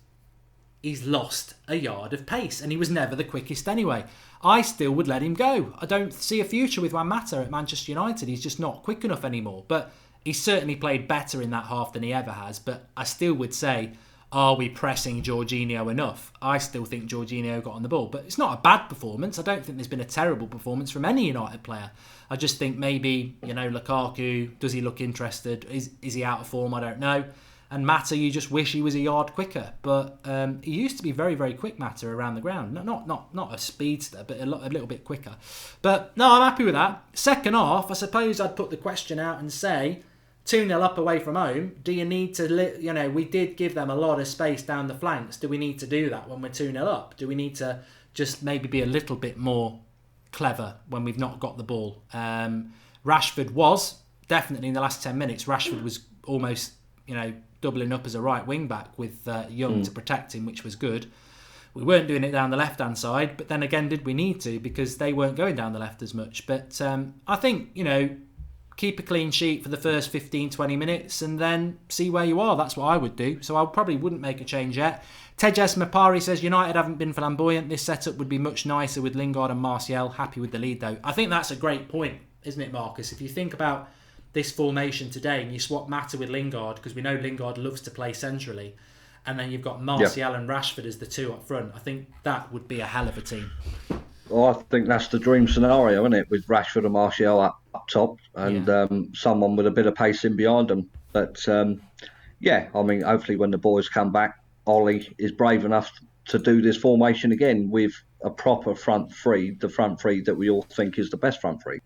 Speaker 1: he's lost a yard of pace, and he was never the quickest anyway. I still would let him go. I don't see a future with Juan Mata at Manchester United. He's just not quick enough anymore. But he's certainly played better in that half than he ever has. But I still would say, are we pressing Jorginho enough? I still think Jorginho got on the ball. But it's not a bad performance. I don't think there's been a terrible performance from any United player. I just think maybe, Lukaku, does he look interested? Is he out of form? I don't know. And Mata, you just wish he was a yard quicker. But he used to be very, very quick, Mata, around the ground. Not a speedster, but a little bit quicker. But no, I'm happy with that. Second half, I suppose I'd put the question out and say, 2-0 up away from home, do you need to, we did give them a lot of space down the flanks. Do we need to do that when we're 2-0 up? Do we need to just maybe be a little bit more clever when we've not got the ball? Rashford was, definitely in the last 10 minutes, Rashford was almost, doubling up as a right wing back with Young to protect him, which was good. We weren't doing it down the left-hand side, but then again, did we need to? Because they weren't going down the left as much. But I think, keep a clean sheet for the first 15-20 minutes and then see where you are. That's what I would do. So I probably wouldn't make a change yet. Tejas Mapari says, United haven't been flamboyant. This setup would be much nicer with Lingard and Martial. Happy with the lead, though. I think that's a great point, isn't it, Marcus? If you think about this formation today and you swap Mata with Lingard, because we know Lingard loves to play centrally, and then you've got Martial and Rashford as the 2 up front, I think that would be a hell of a team.
Speaker 2: Well, I think that's the dream scenario, isn't it? With Rashford and Martial up top and someone with a bit of pace in behind them. But, hopefully when the boys come back, Ollie is brave enough to do this formation again with a proper front three, the front three that we all think is the best front three.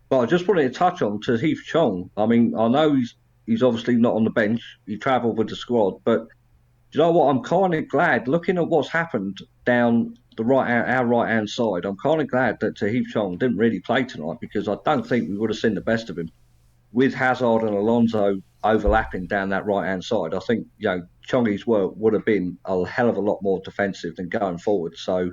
Speaker 2: But I just wanted to touch on Tahith Chong. I mean, I know he's obviously not on the bench. He travelled with the squad, but you know what? I'm kind of glad, looking at what's happened down our right hand side. I'm kind of glad that Tahith Chong didn't really play tonight, because I don't think we would have seen the best of him with Hazard and Alonso overlapping down that right hand side. I think Chongi's work would have been a hell of a lot more defensive than going forward. So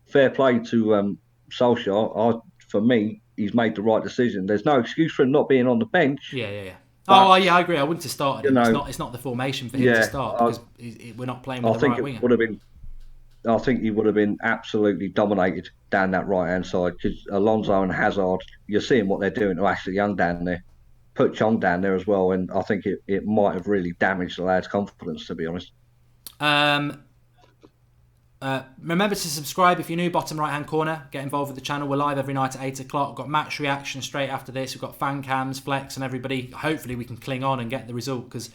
Speaker 2: fair play to Solskjaer. For me, he's made the right decision. There's no excuse for him not being on the bench.
Speaker 1: Yeah. Oh, yeah, I agree. I wouldn't have started him. It's not the formation for him to start, because we're not playing with the right winger.
Speaker 2: I think he would have been absolutely dominated down that right hand side, because Alonso and Hazard, you're seeing what they're doing to Ashley Young down there. Put Chong down there as well, and I think it might have really damaged the lad's confidence, to be honest.
Speaker 1: Remember to subscribe if you're new, bottom right hand corner. Get involved with the channel. We're live every night at 8 o'clock. We've got match reaction straight after this. We've got fan cams, Flex and everybody. Hopefully we can cling on and get the result, because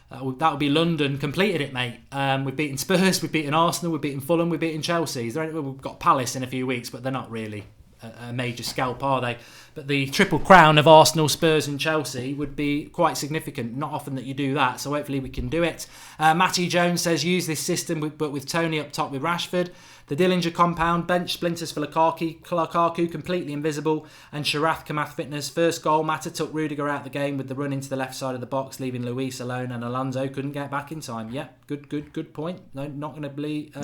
Speaker 1: that will be London completed it, mate. We've beaten Spurs, we've beaten Arsenal, we've beaten Fulham, we've beaten Chelsea. We've got Palace in a few weeks, but they're not really a major scalp, are they? But the triple crown of Arsenal, Spurs and Chelsea would be quite significant. Not often that you do that, so hopefully we can do it. Matty Jones says use this system but with Tony up top with Rashford. The Dillinger compound, bench splinters for Lukaku completely invisible, and Sharath Kamath fitness. First goal, Mata took Rudiger out the game with the run into the left side of the box, leaving Luis alone, and Alonso couldn't get back in time. Yeah, good point. No, not going to believe...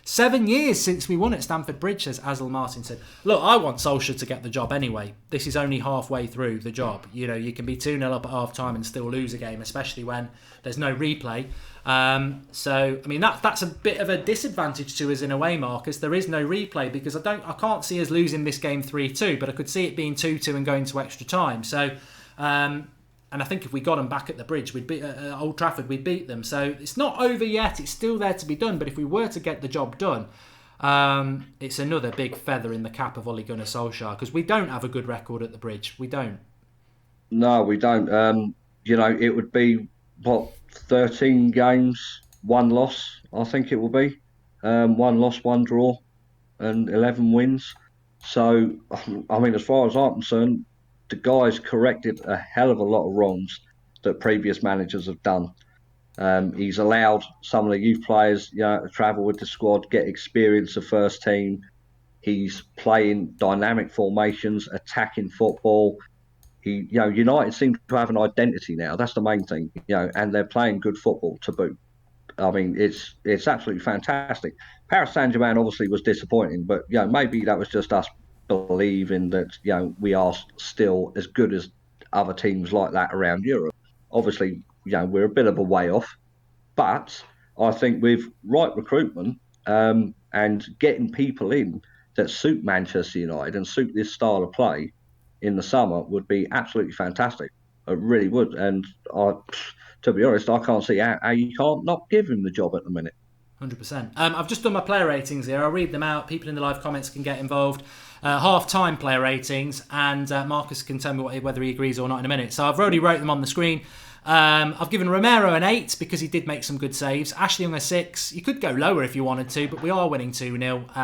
Speaker 1: 7 years since we won at Stamford Bridge, says Azel Martin said. Look, I want Solskjaer to get the job anyway. This is only halfway through the job. You can be 2-0 up at half-time and still lose a game, especially when there's no replay. So, I mean, that's a bit of a disadvantage to us in a way, Marcus. There is no replay, because I can't see us losing this game 3-2, but I could see it being 2-2 and going to extra time. So, and I think if we got them back at the Bridge, we'd beat at Old Trafford, we'd beat them. So it's not over yet. It's still there to be done. But if we were to get the job done, it's another big feather in the cap of Ole Gunnar Solskjaer, because we don't have a good record at the Bridge. We don't.
Speaker 2: No, we don't. It would be 13 games, 1 loss. I think it will be 1 loss, 1 draw, and 11 wins. So, I mean, as far as I'm concerned, the guy's corrected a hell of a lot of wrongs that previous managers have done. He's allowed some of the youth players to travel with the squad, get experience of first team. He's playing dynamic formations, attacking football. United seem to have an identity now. That's the main thing, and they're playing good football to boot. I mean, it's absolutely fantastic. Paris Saint-Germain obviously was disappointing, but maybe that was just us believing that we are still as good as other teams like that around Europe. Obviously, we're a bit of a way off, but I think with right recruitment and getting people in that suit Manchester United and suit this style of play in the summer would be absolutely fantastic. It really would. And to be honest, I can't see how you can't not give him the job at the minute.
Speaker 1: 100%. I've just done my player ratings here. I'll read them out. People in the live comments can get involved. Half-time player ratings, and Marcus can tell me whether he agrees or not in a minute. So I've already wrote them on the screen. I've given Romero an 8 because he did make some good saves. Ashley Young a 6. You could go lower if you wanted to, but we are winning 2-0.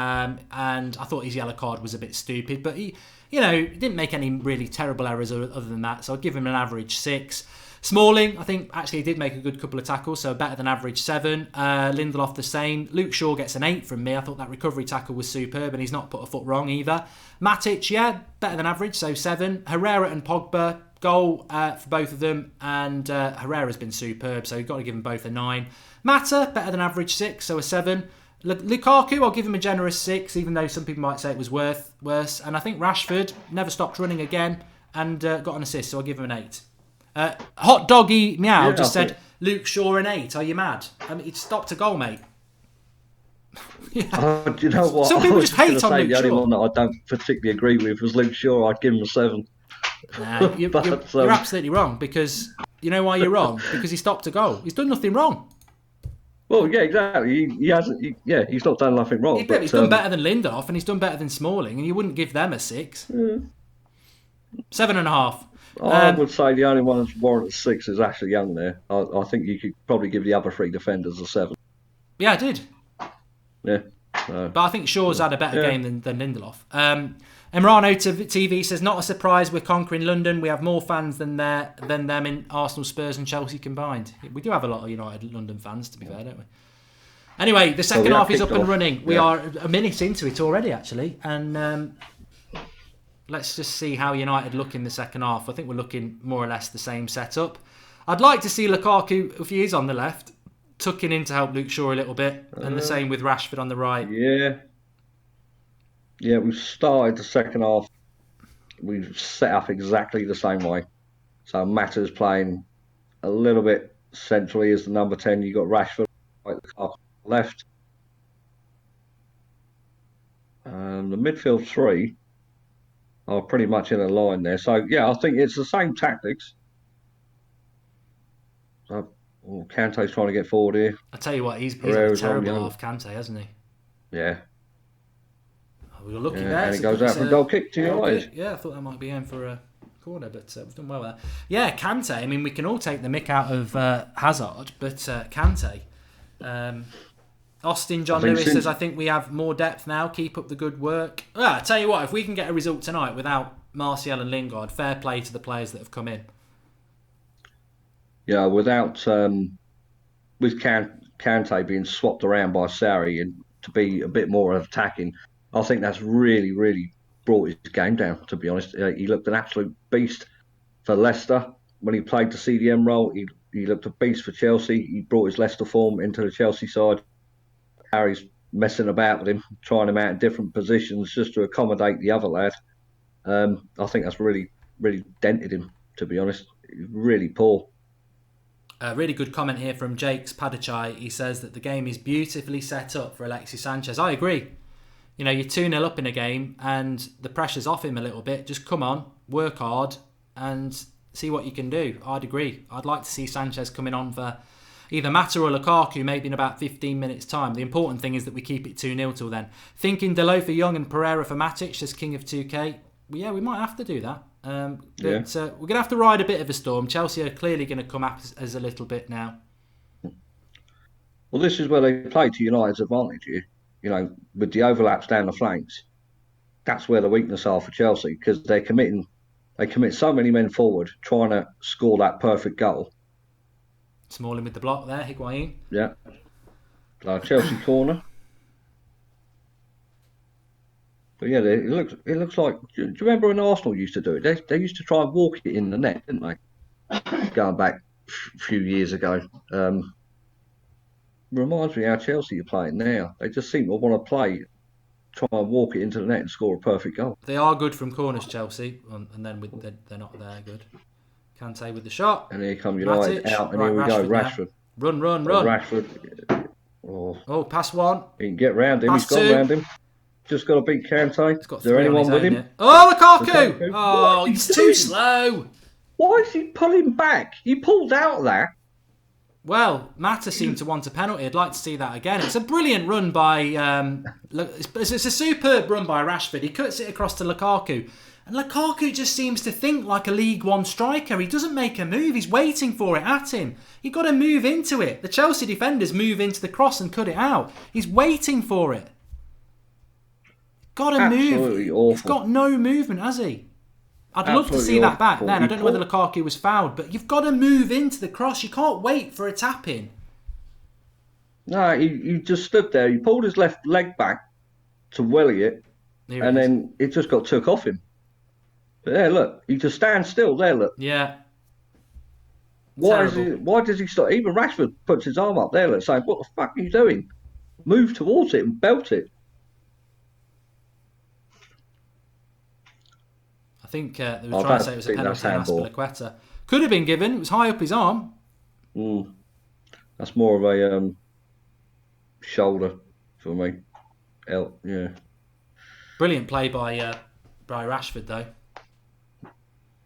Speaker 1: And I thought his yellow card was a bit stupid, but he didn't make any really terrible errors other than that. So I'd give him an average 6. Smalling, I think, actually did make a good couple of tackles, so better than average 7. Lindelof the same. Luke Shaw gets an 8 from me. I thought that recovery tackle was superb, and he's not put a foot wrong either. Matic, better than average, so 7. Herrera and Pogba, goal for both of them, and Herrera's been superb, so you've got to give them both a 9. Mata, better than average 6, so a 7. Lukaku, I'll give him a generous 6, even though some people might say it was worse. And I think Rashford never stopped running again and got an assist, so I'll give him an 8. Hot Doggy Meow just said, Luke Shaw an 8. Are you mad? I mean, he stopped a goal, mate.
Speaker 2: Do you know what?
Speaker 1: Some people just hate on Luke
Speaker 2: the
Speaker 1: Shaw.
Speaker 2: only one that I don't particularly agree with was Luke Shaw. I'd give him a 7.
Speaker 1: Nah, you're absolutely wrong, because you know why you're wrong? Because he stopped a goal. He's done nothing wrong.
Speaker 2: Well, yeah, exactly. He hasn't. He's not done nothing wrong.
Speaker 1: He's done better than Lindelof, and he's done better than Smalling, and you wouldn't give them a 6. 7.5.
Speaker 2: I would say the only one that's warranted 6 is Ashley Young there. I think you could probably give the other 3 defenders a 7.
Speaker 1: Yeah, I did.
Speaker 2: Yeah.
Speaker 1: But I think Shaw's had a better game than Lindelof. Emrano TV says, not a surprise we're conquering London. We have more fans than them in Arsenal, Spurs and Chelsea combined. We do have a lot of United London fans, to be fair, don't we? Anyway, the second half is up and running. We are a minute into it already, actually. And let's just see how United look in the second half. I think we're looking more or less the same setup. I'd like to see Lukaku, if he is on the left, tucking in to help Luke Shaw a little bit. And the same with Rashford on the right.
Speaker 2: Yeah, we've started the second half. We've set up exactly the same way. So Mata's playing a little bit centrally as the number 10. You've got Rashford right, Lukaku left. The midfield three are pretty much in a line there. So, yeah, I think it's the same tactics. So, Kante's trying to get forward here.
Speaker 1: I tell you what, he's had a terrible half, Kante, hasn't he?
Speaker 2: Yeah.
Speaker 1: We were lucky there.
Speaker 2: And it goes out for a goal kick to United.
Speaker 1: Yeah, I thought that might be in for a corner, but we've done well there. Yeah, Kante. I mean, we can all take the mick out of Hazard, but Kante. Austin John Lewis says, I think we have more depth now. Keep up the good work. I tell you what, if we can get a result tonight without Martial and Lingard, fair play to the players that have come in.
Speaker 2: Yeah, with Kante being swapped around by Sarri and to be a bit more attacking, I think that's really, really brought his game down, to be honest. He looked an absolute beast for Leicester. When he played the CDM role, he looked a beast for Chelsea. He brought his Leicester form into the Chelsea side. Harry's messing about with him, trying him out in different positions just to accommodate the other lad. I think that's really, really dented him, to be honest. He's really poor.
Speaker 1: A really good comment here from Jakes Padachai. He says that the game is beautifully set up for Alexis Sanchez. I agree. You know, you're 2-0 up in a game and the pressure's off him a little bit. Just come on, work hard and see what you can do. I'd agree. I'd like to see Sanchez coming on for either Mata or Lukaku maybe in about 15 minutes' time. The important thing is that we keep it 2-0 till then. Thinking Dalot for Young and Pereira for Matic as King of 2K. Yeah, we might have to do that. We're going to have to ride a bit of a storm. Chelsea are clearly going to come up as a little bit now.
Speaker 2: Well, this is where they play to United's advantage here. You know, with the overlaps down the flanks, that's where the weakness are for Chelsea because they commit so many men forward trying to score that perfect goal.
Speaker 1: Smalling with the block there, Higuain.
Speaker 2: Yeah. Chelsea corner. But yeah, it looks like. Do you remember when Arsenal used to do it? They used to try and walk it in the net, didn't they? Going back a few years ago. Reminds me how Chelsea are playing now. They just seem to want to try and walk it into the net and score a perfect goal.
Speaker 1: They are good from corners, Chelsea, and then they're not there good. Kante with the shot.
Speaker 2: And here come United
Speaker 1: Matic.
Speaker 2: out, and here we go, Rashford.
Speaker 1: Run.
Speaker 2: Rashford.
Speaker 1: Oh, pass one.
Speaker 2: He can get round him.
Speaker 1: Pass
Speaker 2: He's gone round him. Just got to beat Kante. Is there anyone with him?
Speaker 1: Here. Oh, Lukaku! Oh, he's too slow.
Speaker 2: Why is he pulling back? He pulled out of that.
Speaker 1: Well, Mata seemed to want a penalty. I'd like to see that again. It's a brilliant run by... it's a superb run by Rashford. He cuts it across to Lukaku. And Lukaku just seems to think like a League One striker. He doesn't make a move. He's waiting for it at him. You've got to move into it. The Chelsea defenders move into the cross and cut it out. He's waiting for it. Got to move.
Speaker 2: Awful.
Speaker 1: He's got no movement, has he? I'd love to see that back then. I don't know whether Lukaku was fouled, but you've got to move into the cross. You can't wait for a tap in.
Speaker 2: No, he just stood there. He pulled his left leg back to welly it, and then it just got took off him. But there, look, he just stands still there, look.
Speaker 1: Yeah.
Speaker 2: Why does he stop? Even Rashford puts his arm up there, look, saying, what the fuck are you doing? Move towards it and belt it.
Speaker 1: I think they were trying to say it was a penalty on Aspilicueta. Could have been given. It was high up his arm.
Speaker 2: That's more of a shoulder for me. Yeah.
Speaker 1: Brilliant play by Rashford, though.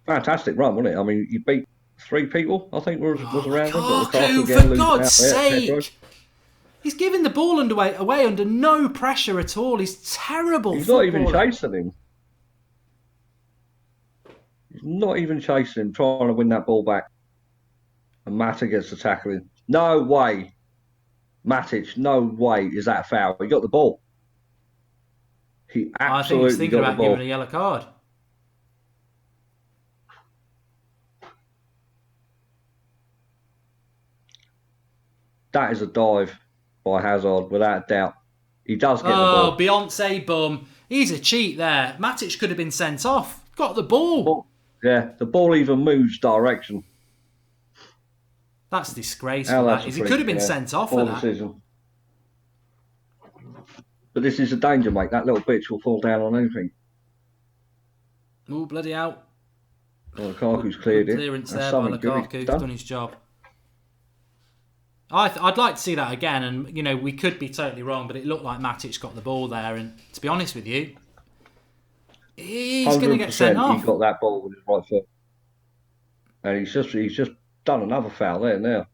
Speaker 2: Fantastic run, wasn't it? I mean, you beat 3 people, I think, was around him.
Speaker 1: Lukaku, for God's sake! He's giving the ball away under no pressure at all. He's terrible.
Speaker 2: He's not even chasing him. He's not even chasing him, trying to win that ball back. And Mata gets the tackling. No way. Matic, no way is that foul. He got the ball. He
Speaker 1: I think he's
Speaker 2: absolutely
Speaker 1: thinking
Speaker 2: got the
Speaker 1: about giving
Speaker 2: ball.
Speaker 1: a yellow card.
Speaker 2: That is a dive by Hazard, without a doubt. He does get the
Speaker 1: Oh,
Speaker 2: ball.
Speaker 1: Beyonce bum. He's a cheat there. Matic could have been sent off. Got the ball.
Speaker 2: Yeah, the ball even moves direction.
Speaker 1: That's disgraceful,
Speaker 2: Now that's
Speaker 1: that
Speaker 2: a
Speaker 1: is. He
Speaker 2: free
Speaker 1: could have
Speaker 2: kick
Speaker 1: been
Speaker 2: there.
Speaker 1: sent off for
Speaker 2: Poor
Speaker 1: that.
Speaker 2: decision. But this is a danger, mate. That little bitch will fall down on anything.
Speaker 1: Oh, bloody hell.
Speaker 2: Well, Lukaku's cleared it.
Speaker 1: Clearance
Speaker 2: That's
Speaker 1: there by
Speaker 2: something good
Speaker 1: Lukaku.
Speaker 2: he's
Speaker 1: Done his job. I'd like to see that again, and we could be totally wrong, but it looked like Matic got the ball there, and to be honest with you, he's going to get sent off.
Speaker 2: He got that ball with his right foot, and he's just done another foul there now.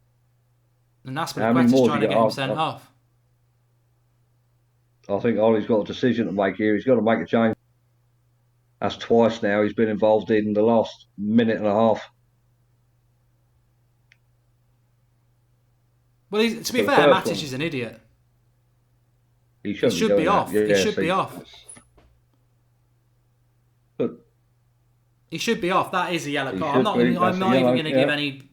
Speaker 1: And that's what is trying to get him sent off.
Speaker 2: I think Ollie's got a decision to make here. He's got to make a change. That's twice now he's been involved in the last minute and a half.
Speaker 1: Well, to be fair, Matic is an idiot.
Speaker 2: He should be
Speaker 1: off.
Speaker 2: Yeah,
Speaker 1: he should be off.
Speaker 2: But
Speaker 1: he should be off. That is a yellow card. I'm not even going to give any.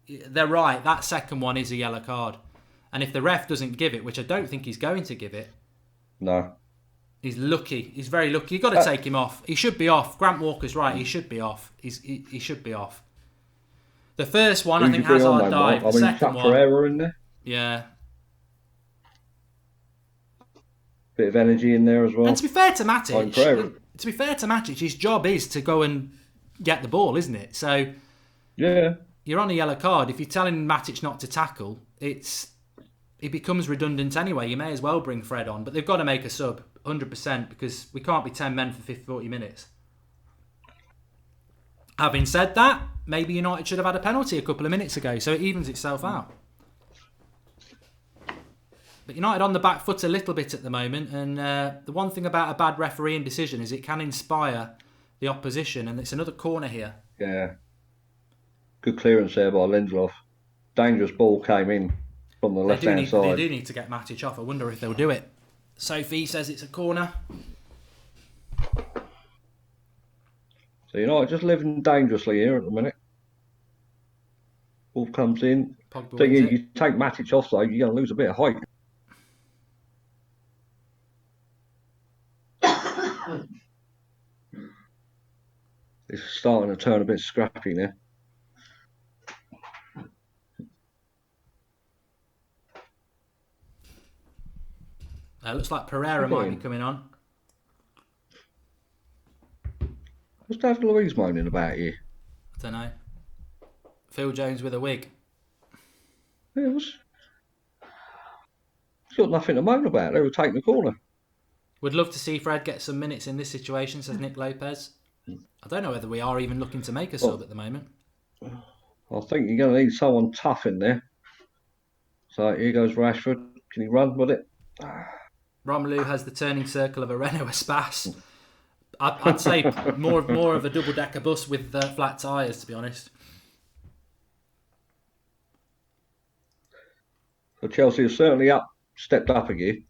Speaker 1: They're right. That second one is a yellow card, and if the ref doesn't give it, which I don't think he's going to give it,
Speaker 2: no,
Speaker 1: he's lucky. He's very lucky. You've got to take him off. He should be off. Grant Walker's right. He should be off. He should be off. The first one, I think Hazard dived. The second one,
Speaker 2: Pereira in there.
Speaker 1: Yeah.
Speaker 2: Bit of energy in there as well.
Speaker 1: And to be fair to Matic, his job is to go and get the ball, isn't it? So
Speaker 2: yeah,
Speaker 1: you're on a yellow card. If you're telling Matic not to tackle, it becomes redundant anyway. You may as well bring Fred on, but they've got to make a sub 100% because we can't be 10 men for 40 minutes. Having said that, maybe United should have had a penalty a couple of minutes ago, so it evens itself out. But United on the back foot a little bit at the moment, and the one thing about a bad refereeing decision is it can inspire the opposition, and it's another corner here.
Speaker 2: Yeah. Good clearance there by Lindelof. Dangerous ball came in from the left-hand side.
Speaker 1: They do need to get Matic off. I wonder if they'll do it. Sophie says it's a corner.
Speaker 2: So United just living dangerously here at the minute. Ball comes in. Thing is, you take Matic off though, you're going to lose a bit of height. It's starting to turn a bit scrappy now.
Speaker 1: Looks like Pereira might be coming on.
Speaker 2: What's David Luiz moaning about here?
Speaker 1: I don't know. Phil Jones with a wig.
Speaker 2: Yeah, he's got nothing to moan about. They were taking the corner.
Speaker 1: Would love to see Fred get some minutes in this situation, says Nick Lopez. I don't know whether we are even looking to make a sub at the moment.
Speaker 2: I think you're going to need someone tough in there. So here goes Rashford. Can he run with it?
Speaker 1: Romelu has the turning circle of a Renault Espace. I'd say more of a double-decker bus with flat tyres, to be honest.
Speaker 2: So Chelsea have certainly stepped up again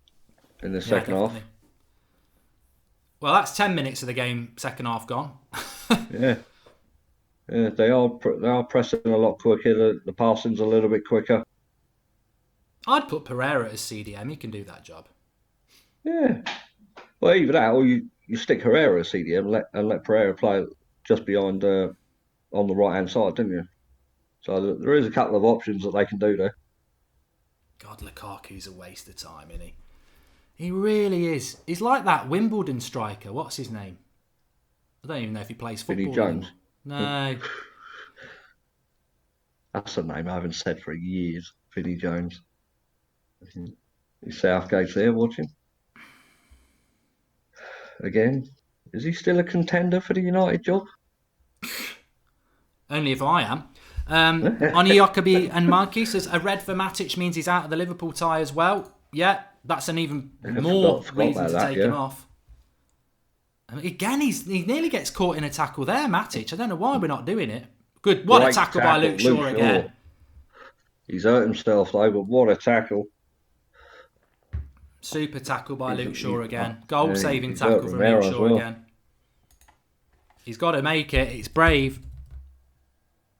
Speaker 2: in the second half.
Speaker 1: Well, that's 10 minutes of the game, second half gone.
Speaker 2: Yeah, they are pressing a lot quicker. The passing's a little bit quicker.
Speaker 1: I'd put Pereira as CDM. He can do that job.
Speaker 2: Yeah. Well, either that, or you stick Herrera as CDM and let Pereira play just behind on the right hand side, didn't you? So there is a couple of options that they can do there.
Speaker 1: God, Lukaku's a waste of time, isn't he? He really is. He's like that Wimbledon striker. What's his name? I don't even know if he plays football.
Speaker 2: Vinnie Jones.
Speaker 1: No.
Speaker 2: That's a name I haven't said for years. Vinnie Jones. Southgate's there watching. Again, is he still a contender for the United job?
Speaker 1: Only if I am. Oni Yokobi and Marky says a red for Matic means he's out of the Liverpool tie as well. Yeah, that's an even more reason to take him off. Again, he nearly gets caught in a tackle there, Matic. I don't know why we're not doing it. Good, what a tackle by Luke Shaw again.
Speaker 2: He's hurt himself though, but what a tackle.
Speaker 1: Super tackle by Luke Shaw again.
Speaker 2: Yeah,
Speaker 1: Goal-saving
Speaker 2: he's
Speaker 1: tackle
Speaker 2: hurt
Speaker 1: from
Speaker 2: Romero
Speaker 1: Luke
Speaker 2: as
Speaker 1: Shaw
Speaker 2: well.
Speaker 1: again. He's got to make it. It's brave.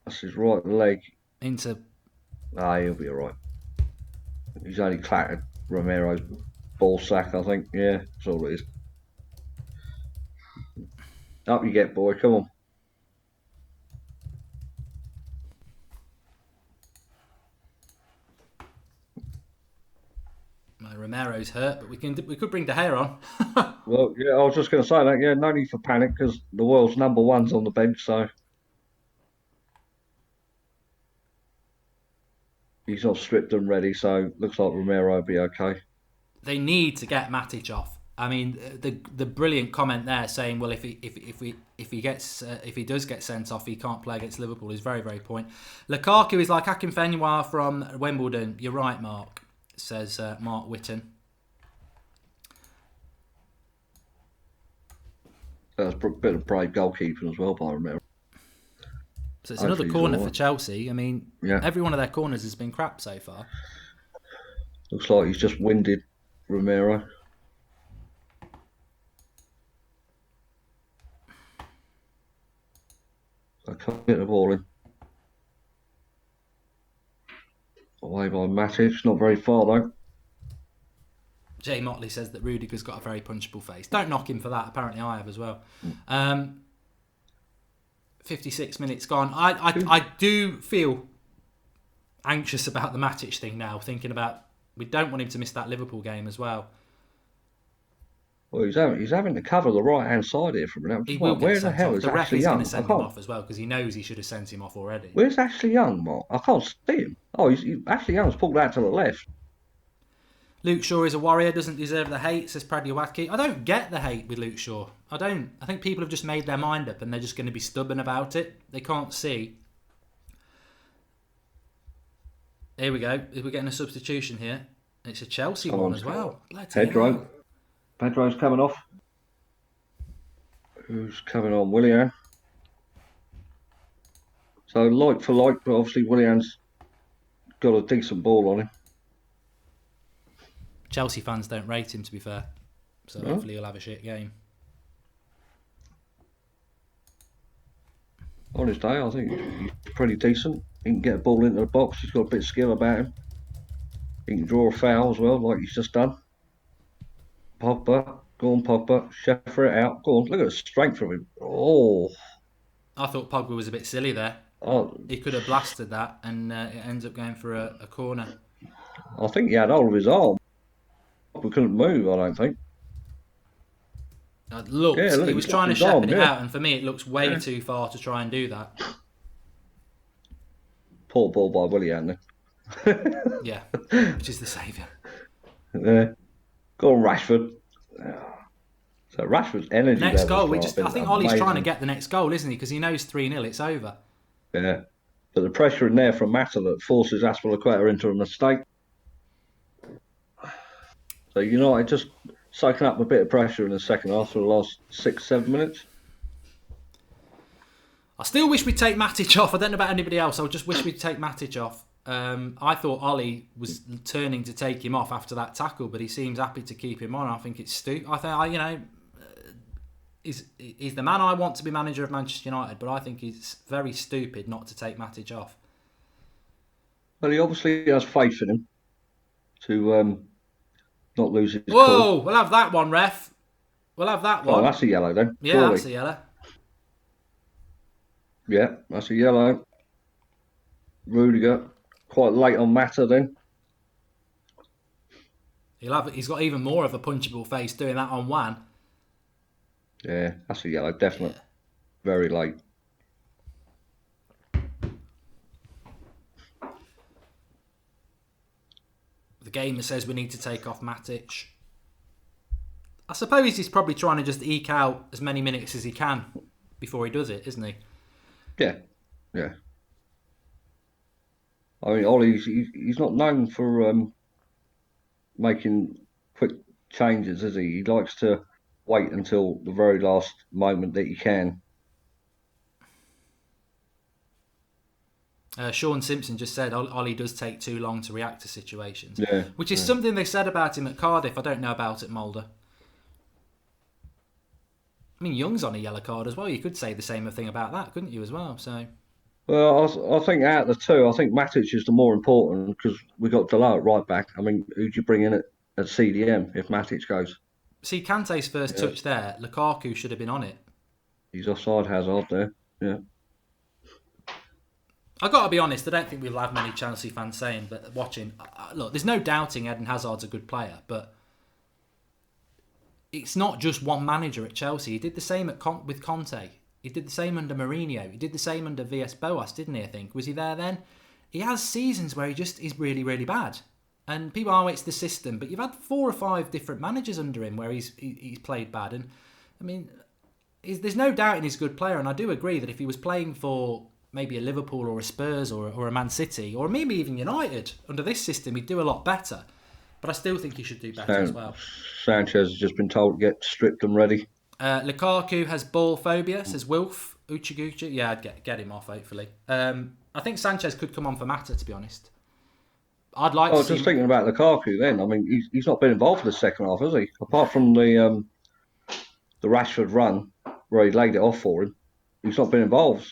Speaker 2: That's his right leg.
Speaker 1: Into...
Speaker 2: He'll be all right. He's only clattered Romero's ball sack, I think. Yeah, that's all it is. Up you get, boy. Come on.
Speaker 1: Romero's hurt, but we could bring De Gea on.
Speaker 2: Well, yeah, I was just going to say that. Yeah, no need for panic because the world's number one's on the bench, so he's not stripped and ready. So looks like Romero will be okay.
Speaker 1: They need to get Matic off. I mean, the brilliant comment there saying, well, if he does get sent off, he can't play against Liverpool is very, very point. Lukaku is like Akinfenwa from Wimbledon. You're right, Mark, says Mark Whitten.
Speaker 2: That's a bit of brave goalkeeping as well by Romero.
Speaker 1: So it's another corner for Chelsea. I mean, every one of their corners has been crap so far.
Speaker 2: Looks like he's just winded Romero. I can't get the ball in. Away by Matic, not very far though.
Speaker 1: Jay Motley says that Rudiger's got a very punchable face. Don't knock him for that. Apparently I have as well. 56 minutes gone. I do feel anxious about the Matic thing now, thinking about we don't want him to miss that Liverpool game as well.
Speaker 2: Well, he's having to cover the right hand side here from now.
Speaker 1: He will get
Speaker 2: Where the
Speaker 1: sent
Speaker 2: hell
Speaker 1: off.
Speaker 2: is
Speaker 1: The ref
Speaker 2: Ashley
Speaker 1: is
Speaker 2: Young?
Speaker 1: going to send him off as well because he knows he should have sent him off already.
Speaker 2: Where's Ashley Young, Mark? I can't see him. Oh, Ashley Young's pulled out to the left.
Speaker 1: Luke Shaw is a warrior, doesn't deserve the hate, says Pradyawaki. I don't get the hate with Luke Shaw. I don't. I think people have just made their mind up and they're just going to be stubborn about it. They can't see. Here we go. We're getting a substitution here. It's a Chelsea one as well.
Speaker 2: Pedro's coming off. Who's coming on? Willian. So like for like, but obviously Willian's got a decent ball on him.
Speaker 1: Chelsea fans don't rate him, to be fair. So hopefully he'll have a shit game.
Speaker 2: On his day, I think he's pretty decent. He can get a ball into the box. He's got a bit of skill about him. He can draw a foul as well, like he's just done. Pogba. Go on, Pogba. Sheffer it out. Go on. Look at the strength from him. Oh.
Speaker 1: I thought Pogba was a bit silly there.
Speaker 2: Oh.
Speaker 1: He could have blasted that and it ends up going for a corner.
Speaker 2: I think he had hold of his arm. We couldn't move, I don't think.
Speaker 1: It looks, he was trying to shepherd it out, and for me it looks way too far to try and do that.
Speaker 2: Poor ball by Willian.
Speaker 1: Yeah, which is the saviour.
Speaker 2: Yeah. Go on, Rashford. So Rashford's energy
Speaker 1: next goal,
Speaker 2: I
Speaker 1: think Ollie's trying to get the next goal, isn't he? Because he knows 3-0, it's over.
Speaker 2: Yeah. But the pressure in there from Mata that forces Aspilicueta into a mistake. So United just soaking up a bit of pressure in the second half for the last 6-7 minutes.
Speaker 1: I still wish we'd take Matic off. I don't know about anybody else. I just wish we'd take Matic off. I thought Ollie was turning to take him off after that tackle, but he seems happy to keep him on. I think it's stupid. I think he's the man I want to be manager of Manchester United, but I think he's very stupid not to take Matic off.
Speaker 2: Well, he obviously has faith in him to not lose his
Speaker 1: Whoa,
Speaker 2: cool.
Speaker 1: We'll have that one, ref. We'll have that one.
Speaker 2: Oh, that's a yellow then.
Speaker 1: Yeah,
Speaker 2: surely.
Speaker 1: That's a yellow.
Speaker 2: Yeah, that's a yellow. Rudiger, quite late on Mata then.
Speaker 1: He's got even more of a punchable face doing that on Wan.
Speaker 2: Yeah, that's a yellow, definitely. Yeah. Very late.
Speaker 1: The gamer says we need to take off Matic. I suppose he's probably trying to just eke out as many minutes as he can before he does it, isn't he?
Speaker 2: Yeah, yeah. I mean, Ollie's he's not known for making quick changes, is he? He likes to wait until the very last moment that he can.
Speaker 1: Sean Simpson just said Ollie does take too long to react to situations, which is
Speaker 2: yeah.
Speaker 1: something they said about him at Cardiff. I don't know about at Mulder. I mean, Young's on a yellow card as well. You could say the same thing about that, couldn't you, as well? So,
Speaker 2: Well, I think out of the two, I think Matic is the more important because we got Delo at right back. I mean, who'd you bring in at CDM if Matic goes?
Speaker 1: see, Kante's first touch there, Lukaku should have been on it.
Speaker 2: He's offside, Hazard there. Yeah.
Speaker 1: I've got to be honest, I don't think we'll have many Chelsea fans saying, but watching, look, there's no doubting Eden Hazard's a good player, but it's not just one manager at Chelsea. He did the same with Conte. He did the same under Mourinho. He did the same under VS Boas, didn't he, I think? Was he there then? He has seasons where he just is really, really bad. And people are, it's the system, but you've had 4 or 5 different managers under him where he's played bad. And, I mean, there's no doubt he's a good player, and I do agree that if he was playing for maybe a Liverpool or a Spurs or a Man City, or maybe even United, under this system, he'd do a lot better. But I still think he should do better as well.
Speaker 2: Sanchez has just been told to get stripped and ready.
Speaker 1: Lukaku has ball phobia, says Wilf. Uchi. Yeah, I'd get him off, hopefully. I think Sanchez could come on for Mata, to be honest. I'd like to see...
Speaker 2: just thinking about Lukaku then. I mean, he's not been involved for the second half, has he? Apart from the Rashford run, where he laid it off for him, he's not been involved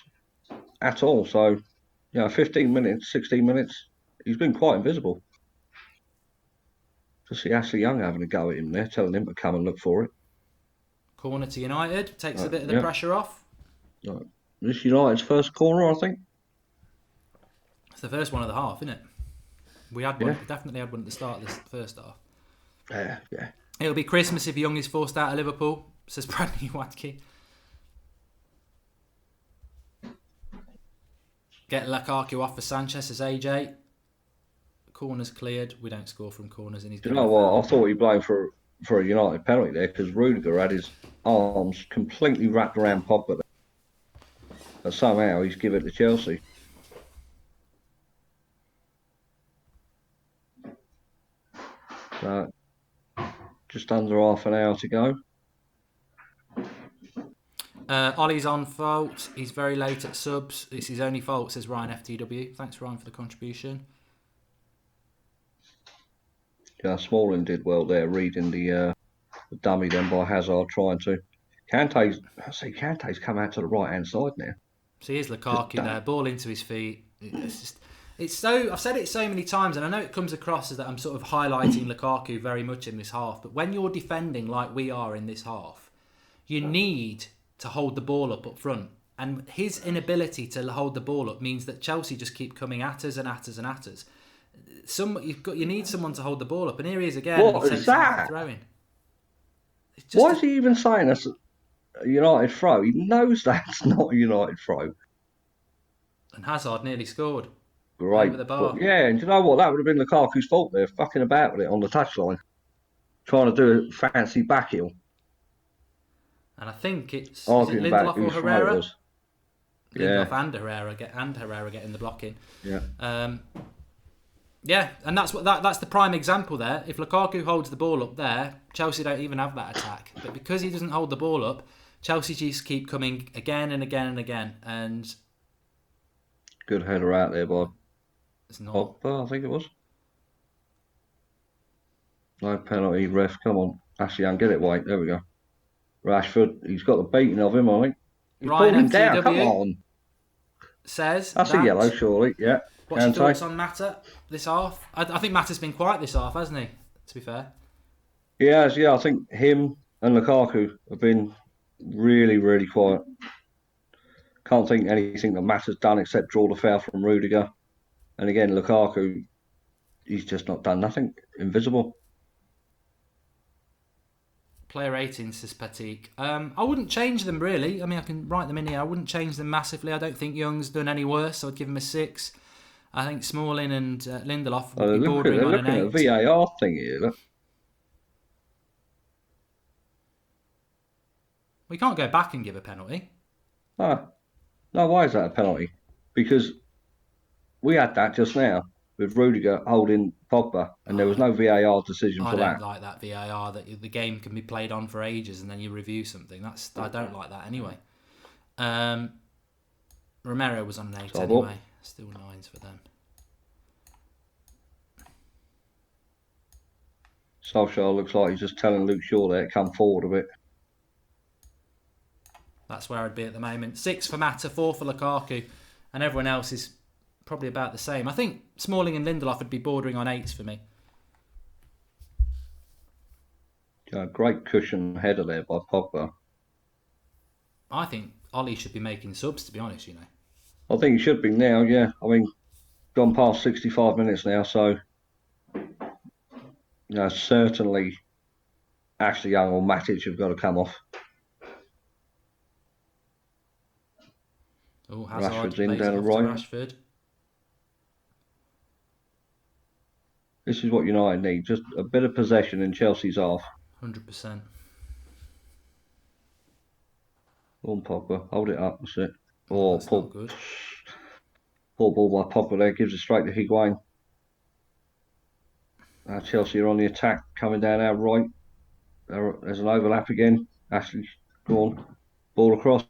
Speaker 2: at all. So, 15 minutes, 16 minutes, he's been quite invisible. To see Ashley Young having a go at him there, telling him to come and look for it.
Speaker 1: Corner to United, takes a bit of the pressure off.
Speaker 2: Right. This United's first corner, I think.
Speaker 1: It's the first one of the half, isn't it? We had one, definitely had one at the start of this first half.
Speaker 2: Yeah.
Speaker 1: It'll be Christmas if Young is forced out of Liverpool, says Bradley Watke. Get Lukaku off for Sanchez, says AJ. Corners cleared. We don't score from corners. And he's
Speaker 2: you know what? I thought he blamed for a United penalty there because Rudiger had his arms completely wrapped around Pogba there. But somehow he's given it to Chelsea. So, just under half an hour to go.
Speaker 1: Ollie's on fault. He's very late at subs. It's his only fault, says Ryan FTW. Thanks, Ryan, for the contribution.
Speaker 2: Yeah, Smalling did well there, reading the dummy then by Hazard trying to. Kante's come out to the right hand side now.
Speaker 1: So here's Lukaku there, ball into his feet. It's so, I've said it so many times, and I know it comes across as that I'm sort of highlighting Lukaku very much in this half, but when you're defending like we are in this half, you need to hold the ball up front. And his inability to hold the ball up means that Chelsea just keep coming at us and at us and at us. You need someone to hold the ball up, and here he is again.
Speaker 2: What is that?
Speaker 1: Throwing.
Speaker 2: Why is he even saying that's a United throw? He knows that's not a United throw.
Speaker 1: And Hazard nearly scored.
Speaker 2: Right.
Speaker 1: Over the bar.
Speaker 2: And do you know what? That would have been Lukaku's fault there, fucking about with it on the touchline, trying to do a fancy back heel.
Speaker 1: And I think it's
Speaker 2: arguing
Speaker 1: is it
Speaker 2: about
Speaker 1: Lindelof or Herrera? Lindelof
Speaker 2: Yeah.
Speaker 1: and Herrera getting the block in.
Speaker 2: Yeah.
Speaker 1: Yeah, and that's the prime example there. If Lukaku holds the ball up there, Chelsea don't even have that attack. But because he doesn't hold the ball up, Chelsea just keep coming again and again and again. And
Speaker 2: good header out there by
Speaker 1: Pogba,
Speaker 2: I think it was. No penalty, ref. Come on, Ashley Young, get it right. There we go. Rashford, he's got the beating of him, I think. He's
Speaker 1: Ryan
Speaker 2: pulled him down.
Speaker 1: FTW
Speaker 2: Come on.
Speaker 1: Says
Speaker 2: that's a yellow, surely. Yeah.
Speaker 1: What's your thoughts on Mata this half? I think Mata's been quiet this half, hasn't he? To be fair.
Speaker 2: He has, yeah. I think him and Lukaku have been really, really quiet. Can't think anything that Mata's done except draw the foul from Rudiger. And again, Lukaku, he's just not done nothing. Invisible.
Speaker 1: Player ratings, says Patik. I wouldn't change them really. I mean, I can write them in here. I wouldn't change them massively. I don't think Young's done any worse, so I'd give him a 6. I think Smalling and Lindelof would be bordering on an 8.
Speaker 2: They're looking at a VAR thing here. Look.
Speaker 1: We can't go back and give a penalty.
Speaker 2: No, why is that a penalty? Because we had that just now with Rudiger holding Pogba, and there was no VAR decision for that.
Speaker 1: I don't like that VAR, that the game can be played on for ages and then you review something. I don't like that anyway. Romero was on an 8 anyway. Still 9s for them.
Speaker 2: Solskjaer looks like he's just telling Luke Shaw there to come forward a bit.
Speaker 1: That's where I'd be at the moment. 6 for Mata, 4 for Lukaku, and everyone else is probably about the same. I think Smalling and Lindelof would be bordering on 8s for me.
Speaker 2: Great cushion header there by Pogba.
Speaker 1: I think Ollie should be making subs, to be honest, you know.
Speaker 2: I think he should be now, yeah. I mean, gone past 65 minutes now, so certainly Ashley Young or Matic have got to come off.
Speaker 1: Oh, Hazard
Speaker 2: Rashford's in
Speaker 1: lays
Speaker 2: down
Speaker 1: it
Speaker 2: the
Speaker 1: off
Speaker 2: right.
Speaker 1: to Rashford.
Speaker 2: This is what United need, just a bit of possession in Chelsea's half.
Speaker 1: 100%.
Speaker 2: Go on, Pogba, hold it up, that's it.
Speaker 1: Oh, that's not good.
Speaker 2: Poor ball by Pogba there, gives it straight to Higuain. Chelsea are on the attack, coming down our right. There's an overlap again. Ashley, go on. Ball across,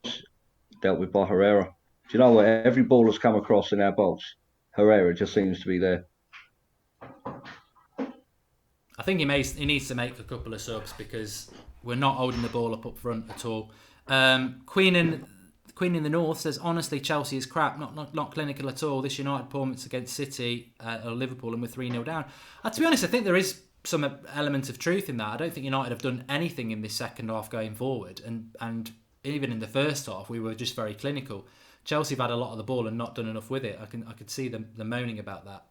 Speaker 2: dealt with by Herrera. Do you know what? Every ball that's come across in our box, Herrera just seems to be there.
Speaker 1: I think he needs to make a couple of subs because we're not holding the ball up front at all. Queen in the North says, honestly, Chelsea is crap, not clinical at all. This United performance against City or Liverpool, and we're 3-0 down. To be honest, I think there is some element of truth in that. I don't think United have done anything in this second half going forward, and even in the first half, we were just very clinical. Chelsea have had a lot of the ball and not done enough with it. I could see them moaning about that.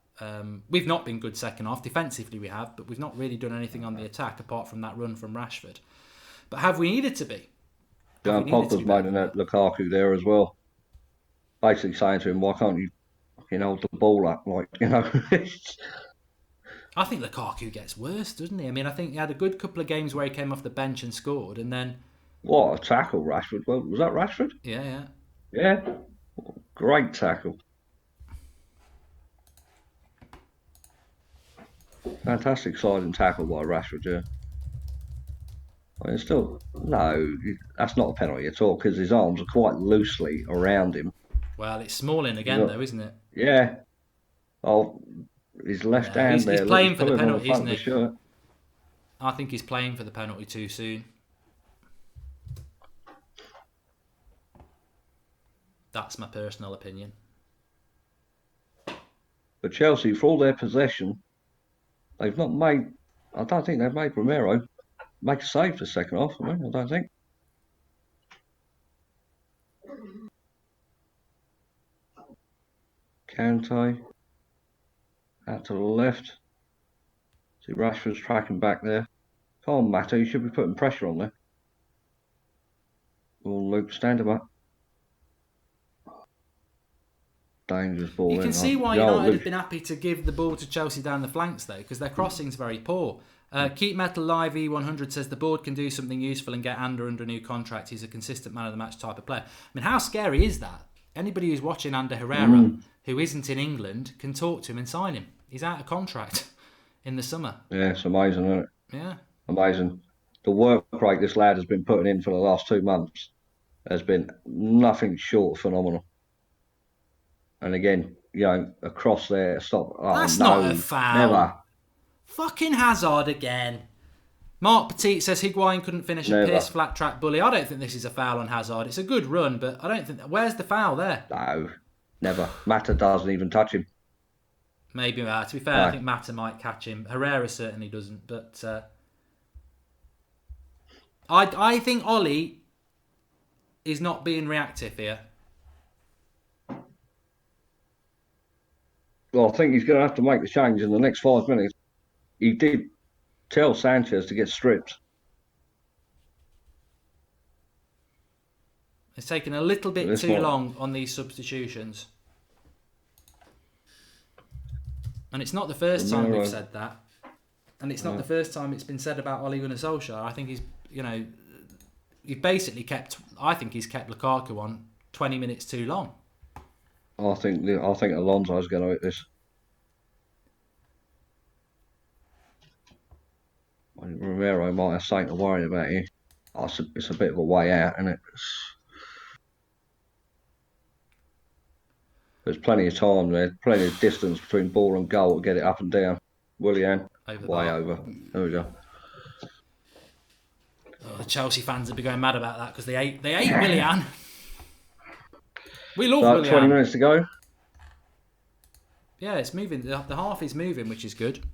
Speaker 1: We've not been good second half. Defensively we have, but we've not really done anything on the attack apart from that run from Rashford. But have we needed to be?
Speaker 2: Pogba's made a Lukaku there as well. Basically saying to him, why can't you hold the ball up? I
Speaker 1: think Lukaku gets worse, doesn't he? I mean, I think he had a good couple of games where he came off the bench and scored, and then...
Speaker 2: What a tackle, Rashford. Well, was that Rashford?
Speaker 1: Yeah.
Speaker 2: Yeah. Great tackle. Fantastic sliding tackle by Rashford, yeah. I mean, still, no, that's not a penalty at all because his arms are quite loosely around him.
Speaker 1: Well, it's Smalling again, though, isn't it?
Speaker 2: Yeah. Oh, his left hand there.
Speaker 1: He's playing for the penalty, isn't he?
Speaker 2: Shirt.
Speaker 1: I think he's playing for the penalty too soon. That's my personal opinion.
Speaker 2: But Chelsea, for all their possession, they've not made... I don't think they've made Romero make a save for the second half. I don't think. Kante out to the left. See Rashford's tracking back there. Come on, Mata, you should be putting pressure on there. Oh, Luke, stand him up. Dangerous ball.
Speaker 1: You can see why United have been happy to give the ball to Chelsea down the flanks, though, because their crossing's very poor. Keep Metal Live E100 says the board can do something useful and get Ander under a new contract. He's a consistent man of the match type of player. I mean, how scary is that? Anybody who's watching Ander Herrera, who isn't in England, can talk to him and sign him. He's out of contract in the summer.
Speaker 2: Yeah, it's amazing, isn't it?
Speaker 1: Yeah.
Speaker 2: Amazing. The work rate this lad has been putting in for the last 2 months has been nothing short of phenomenal. And again, across there, stop. Oh,
Speaker 1: that's
Speaker 2: no,
Speaker 1: not a foul.
Speaker 2: Never.
Speaker 1: Fucking Hazard again. Mark Petit says Higuain couldn't finish a piss flat track bully. I don't think this is a foul on Hazard. It's a good run, but I don't think... Where's the foul there?
Speaker 2: No, never. Mata doesn't even touch him.
Speaker 1: Maybe, to be fair, I think Mata might catch him. Herrera certainly doesn't, but... I think Ollie is not being reactive here.
Speaker 2: Well, I think he's going to have to make the change in the next 5 minutes. He did tell Sanchez to get stripped.
Speaker 1: It's taken a little bit too long on these substitutions. And it's not the first time we've said that. And it's not the first time it's been said about Ole Gunnar Solskjaer. I think he's basically kept Lukaku on 20 minutes too long.
Speaker 2: I think Alonso's going to hit this. Romero might have something to worry about here. It's a bit of a way out, isn't it? There's plenty of time there, plenty of distance between ball and goal to get it up and down. Willian, way over. There we go.
Speaker 1: Oh, the Chelsea fans would be going mad about that because they ate Willian. We love Willian.
Speaker 2: 20 minutes to go.
Speaker 1: Yeah, it's moving. The half is moving, which is good.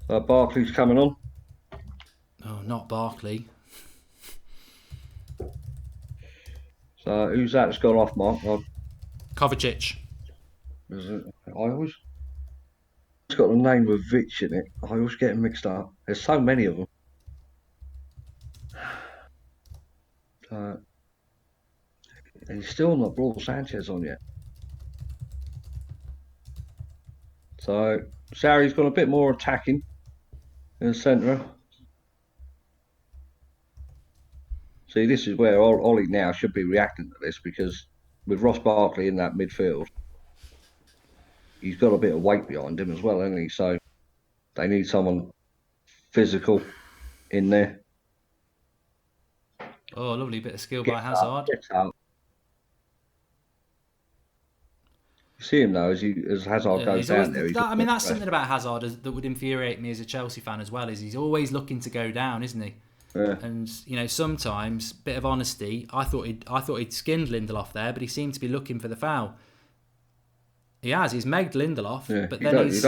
Speaker 2: Barkley's coming on.
Speaker 1: Oh, not Barkley.
Speaker 2: So who's that that's gone off, Mark?
Speaker 1: Kovacic.
Speaker 2: Is it? It's got the name of Vitch in it. I always get them mixed up. There's so many of them. And he's still not brought Sanchez on yet. So Sarri's got a bit more attacking in the centre. See, this is where Ollie now should be reacting to this, because with Ross Barkley in that midfield, he's got a bit of weight behind him as well, hasn't he? So they need someone physical in there.
Speaker 1: Oh, lovely bit of skill by Hazard.
Speaker 2: You see him though as Hazard goes down there.
Speaker 1: That's something about Hazard that would infuriate me as a Chelsea fan as well. Is he's always looking to go down, isn't he?
Speaker 2: Yeah.
Speaker 1: And sometimes, bit of honesty, I thought he'd skinned Lindelof there, but he seemed to be looking for the foul. He has. He's megged Lindelof, but then he's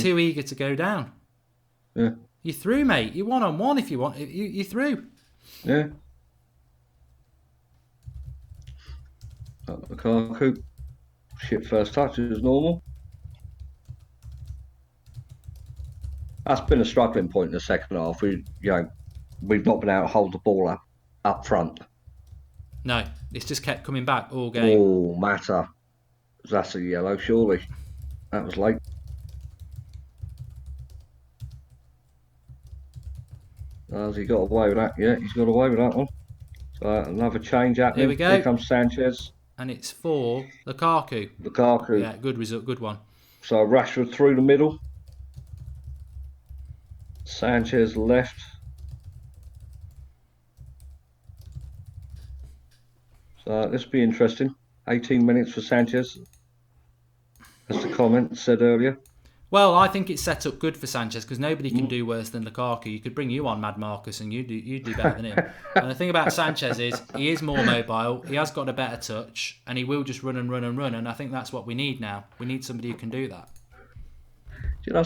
Speaker 1: too eager to go down.
Speaker 2: Yeah.
Speaker 1: You through, mate. You 1-on-1 if you want. You through.
Speaker 2: Yeah. Lukaku. Shit first touch as normal. That's been a struggling point in the second half. We've not been able to hold the ball up front.
Speaker 1: No, it's just kept coming back all game.
Speaker 2: Oh, Mata. That's a yellow, surely. That was late. Has he got away with that? Yeah, he's got away with that one. So another change happening.
Speaker 1: Here we go.
Speaker 2: Here comes Sanchez.
Speaker 1: And it's for Lukaku. Yeah, good result, good one.
Speaker 2: So Rashford through the middle. Sanchez left. So this will be interesting. 18 minutes for Sanchez, as the comment said earlier.
Speaker 1: Well, I think it's set up good for Sanchez because nobody can do worse than Lukaku. You could bring you on, Mad Marcus, and you'd do better than him. And the thing about Sanchez is he is more mobile, he has got a better touch, and he will just run and run and run. And I think that's what we need now. We need somebody who can do that.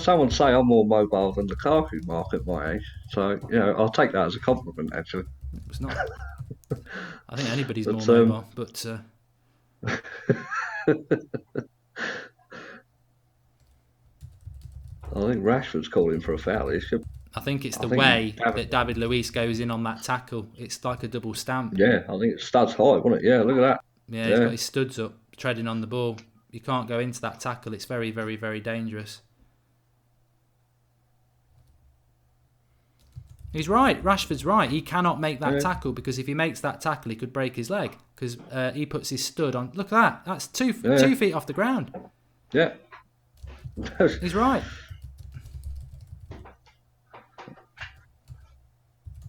Speaker 2: Someone say I'm more mobile than Lukaku, Mark, at my age. So, I'll take that as a compliment, actually.
Speaker 1: It's not. I think anybody's more mobile, but...
Speaker 2: I think Rashford's calling for a foul.
Speaker 1: I think it's the way that David Luiz goes in on that tackle. It's like a double stamp.
Speaker 2: Yeah, I think it studs high, wasn't it? Yeah, look at that.
Speaker 1: Yeah, he's got his studs up, treading on the ball. You can't go into that tackle. It's very, very, very dangerous. He's right. Rashford's right. He cannot make that tackle because if he makes that tackle, he could break his leg because he puts his stud on. Look at that. That's 2 feet off the ground.
Speaker 2: Yeah.
Speaker 1: He's right.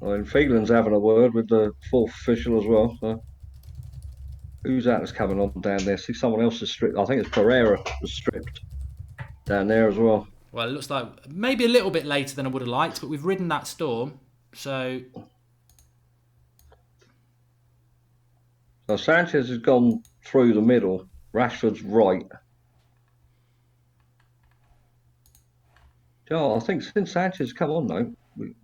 Speaker 2: And Phelan's having a word with the fourth official as well. So. Who's that that's coming on down there? See, someone else is stripped. I think it's Pereira was stripped down there as well.
Speaker 1: Well, it looks like maybe a little bit later than I would have liked, but we've ridden that storm. So
Speaker 2: Sanchez has gone through the middle. Rashford's right. I think since Sanchez come on though,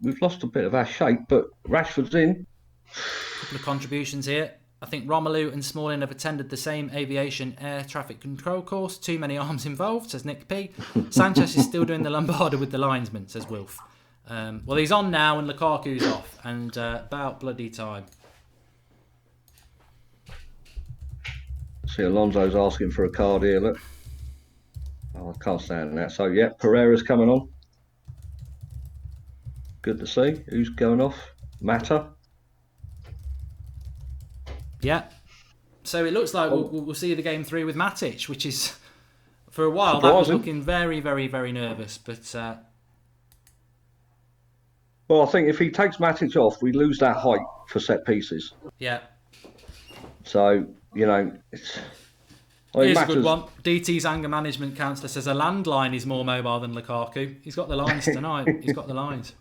Speaker 2: we've lost a bit of our shape, but Rashford's in.
Speaker 1: A couple of contributions here. I think Romelu and Smalling have attended the same aviation air traffic control course. Too many arms involved, says Nick P. Sanchez is still doing the Lombardo with the linesman, says Wilf. Well, he's on now and Lukaku's off, and about bloody time.
Speaker 2: See, Alonso's asking for a card here, look. Oh, I can't stand that. So, yeah, Pereira's coming on. Good to see. Who's going off? Mata.
Speaker 1: Yeah. So it looks like we'll see the game through with Matic, which is, for a while, that was looking very, very, very nervous. But
Speaker 2: well, I think if he takes Matic off, we lose that height for set pieces.
Speaker 1: Yeah.
Speaker 2: So you know, it's. Well, it
Speaker 1: Here's a
Speaker 2: matters.
Speaker 1: good one. DT's anger management counsellor says a landline is more mobile than Lukaku. He's got the lines tonight. He's got the lines.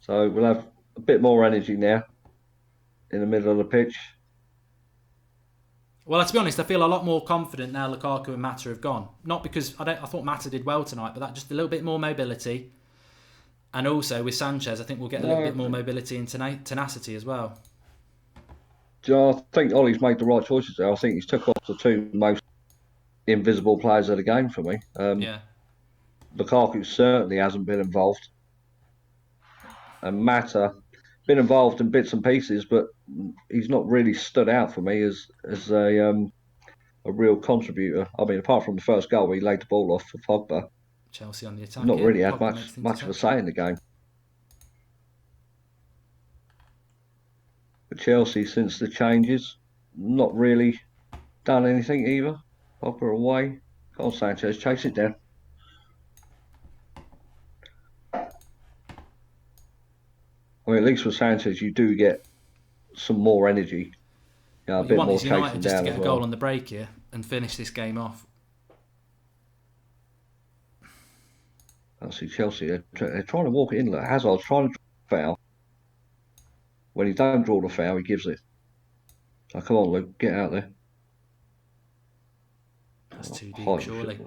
Speaker 2: So we'll have a bit more energy now in the middle of the pitch.
Speaker 1: Well, let's be honest, I feel a lot more confident now Lukaku and Mata have gone. Not because I thought Mata did well tonight, but that just a little bit more mobility. And also with Sanchez, I think we'll get a little bit more mobility and tenacity as well.
Speaker 2: I think Ollie's made the right choices there. I think he's took off the two most invisible players of the game for me.
Speaker 1: Yeah.
Speaker 2: Lukaku certainly hasn't been involved. And Mata been involved in bits and pieces, but he's not really stood out for me as a real contributor. I mean, apart from the first goal, he laid the ball off for Pogba.
Speaker 1: Chelsea on the attack.
Speaker 2: Not really had
Speaker 1: Pogba
Speaker 2: much of a say in the game. But Chelsea, since the changes, not really done anything either. Pogba away. Go on, Sanchez, chase it down. I mean, at least with Sanchez, you do get some more energy. You know, a bit more chasing
Speaker 1: United just
Speaker 2: down
Speaker 1: to get
Speaker 2: as
Speaker 1: a goal
Speaker 2: well.
Speaker 1: on the break here and finish this game off.
Speaker 2: I see Chelsea. They're trying to walk it in. Like Hazard's trying to draw a foul. When he don't draw the foul, he gives it. So come on, Luke, get out there.
Speaker 1: That's too deep, surely.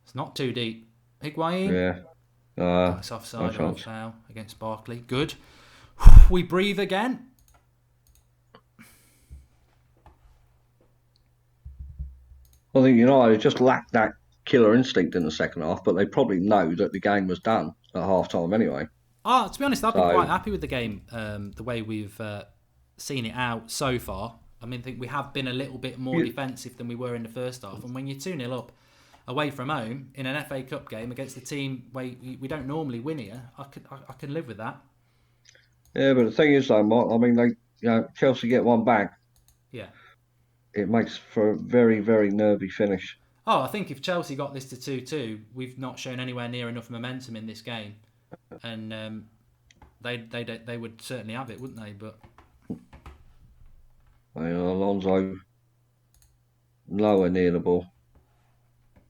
Speaker 1: It's not too deep. Higuain.
Speaker 2: Yeah.
Speaker 1: It's offside or a foul against Barkley. Good. We breathe again.
Speaker 2: I think United just lacked that killer instinct in the second half, but they probably know that the game was done at half time anyway.
Speaker 1: To be honest, I've been quite happy with the game, the way we've seen it out so far. I mean, I think we have been a little bit more defensive than we were in the first half. And when you're 2-0 up away from home in an FA Cup game against a team where we don't normally win here, I can live with that.
Speaker 2: Yeah, but the thing is, though, Mark, I mean, Chelsea get one back.
Speaker 1: Yeah.
Speaker 2: It makes for a very, very nervy finish.
Speaker 1: I think if Chelsea got this to 2-2, we've not shown anywhere near enough momentum in this game. And they would certainly have it, wouldn't they? But
Speaker 2: Alonso nowhere near the ball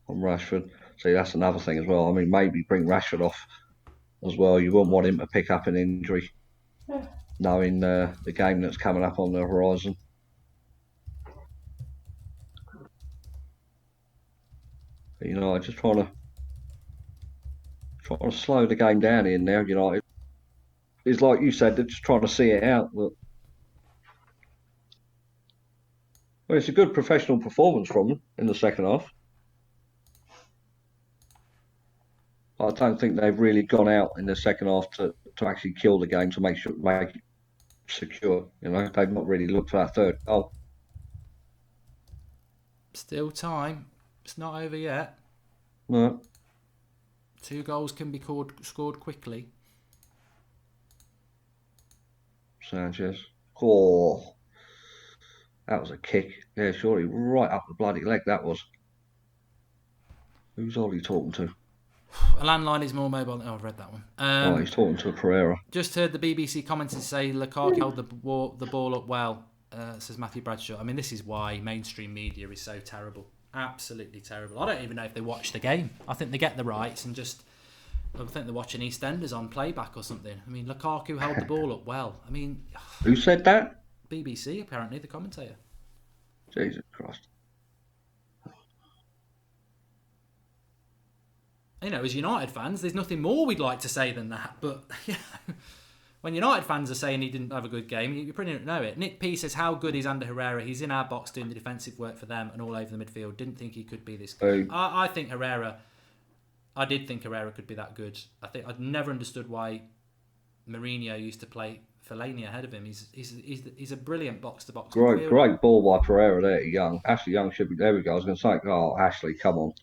Speaker 2: on Rashford. See, that's another thing as well. I mean, maybe bring Rashford off as well. You wouldn't want him to pick up an injury, knowing the game that's coming up on the horizon. But, I'm just trying to slow the game down in now. It's like you said, they're just trying to see it out. But, well, it's a good professional performance from them in the second half. I don't think they've really gone out in the second half to actually kill the game to make it secure. They've not really looked for that third goal.
Speaker 1: Still time. It's not over yet.
Speaker 2: No.
Speaker 1: 2 goals can be scored quickly.
Speaker 2: Sanchez. Oh, that was a kick. Yeah, surely right up the bloody leg that was. Who's Ollie talking to?
Speaker 1: A landline is more mobile. I've read that one.
Speaker 2: He's talking to Pereira.
Speaker 1: Just heard the BBC commenters say Lukaku held the ball up well, says Matthew Bradshaw. I mean, this is why mainstream media is so terrible. Absolutely terrible. I don't even know if they watch the game. I think they get the rights and I think they're watching EastEnders on playback or something. I mean, Lukaku held the ball up well. I mean...
Speaker 2: Who said that?
Speaker 1: BBC, apparently, the commentator.
Speaker 2: Jesus Christ.
Speaker 1: As United fans, there's nothing more we'd like to say than that. But when United fans are saying he didn't have a good game, you pretty much know it. Nick P says, how good is Ander Herrera? He's in our box doing the defensive work for them and all over the midfield. Didn't think he could be this good. I think Herrera... I did think Herrera could be that good. I'd never understood why Mourinho used to play Fellaini ahead of him. He's a brilliant box-to-box midfielder.
Speaker 2: Great ball by Pereira there, Young. Ashley Young should be... There we go. I was going to say, Ashley, come on.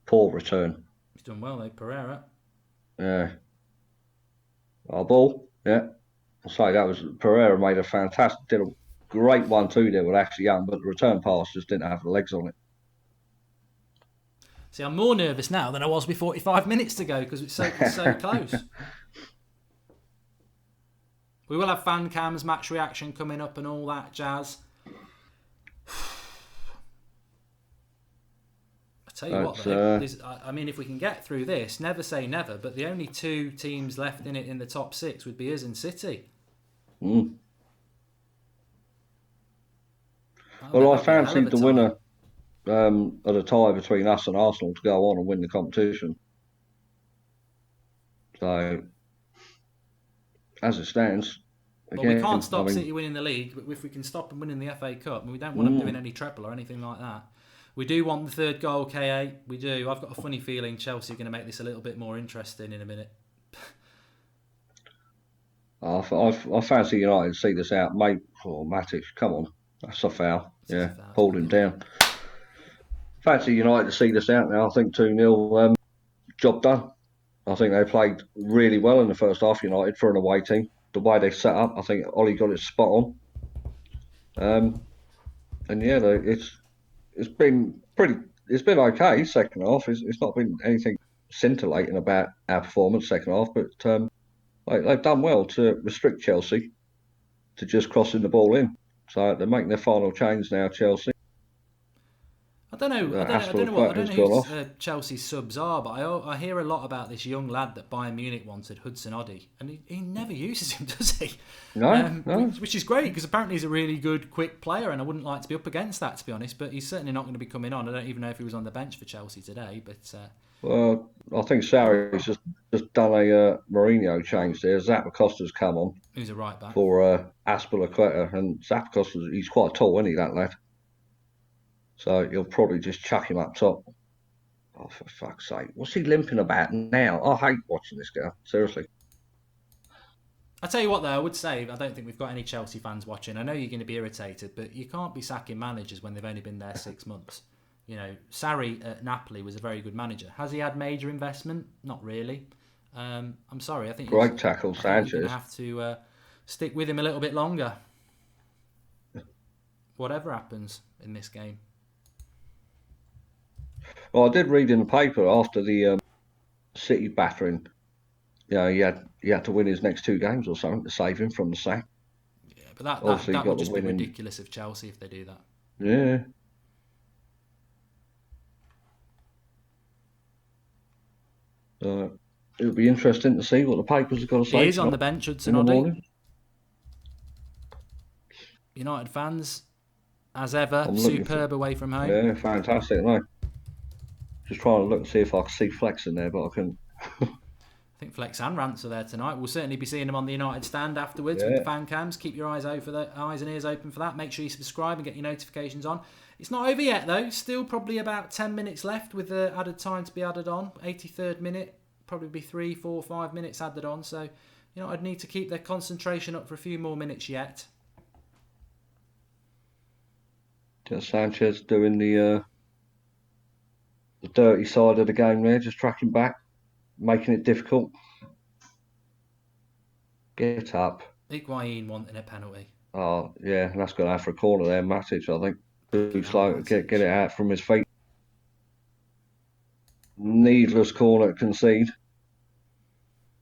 Speaker 2: Poor return.
Speaker 1: He's done well, though, Pereira.
Speaker 2: Yeah. Our ball, yeah. I'll say that was... Pereira did a great 1-2 there with Ashley Young, but the return pass just didn't have the legs on it.
Speaker 1: See, I'm more nervous now than I was before 45 minutes ago because it's so close. We will have fan cams, match reaction coming up and all that jazz. I tell you what, though, I mean, if we can get through this, never say never, but the only 2 teams left in it in the top 6 would be us and City.
Speaker 2: Well, I fancied the winner of the tie between us and Arsenal to go on and win the competition. So, as it stands,
Speaker 1: again, well, we can't stop City winning the league, but if we can stop them winning the FA Cup, and we don't want them doing any treble or anything like that. We do want the 3rd goal, KA. We do. I've got a funny feeling Chelsea are going to make this a little bit more interesting in a minute.
Speaker 2: I fancy United to see this out. Mate, Matic, come on. That's a foul. Hold him down. Fancy United to see this out now. I think 2-0, job done. I think they played really well in the first half, United, for an away team. The way they set up, I think Ollie got it spot on. And yeah, it's been okay second half. It's not been anything scintillating about our performance second half, but they've done well to restrict Chelsea to just crossing the ball in. So they're making their final change now, Chelsea.
Speaker 1: I don't know who Chelsea's subs are, but I hear a lot about this young lad that Bayern Munich wanted, Hudson-Odoi, and he never uses him, does he?
Speaker 2: No.
Speaker 1: Which is great, because apparently he's a really good, quick player, and I wouldn't like to be up against that, to be honest, but he's certainly not going to be coming on. I don't even know if he was on the bench for Chelsea today, but...
Speaker 2: Well, I think Sarri's just done a Mourinho change there. Zappacosta's come on.
Speaker 1: Who's a right back.
Speaker 2: For Azpilicueta, and Zappacosta, he's quite tall, isn't he, that lad? So he'll probably just chuck him up top. Oh, for fuck's sake. What's he limping about now? I hate watching this guy. Seriously.
Speaker 1: I tell you what, though, I would say, I don't think we've got any Chelsea fans watching. I know you're going to be irritated, but you can't be sacking managers when they've only been there 6 months. You know, Sarri at Napoli was a very good manager. Has he had major investment? Not really. I'm sorry. I think
Speaker 2: great tackle, Sanchez.
Speaker 1: You're going to have to stick with him a little bit longer. Whatever happens in this game.
Speaker 2: Well, I did read in the paper after the City battering, he had to win his next 2 games or something to save him from the sack.
Speaker 1: Yeah, but that would just be ridiculous of Chelsea if they do that.
Speaker 2: Yeah. It'll be interesting to see what the papers have got to say.
Speaker 1: He is on the bench, Hudson-Odoi. United fans, as ever, superb away from home.
Speaker 2: Yeah, fantastic, right? Just trying to look and see if I can see Flex in there, but I couldn't.
Speaker 1: I think Flex and Rants are there tonight. We'll certainly be seeing them on the United stand afterwards with the fan cams. Keep your eyes and ears open for that. Make sure you subscribe and get your notifications on. It's not over yet, though. Still probably about 10 minutes left with the added time to be added on. 83rd minute, probably be 3, 4, 5 minutes added on. So, I'd need to keep their concentration up for a few more minutes yet.
Speaker 2: Just Sanchez doing the dirty side of the game there, just tracking back, making it difficult. Get up.
Speaker 1: Higuain wanting a penalty.
Speaker 2: Oh, yeah, that's going to have for a corner there, Matic, I think. Too slow to get it out from his feet. Needless corner to concede.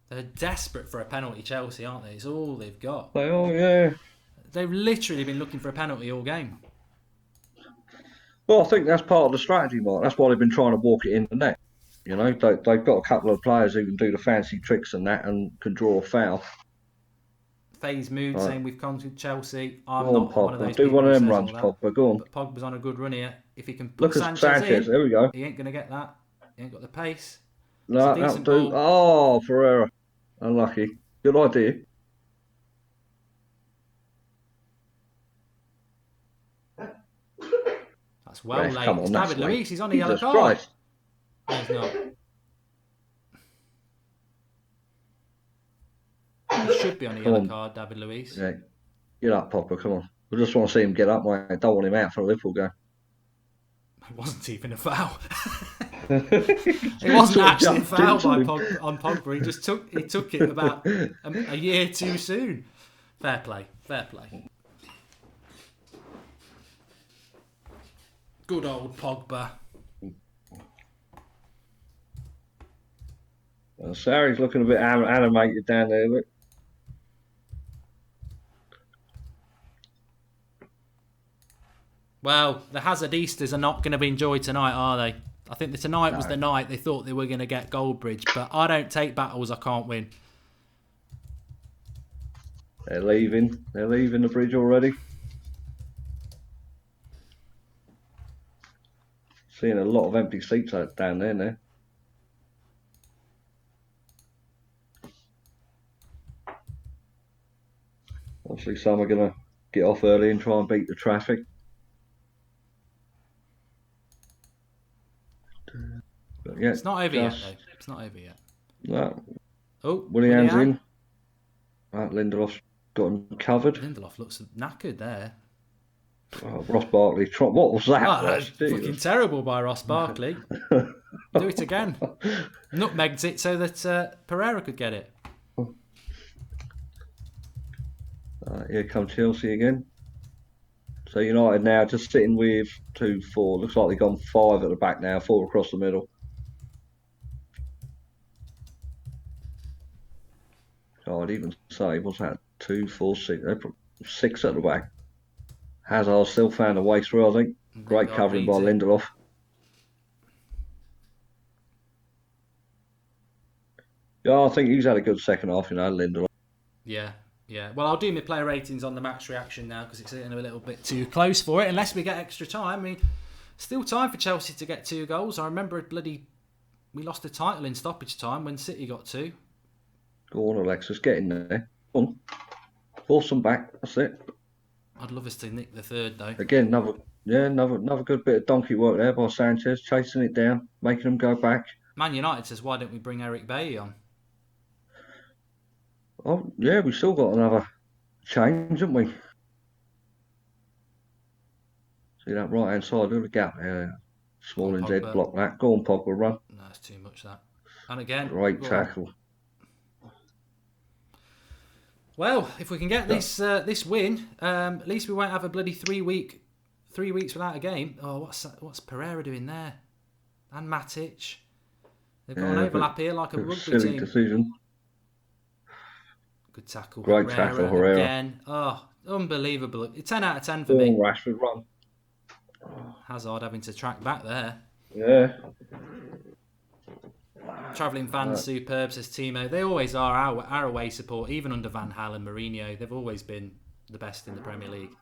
Speaker 1: They're desperate for a penalty, Chelsea, aren't they? It's all they've got.
Speaker 2: They are, yeah.
Speaker 1: They've literally been looking for a penalty all game.
Speaker 2: Well, I think that's part of the strategy, Mark. That's why they've been trying to walk it in the net. They've got a couple of players who can do the fancy tricks and that and can draw a foul.
Speaker 1: Phase mood saying we've come to Chelsea. I'm
Speaker 2: not
Speaker 1: Pogba. One of those
Speaker 2: do
Speaker 1: people
Speaker 2: one of them
Speaker 1: who
Speaker 2: runs, Pogba. Go on.
Speaker 1: But Pogba's on a good run here. If he can put
Speaker 2: Look at Sanchez
Speaker 1: in,
Speaker 2: there we go.
Speaker 1: He ain't going to get that. He ain't got the pace.
Speaker 2: No, that'll do. Oh, Ferreira. Unlucky. Good idea.
Speaker 1: That's well late. It's David Luiz. He's on a yellow card.
Speaker 2: Christ.
Speaker 1: No, he's not. He should be on a yellow card, David Luiz.
Speaker 2: Yeah. Get up, Pogba. Come on. We just want to see him get up, mate. I don't want him out for a Liverpool game.
Speaker 1: It wasn't even a foul. It wasn't actually a foul on Pogba. He took it about a year too soon. Fair play. Good old Pogba.
Speaker 2: Sarri's looking a bit animated down there, look.
Speaker 1: Well, the Hazardistas are not going to be enjoyed tonight, are they? I think that tonight was
Speaker 2: No.
Speaker 1: the night they thought they were going to get Goldbridge, but I don't take battles I can't win.
Speaker 2: They're leaving. They're leaving the bridge already. Seeing a lot of empty seats down there now. Obviously, some are going to get off early and try and beat the traffic. But yeah,
Speaker 1: It's not over yet, though. It's not over yet.
Speaker 2: No.
Speaker 1: Oh,
Speaker 2: Willian's in. Right, Lindelof's got him covered.
Speaker 1: Lindelof looks knackered there.
Speaker 2: Oh, Ross Barkley. What was that?
Speaker 1: Oh, that's fucking terrible by Ross Barkley. Do it again. Nutmegged it so that Pereira could get it.
Speaker 2: Here come Chelsea again. So United now just sitting with 2-4. Looks like they've gone 5 at the back now, 4 across the middle. I'd even say, what's that? 2, 4, 6. They're 6 at the back. Hazard still found a way through, I think. Great covering by Lindelof. Yeah, I think he's had a good second half, Lindelof.
Speaker 1: Yeah. Well, I'll do my player ratings on the match reaction now because it's getting a little bit too close for it. Unless we get extra time. I mean, still time for Chelsea to get 2 goals. I remember we lost the title in stoppage time when City got 2.
Speaker 2: Go on, Alexis, get in there. Come on. Force them back. That's it.
Speaker 1: I'd love us to nick the 3rd, though.
Speaker 2: Again, another good bit of donkey work there by Sanchez, chasing it down, making them go back.
Speaker 1: Man United says, why don't we bring Eric Bailly on?
Speaker 2: Oh, yeah, we've still got another change, haven't we? See that right-hand side, look at the gap. Yeah. Smalling's head block that. Go on, Pogba, run.
Speaker 1: No, it's too much, that. And again...
Speaker 2: Great tackle.
Speaker 1: Well, if we can get this win, at least we won't have a bloody 3 weeks without a game. Oh, what's Pereira doing there? And Matic. They've got an overlap here like a rugby
Speaker 2: silly
Speaker 1: team.
Speaker 2: Decision.
Speaker 1: Good tackle.
Speaker 2: Great tackle, Herrera.
Speaker 1: Again. Oh, unbelievable. 10 out of 10 for me.
Speaker 2: Rashford, run.
Speaker 1: Hazard having to track back there.
Speaker 2: Yeah.
Speaker 1: Travelling fans, superb, says Timo. They always are our away support, even under Van Gaal and Mourinho. They've always been the best in the Premier League.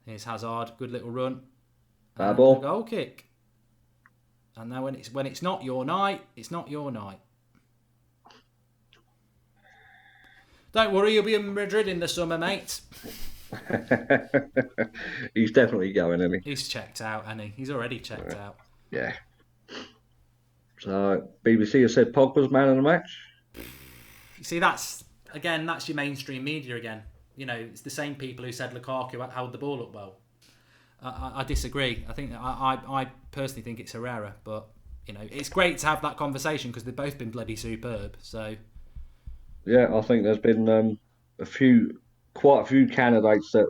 Speaker 1: Here's Hazard, good little run.
Speaker 2: Bad ball.
Speaker 1: Goal kick. And now when it's not your night, it's not your night. Don't worry, you'll be in Madrid in the summer, mate.
Speaker 2: He's definitely going, isn't he?
Speaker 1: He's checked out, hasn't he? He's already checked out.
Speaker 2: Yeah. So, BBC has said Pogba's man of the match.
Speaker 1: You see, that's your mainstream media again. It's the same people who said Lukaku held the ball up well. I disagree. I think I personally think it's Herrera, but it's great to have that conversation because they've both been bloody superb. So,
Speaker 2: yeah, I think there's been quite a few candidates that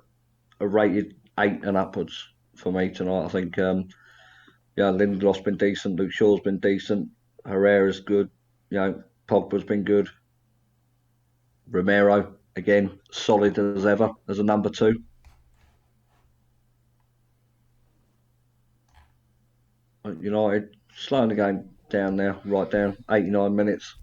Speaker 2: are rated 8 and upwards for me tonight. I think. Lindelof's been decent. Luke Shaw's been decent. Herrera's good. Pogba's been good. Romero, again, solid as ever as a number 2. United slowing the game down now, right down, 89 minutes.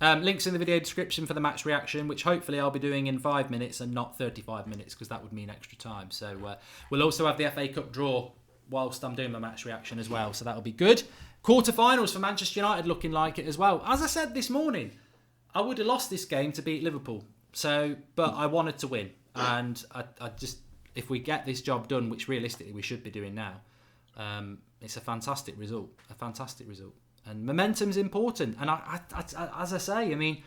Speaker 1: Links in the video description for the match reaction, which hopefully I'll be doing in 5 minutes and not 35 minutes because that would mean extra time. So we'll also have the FA Cup draw whilst I'm doing my match reaction as well, so that'll be good. Quarter-finals for Manchester United looking like it as well. As I said this morning, I would have lost this game to beat Liverpool, but I wanted to win, and I just, if we get this job done, which realistically we should be doing now, it's a fantastic result, and momentum's important. And as I say, I mean,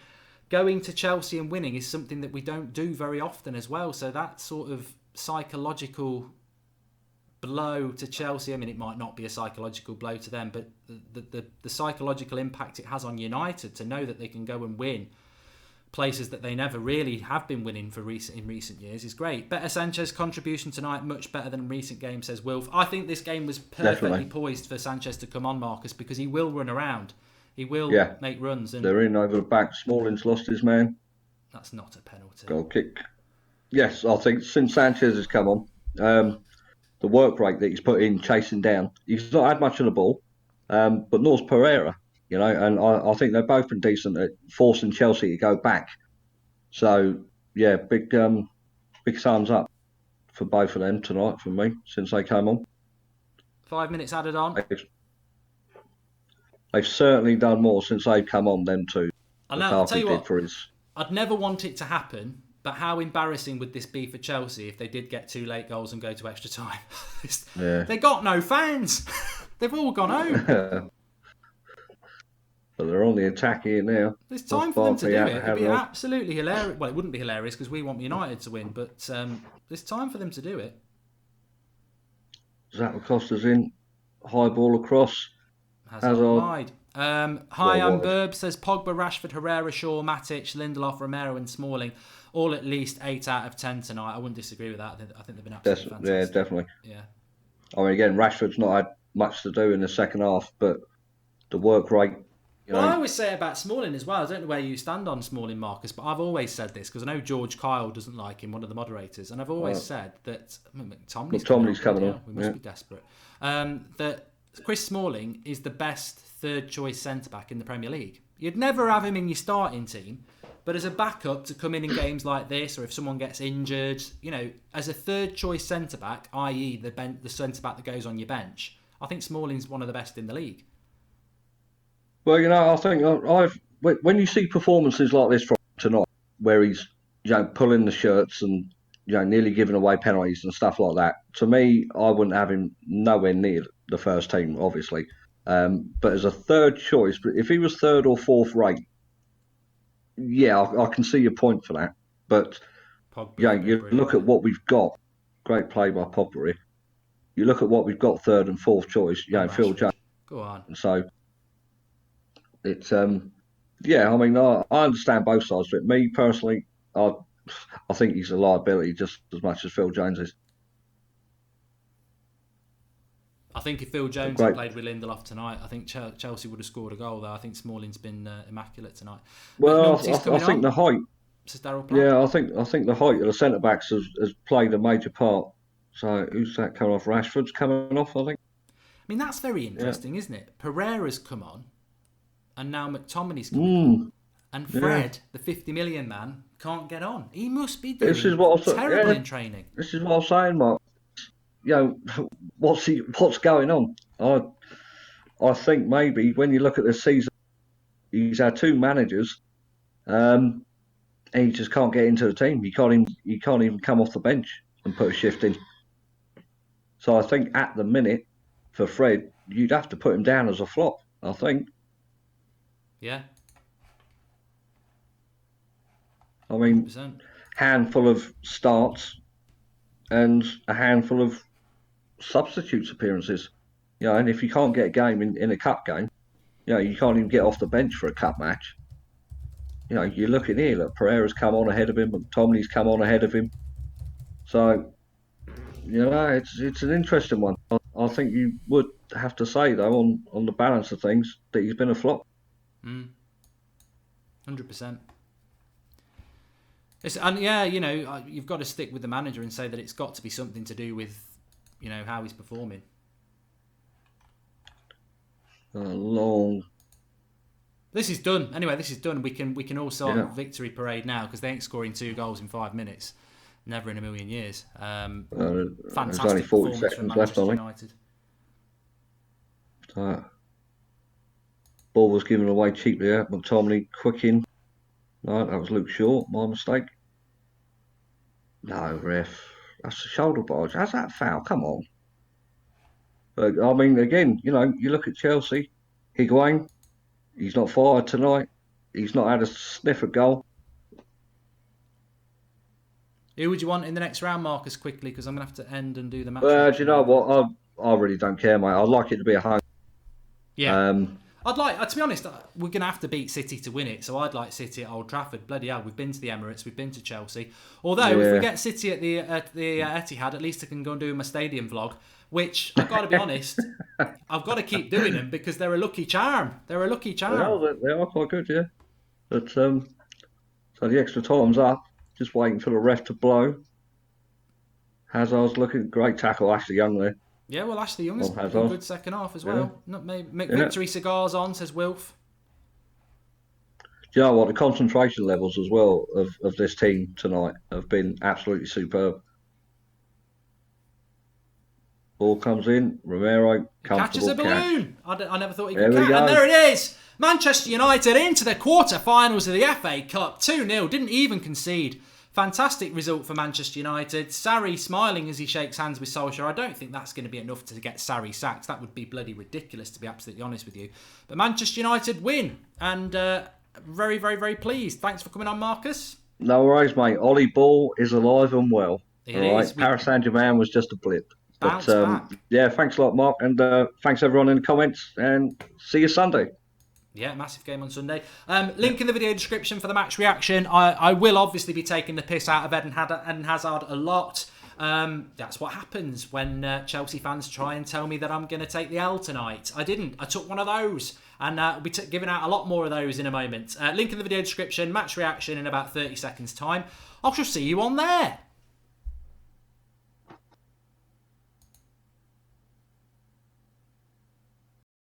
Speaker 1: going to Chelsea and winning is something that we don't do very often as well, so that sort of psychological blow to Chelsea. I mean, it might not be a psychological blow to them, but the psychological impact it has on United to know that they can go and win places that they never really have been winning in recent years is great. Better Sanchez contribution tonight, much better than recent games, says Wilf. I think this game was perfectly poised for Sanchez to come on, Marcus, because he will run around. He will make runs. And
Speaker 2: they're in over the back. Smalling's lost his man.
Speaker 1: That's not a penalty.
Speaker 2: Goal kick. Yes, I think since Sanchez has come on, the work rate that he's put in chasing down. He's not had much of the ball, but nor's Pereira, you know, and I think they've both been decent at forcing Chelsea to go back. So yeah, big thumbs up for both of them tonight from me since they came on.
Speaker 1: 5 minutes added on.
Speaker 2: They've certainly done more since they've come on, them two.
Speaker 1: I know. I'll tell you what, I'd never want it to happen, but how embarrassing would this be for Chelsea if they did get 2 late goals and go to extra time? They got no fans. They've all gone home.
Speaker 2: But they're on the attack here now.
Speaker 1: There's time for them to do it. It'd be absolutely hilarious. Well, it wouldn't be hilarious because we want United to win, but there's time for them to do it.
Speaker 2: Zach Acosta's in. High ball across.
Speaker 1: Hazard wide. Hi, I'm Burb. Says Pogba, Rashford, Herrera, Shaw, Matic, Lindelof, Romero and Smalling. All at least 8 out of 10 tonight. I wouldn't disagree with that. I think they've been absolutely fantastic.
Speaker 2: Yeah, definitely.
Speaker 1: Yeah.
Speaker 2: I mean, again, Rashford's not had much to do in the second half, but the work rate...
Speaker 1: I always say about Smalling as well. I don't know where you stand on Smalling, Marcus, but I've always said this because I know George Kyle doesn't like him, one of the moderators, and I've always said that
Speaker 2: McTominay's coming on.
Speaker 1: We must be desperate. That Chris Smalling is the best third choice centre back in the Premier League. You'd never have him in your starting team, but as a backup to come in games like this, or if someone gets injured, you know, as a third choice centre back, i.e. the centre back that goes on your bench, I think Smalling's one of the best in the league.
Speaker 2: Well, you know, I think when you see performances like this from tonight, where he's, you know, pulling the shirts and, you know, nearly giving away penalties and stuff like that, to me, I wouldn't have him nowhere near the first team, obviously. But as a third choice, but if he was third or fourth rate, yeah, I can see your point for that. But yeah, you look at what we've got. Great play by Pogba. You look at what we've got, third and fourth choice. Yeah, Phil Jones.
Speaker 1: Go on.
Speaker 2: So it's yeah. I mean, I understand both sides of it. Me personally, I think he's a liability just as much as Phil Jones is.
Speaker 1: I think if Phil Jones had played with Lindelof tonight, I think Chelsea would have scored a goal there. I think Smalling's been immaculate tonight.
Speaker 2: Well, I think the height.
Speaker 1: Yeah,
Speaker 2: I think the height of the centre backs has played a major part. So who's that coming off? Rashford's coming off, I think.
Speaker 1: I mean, that's very interesting, isn't it? Pereira's come on, and now McTominay's coming on. And Fred, the 50 million man, can't get on. He must be doing terrible in training.
Speaker 2: This is what I'm saying, Mark. You know, what's going on? I think maybe when you look at this season, he's had 2 managers, and he just can't get into the team. He can't even come off the bench and put a shift in. So I think at the minute, for Fred, you'd have to put him down as a flop, I think.
Speaker 1: Yeah.
Speaker 2: I mean, 100%. Handful of starts and a handful of substitutes appearances. You know, and if you can't get a game in a cup game, you know, you can't even get off the bench for a cup match. You know, you look at here, look, Pereira's come on ahead of him, McTominay's come on ahead of him. So, you know, it's an interesting one. I think you would have to say, though, on the balance of things, that he's been a flop.
Speaker 1: 100%. And yeah, you know, you've got to stick with the manager and say that it's got to be something to do with, you know, how he's performing. This is done. Anyway, this is done. We can all start the victory parade now because they ain't scoring 2 goals in 5 minutes. Never in a million years. Fantastic
Speaker 2: only 40
Speaker 1: performance
Speaker 2: seconds
Speaker 1: from Manchester United.
Speaker 2: Ball was given away cheaply there. McTominay quick in. No, that was Luke Shaw. My mistake. No, ref. That's a shoulder barge. How's that foul? Come on. But, I mean, again, you know, you look at Chelsea. Higuain, he's not fired tonight. He's not had a sniff at goal.
Speaker 1: Who would you want in the next round, Marcus, quickly? Because I'm going to have to end and do the match.
Speaker 2: Do you know what? I really don't care, mate. I'd like it to be a home.
Speaker 1: Yeah. I'd like, to be honest, we're going to have to beat City to win it. So I'd like City at Old Trafford. Bloody hell, we've been to the Emirates, we've been to Chelsea. Although, if we get City at the Etihad, at least I can go and do my stadium vlog, which, I've got to be honest, I've got to keep doing them because they're a lucky charm. They are quite
Speaker 2: good, yeah. But, so the extra time's up. Just waiting for the ref to blow. Hazard's looking great tackle. Ashley Young there.
Speaker 1: Yeah, well, Ashley Young has
Speaker 2: Oh,
Speaker 1: been
Speaker 2: Hazard.
Speaker 1: good second half as well. Not make
Speaker 2: Yeah.
Speaker 1: victory cigars on, says Wilf.
Speaker 2: Do you know what? The concentration levels as well of this team tonight have been absolutely superb. Ball comes in. Romero,
Speaker 1: Catches a
Speaker 2: comfortable catch.
Speaker 1: balloon. I never thought he
Speaker 2: There
Speaker 1: could
Speaker 2: we
Speaker 1: catch.
Speaker 2: go.
Speaker 1: And there it is. Manchester United into the quarter-finals of the FA Cup. 2-0. Didn't even concede. Fantastic result for Manchester United. Sarri smiling as he shakes hands with Solskjaer. I don't think that's going to be enough to get Sarri sacked. That would be bloody ridiculous, to be absolutely honest with you. But Manchester United win. And very, very, very pleased. Thanks for coming on, Marcus.
Speaker 2: No worries, mate. Ollie Ball is alive and well.
Speaker 1: It
Speaker 2: all right.
Speaker 1: is.
Speaker 2: Paris Saint-Germain was just a blip.
Speaker 1: Bounce
Speaker 2: But
Speaker 1: back.
Speaker 2: yeah, thanks a lot, Mark. And thanks everyone in the comments. And see you Sunday.
Speaker 1: Yeah, massive game on Sunday. Link in the video description for the match reaction. I will obviously be taking the piss out of Eden Hazard a lot. That's what happens when Chelsea fans try and tell me that I'm going to take the L tonight. I didn't. I took one of those. And we'll be giving out a lot more of those in a moment. Link in the video description. Match reaction in about 30 seconds time. I shall see you on there.